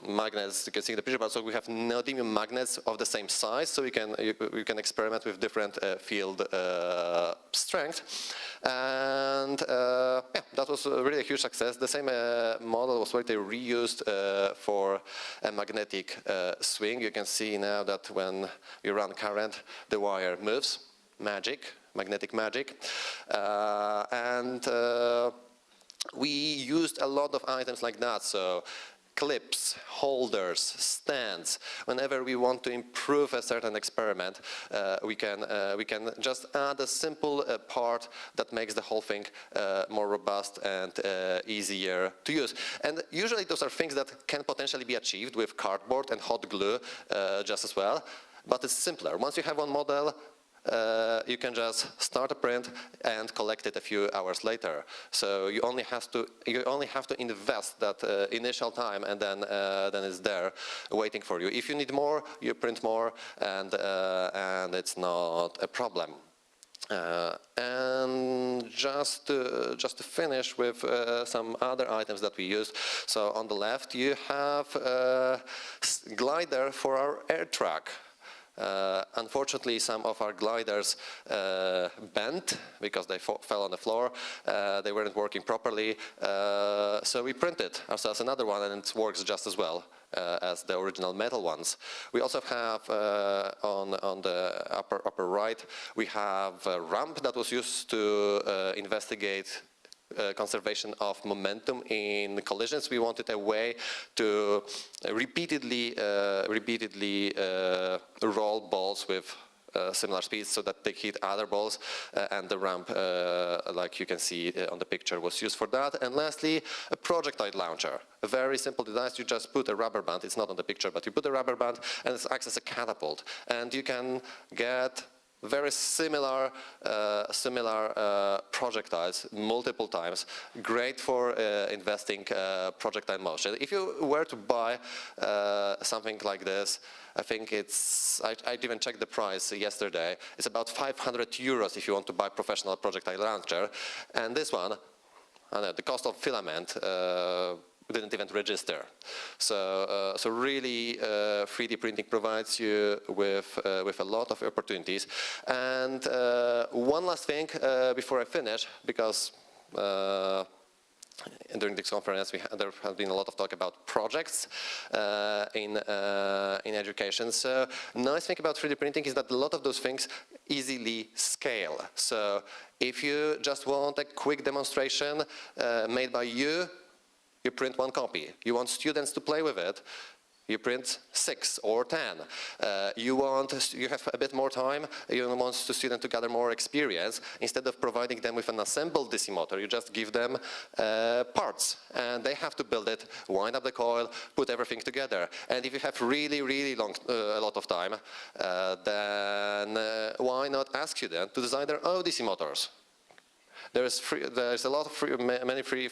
magnets. You can see the picture, but so we have neodymium magnets of the same size, so we can experiment with different field strength. And yeah, that was really a huge success. The same model was later reused for a magnetic swing. You can see now that when you run current, the wire moves. Magic, magnetic magic. We used a lot of items like that. So clips, holders, stands. Whenever we want to improve a certain experiment, we can just add a simple part that makes the whole thing more robust and easier to use. And usually those are things that can potentially be achieved with cardboard and hot glue just as well. But it's simpler. Once you have one model, you can just start a print and collect it a few hours later. So you only have to invest that initial time, and then it's there waiting for you. If you need more, you print more, and it's not a problem. And just to finish with some other items that we used. So on the left you have a glider for our air track. Unfortunately, some of our gliders bent because they fell on the floor. They weren't working properly. So we printed ourselves another one, and it works just as well as the original metal ones. We also have on the upper right, we have a ramp that was used to investigate conservation of momentum in collisions. We wanted a way to repeatedly roll balls with similar speeds so that they hit other balls, and the ramp, like you can see on the picture, was used for that. And lastly, a projectile launcher. A very simple device. You just put a rubber band, it's not on the picture, but you put a rubber band and it acts as a catapult. And you can get very similar projectiles multiple times. Great for investing projectile motion. If you were to buy something like this, I think I even checked the price yesterday. It's about 500 euros if you want to buy professional projectile launcher. And this one, the cost of filament didn't even register. So really 3D printing provides you with a lot of opportunities. And one last thing before I finish, because during this conference there has been a lot of talk about projects in education. So nice thing about 3D printing is that a lot of those things easily scale. So if you just want a quick demonstration made by you print one copy. You want students to play with it, you print 6 or 10. You have a bit more time, you want the student to gather more experience. Instead of providing them with an assembled DC motor, you just give them parts, and they have to build it, wind up the coil, put everything together. And if you have really long, a lot of time, then why not ask students to design their own DC motors? There's a lot of many free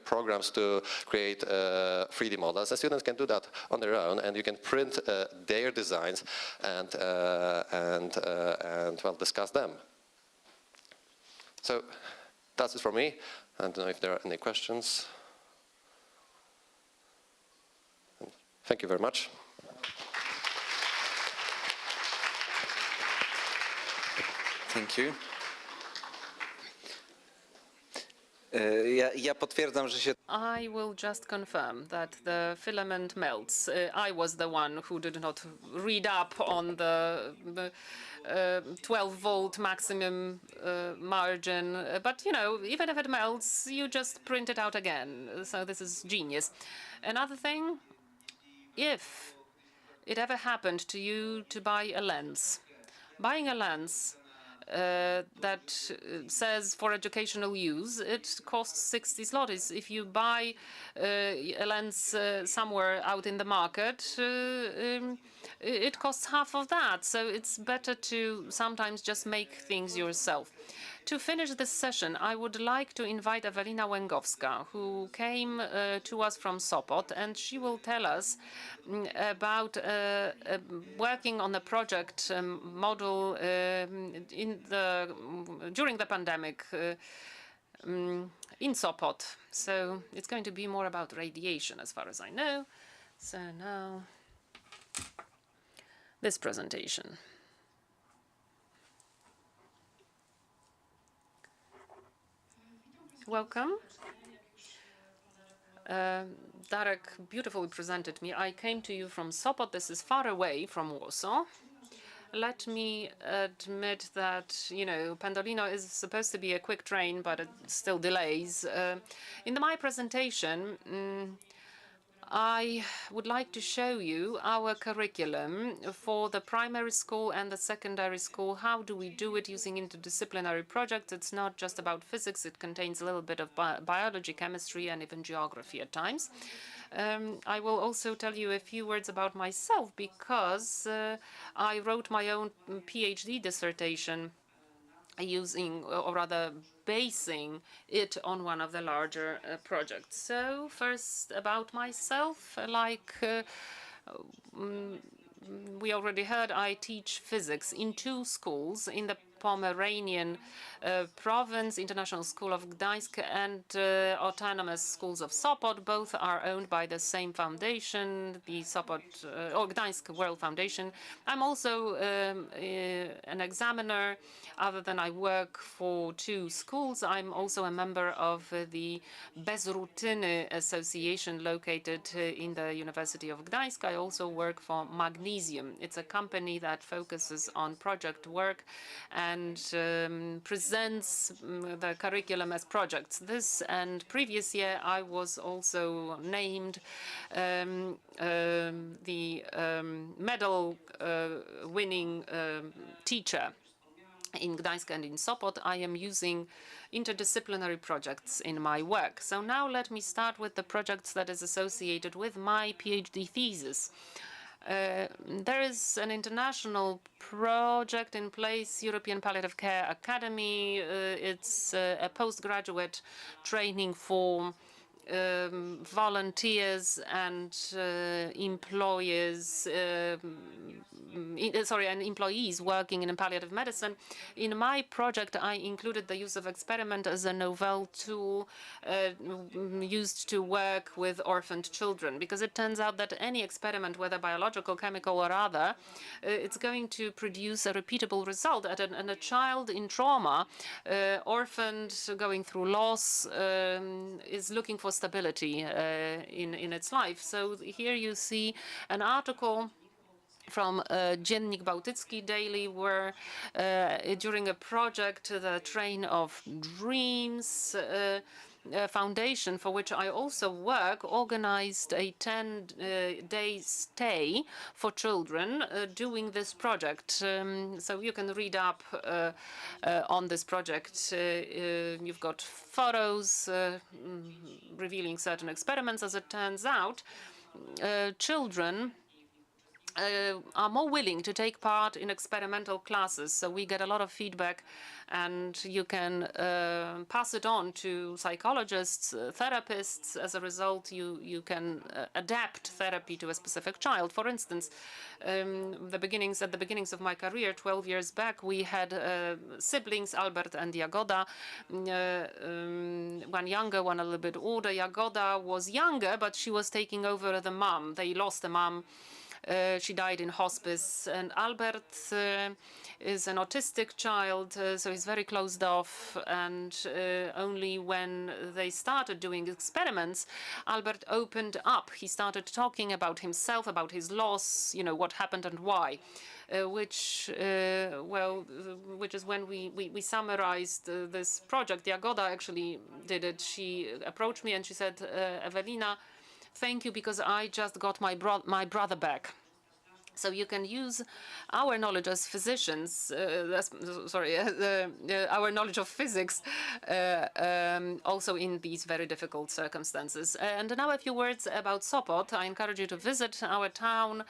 programs to create 3D models, and students can do that on their own, and you can print their designs and well, discuss them. So that's it from me. I don't know if there are any questions. Thank you very much. Thank you. Ja potwierdzam, że się... I will just confirm that the filament melts. I was the one who did not read up on the 12-volt maximum margin. But, you know, even if it melts, you just print it out again. So this is genius. Another thing, if it ever happened to you to buy a lens, buying a lens that says for educational use, it costs 60 zlotys. If you buy a lens somewhere out in the market, it costs half of that. So it's better to sometimes just make things yourself. To finish this session, I would like to invite Ewelina Łęgowska, who came to us from Sopot, and she will tell us about working on a project model during the pandemic in Sopot. So it's going to be more about radiation, as far as I know. So now, this presentation. Welcome. Darek beautifully presented me. I came to you from Sopot. This is far away from Warsaw. Let me admit that, you know, Pendolino is supposed to be a quick train, but it still delays. In my presentation, I would like to show you our curriculum for the primary school and the secondary school. How do we do it using interdisciplinary projects? It's not just about physics. It contains a little bit of biology, chemistry, and even geography at times. I will also tell you a few words about myself, because I wrote my own PhD dissertation using, or rather basing it on one of the larger projects. So first about myself, like we already heard, I teach physics in 2 schools. In the Pomeranian province, International School of Gdańsk, and Autonomous Schools of Sopot. Both are owned by the same foundation, the Sopot or Gdańsk World Foundation. I'm also an examiner. Other than I work for 2 schools, I'm also a member of the Bez Rutyny Association located in the University of Gdańsk. I also work for Magnesium. It's a company that focuses on project work and presents the curriculum as projects. This and previous year, I was also named the medal winning teacher in Gdańsk and in Sopot. I am using interdisciplinary projects in my work. So now let me start with the projects that is associated with my PhD thesis. There is an international project in place, European Palliative Care Academy. It's a postgraduate training for volunteers and employees, and employees working in palliative medicine. In my project, I included the use of experiment as a novel tool used to work with orphaned children, because it turns out that any experiment, whether biological, chemical, or other, it's going to produce a repeatable result. And a child in trauma, orphaned, going through loss, is looking for stability in its life. So here you see an article from Dziennik Bałtycki Daily, where during a project, the Train of Dreams foundation, for which I also work, organized a 10-day stay for children doing this project. So you can read up on this project. You've got photos revealing certain experiments. As it turns out, children are more willing to take part in experimental classes. So we get a lot of feedback, and you can pass it on to psychologists, therapists. As a result, you can adapt therapy to a specific child. For instance, at the beginnings of my career, 12 years back, we had siblings, Albert and Jagoda, one younger, one a little bit older. Jagoda was younger, but she was taking over the mom. They lost the mom. She died in hospice. And Albert is an autistic child, so he's very closed off. And only when they started doing experiments, Albert opened up. He started talking about himself, about his loss, what happened and why. Which is when we summarized this project. Jagoda actually did it. She approached me and she said, Ewelina, thank you, because I just got my brother back. So you can use our knowledge as physicians, our knowledge of physics, also in these very difficult circumstances. And now a few words about Sopot. I encourage you to visit our town.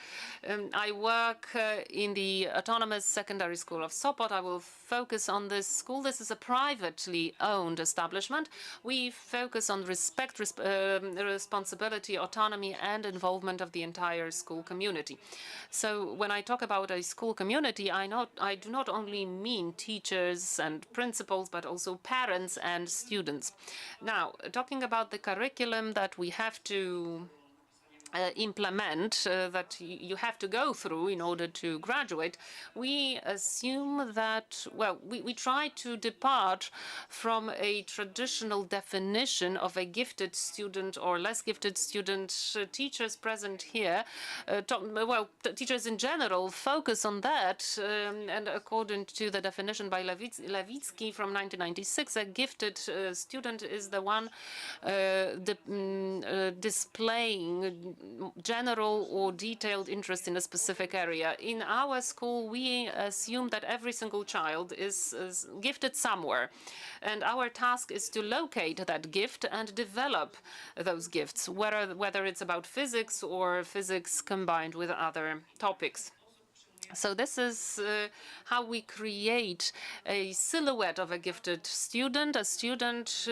I work in the Autonomous Secondary School of Sopot. I will focus on this school. This is a privately owned establishment. We focus on respect, responsibility, autonomy, and involvement of the entire school community. So when I talk about a school community, I do not only mean teachers and principals, but also parents and students. Now, talking about the curriculum that we have to implement, that you have to go through in order to graduate, we assume that, we try to depart from a traditional definition of a gifted student or less gifted student. Teachers present here, teachers in general focus on that, and according to the definition by Lewicki from 1996, a gifted student is the one displaying general or detailed interest in a specific area. In our school, we assume that every single child is gifted somewhere, and our task is to locate that gift and develop those gifts, whether it's about physics or physics combined with other topics. So this is how we create a silhouette of a gifted student, a student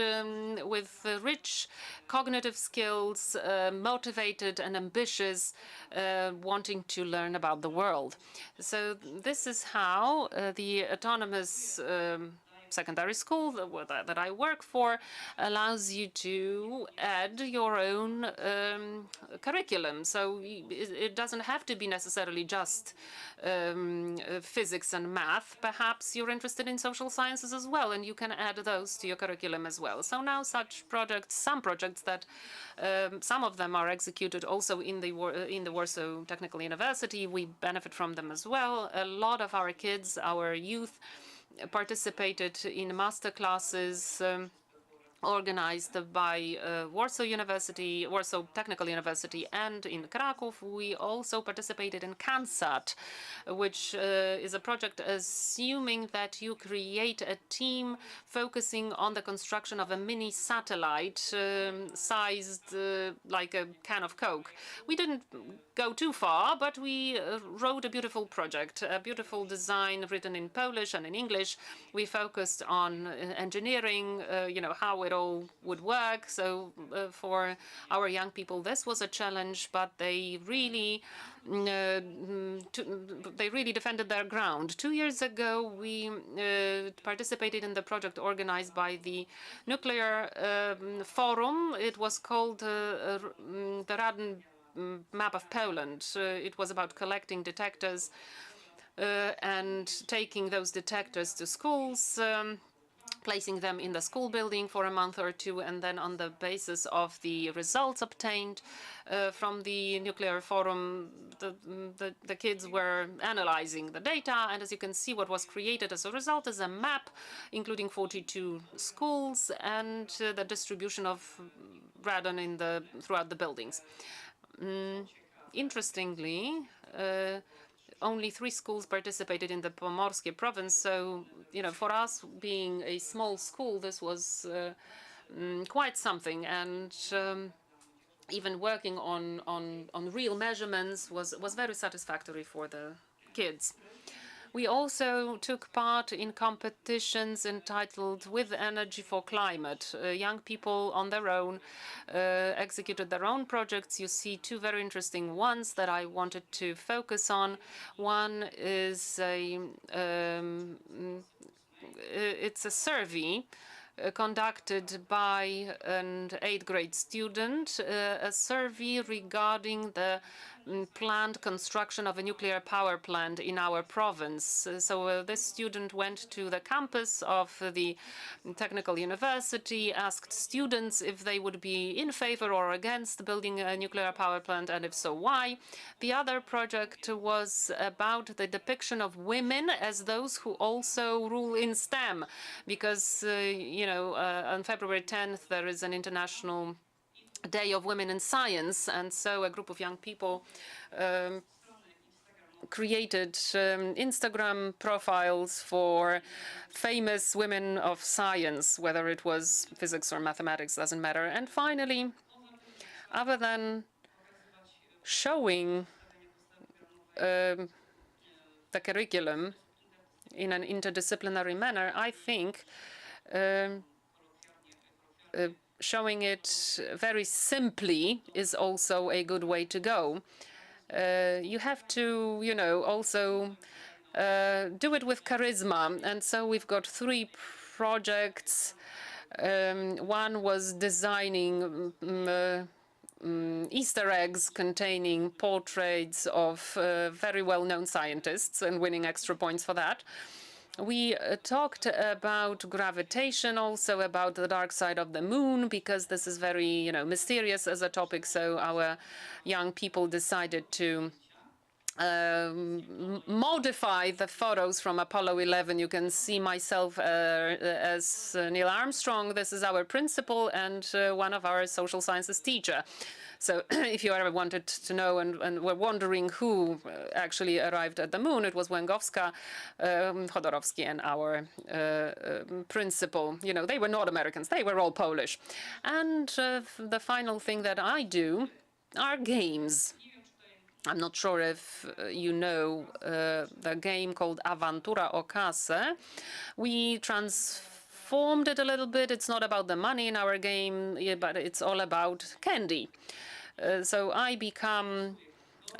with rich cognitive skills, motivated and ambitious, wanting to learn about the world. So this is how the autonomous secondary school that I work for allows you to add your own curriculum. So it doesn't have to be necessarily just physics and math. Perhaps you're interested in social sciences as well, and you can add those to your curriculum as well. So now such projects, some projects that some of them are executed also in the Warsaw Technical University. We benefit from them as well. A lot of our kids, our youth, participated in master classes organized by Warsaw University, Warsaw Technical University, and in Kraków. We also participated in CANSAT, which is a project assuming that you create a team focusing on the construction of a mini satellite sized like a can of Coke. We didn't go too far, but we wrote a beautiful project, a beautiful design written in Polish and in English. We focused on engineering, how it all would work. So for our young people, this was a challenge, but they really defended their ground. 2 years ago, we participated in the project organized by the Nuclear Forum. It was called the Radn Map of Poland. It was about collecting detectors and taking those detectors to schools, placing them in the school building for a month or two, and then on the basis of the results obtained from the Nuclear Forum, the kids were analyzing the data, and as you can see, what was created as a result is a map including 42 schools and the distribution of radon throughout the buildings. Interestingly, only 3 schools participated in the Pomorskie province. So, for us being a small school, this was quite something. And even working on real measurements was very satisfactory for the kids. We also took part in competitions entitled With Energy for Climate. Young people on their own executed their own projects. You see 2 very interesting ones that I wanted to focus on. One is it's a survey conducted by an 8th grade student, a survey regarding the planned construction of a nuclear power plant in our province. So this student went to the campus of the technical university, asked students if they would be in favor or against building a nuclear power plant, and if so, why. The other project was about the depiction of women as those who also rule in STEM, because, on February 10th, there is an International Day of Women in Science, and so a group of young people created Instagram profiles for famous women of science, whether it was physics or mathematics, doesn't matter. And finally, other than showing the curriculum in an interdisciplinary manner, I think showing it very simply is also a good way to go. You have to, also do it with charisma. And so we've got 3 projects. One was designing Easter eggs containing portraits of very well-known scientists and winning extra points for that. We talked about gravitation, also about the dark side of the moon, because this is very, mysterious as a topic. So our young people decided to modify the photos from Apollo 11. You can see myself as Neil Armstrong. This is our principal and one of our social sciences teacher. So if you ever wanted to know and were wondering who actually arrived at the moon, it was Łęgowska, Chodorowski, and our principal. They were not Americans. They were all Polish. And the final thing that I do are games. I'm not sure if you know the game called Avantura o Casę. We transformed it a little bit. It's not about the money in our game, but it's all about candy. So I become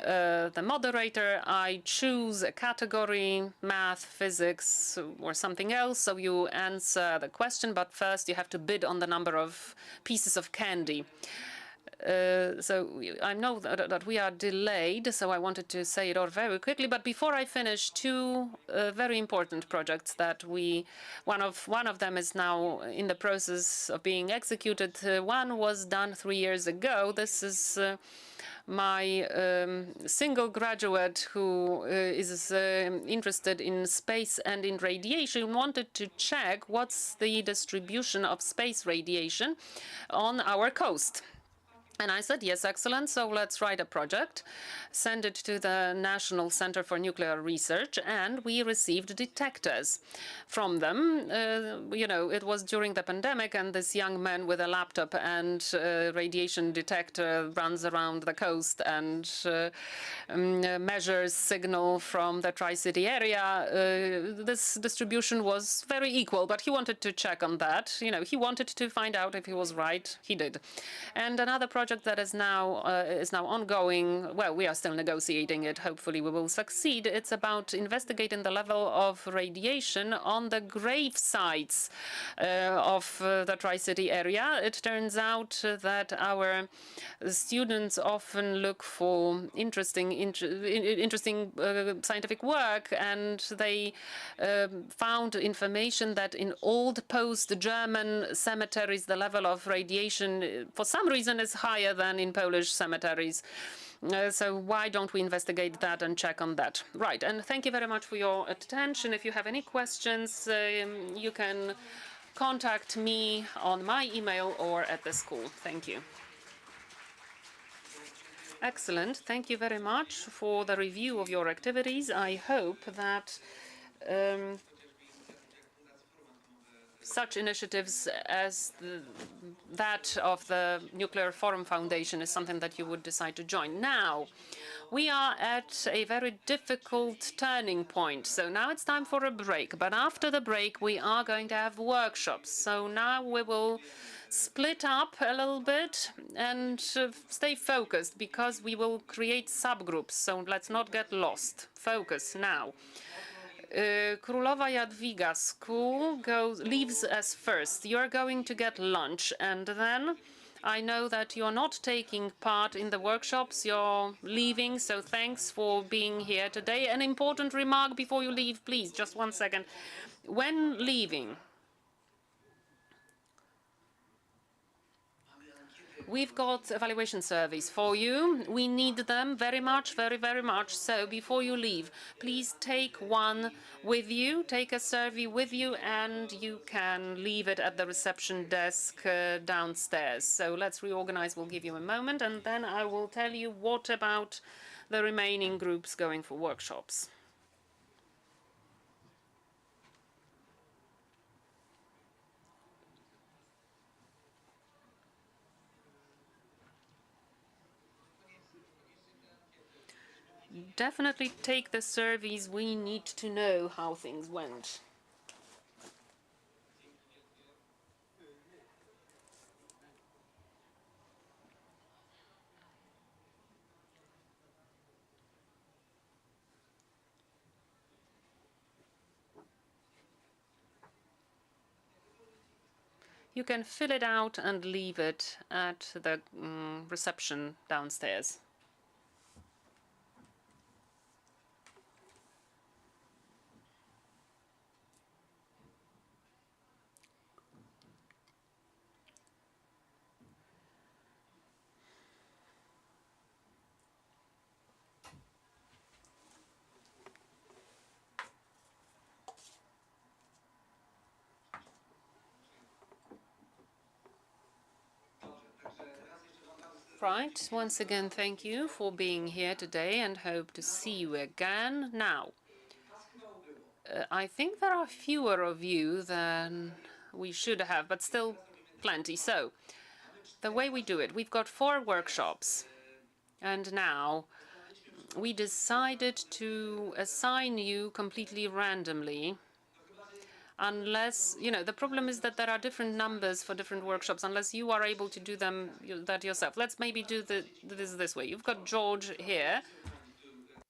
the moderator. I choose a category, math, physics, or something else. So you answer the question, but first you have to bid on the number of pieces of candy. So I know that we are delayed, so I wanted to say it all very quickly. But before I finish, two very important projects that one of them is now in the process of being executed. One was done 3 years ago. This is my single graduate who is interested in space and in radiation, wanted to check what's the distribution of space radiation on our coast. And I said, yes, excellent. So let's write a project, send it to the National Center for Nuclear Research, and we received detectors from them. It was during the pandemic, and this young man with a laptop and radiation detector runs around the coast and measures signal from the Tri-City area. This distribution was very equal, but he wanted to check on that. He wanted to find out if he was right. He did. And another project that is now ongoing. Well, we are still negotiating it. Hopefully, we will succeed. It's about investigating the level of radiation on the grave sites of the Tri-City area. It turns out that our students often look for interesting scientific work, and they found information that in old post-German cemeteries, the level of radiation, for some reason, is higher than in Polish cemeteries. So why don't we investigate that and check on that? Right, and thank you very much for your attention. If you have any questions, you can contact me on my email or at the school. Thank you. Excellent. Thank you very much for the review of your activities. I hope that such initiatives as that of the Nuclear Forum Foundation is something that you would decide to join. Now, we are at a very difficult turning point. So now it's time for a break. But after the break, we are going to have workshops. So now we will split up a little bit and stay focused, because we will create subgroups. So let's not get lost. Focus now. Królowa Jadwiga School leaves us first. You're going to get lunch, and then I know that you're not taking part in the workshops. You're leaving, so thanks for being here today. An important remark before you leave, please, just 1 second. When leaving, we've got evaluation surveys for you. We need them very much, very, very much. So before you leave, please take one with you, take a survey with you, and you can leave it at the reception desk downstairs. So let's reorganize. We'll give you a moment, and then I will tell you what about the remaining groups going for workshops. Definitely take the surveys. We need to know how things went. You can fill it out and leave it at the reception downstairs. Right. Once again, thank you for being here today, and hope to see you again. Now, I think there are fewer of you than we should have, but still plenty. So, the way we do it, we've got 4 workshops. And now, we decided to assign you completely randomly. Unless, the problem is that there are different numbers for different workshops, unless you are able to do that yourself. Let's maybe do this way. You've got George here.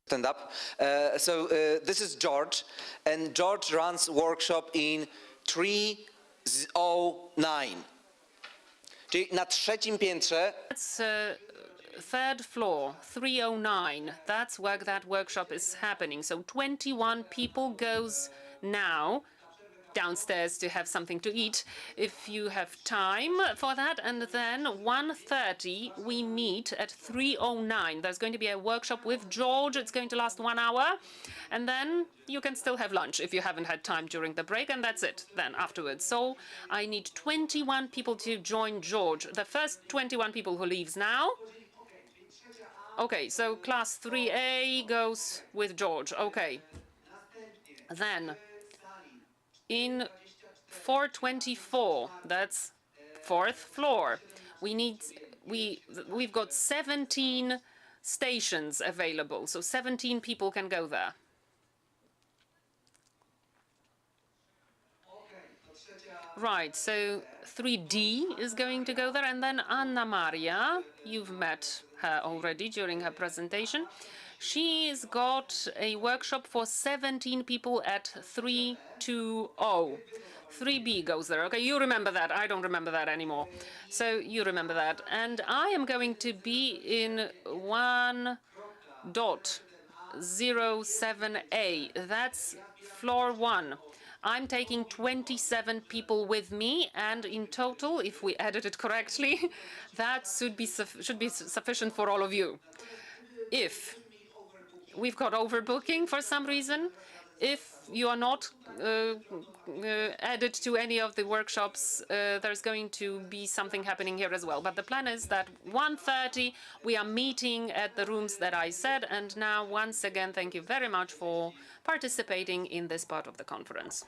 Stand up. This is George, and George runs workshop in 309. Czyli na trzecim piętrze. That's third floor, 309. That's where that workshop is happening. So 21 people goes now downstairs to have something to eat if you have time for that, and then 1:30 we meet at 309. There's going to be a workshop with George. It's going to last 1 hour, and then you can still have lunch if you haven't had time during the break, and that's it then afterwards. So I need 21 people to join George. The first 21 people who leaves now. Okay, so class 3A goes with George. Okay. Then in 424, that's fourth floor, we've got 17 stations available, so 17 people can go there. Right, so 3D is going to go there, and then Anna Maria, you've met her already during her presentation. She's got a workshop for 17 people at 320. 3B goes there. Okay, you remember that. I don't remember that anymore. So you remember that. And I am going to be in 1.07A. That's floor 1. I'm taking 27 people with me, and in total, if we added it correctly, that should be sufficient for all of you. If we've got overbooking for some reason, if you are not added to any of the workshops, there's going to be something happening here as well. But the plan is that 1:30 we are meeting at the rooms that I said. And now, once again, thank you very much for participating in this part of the conference.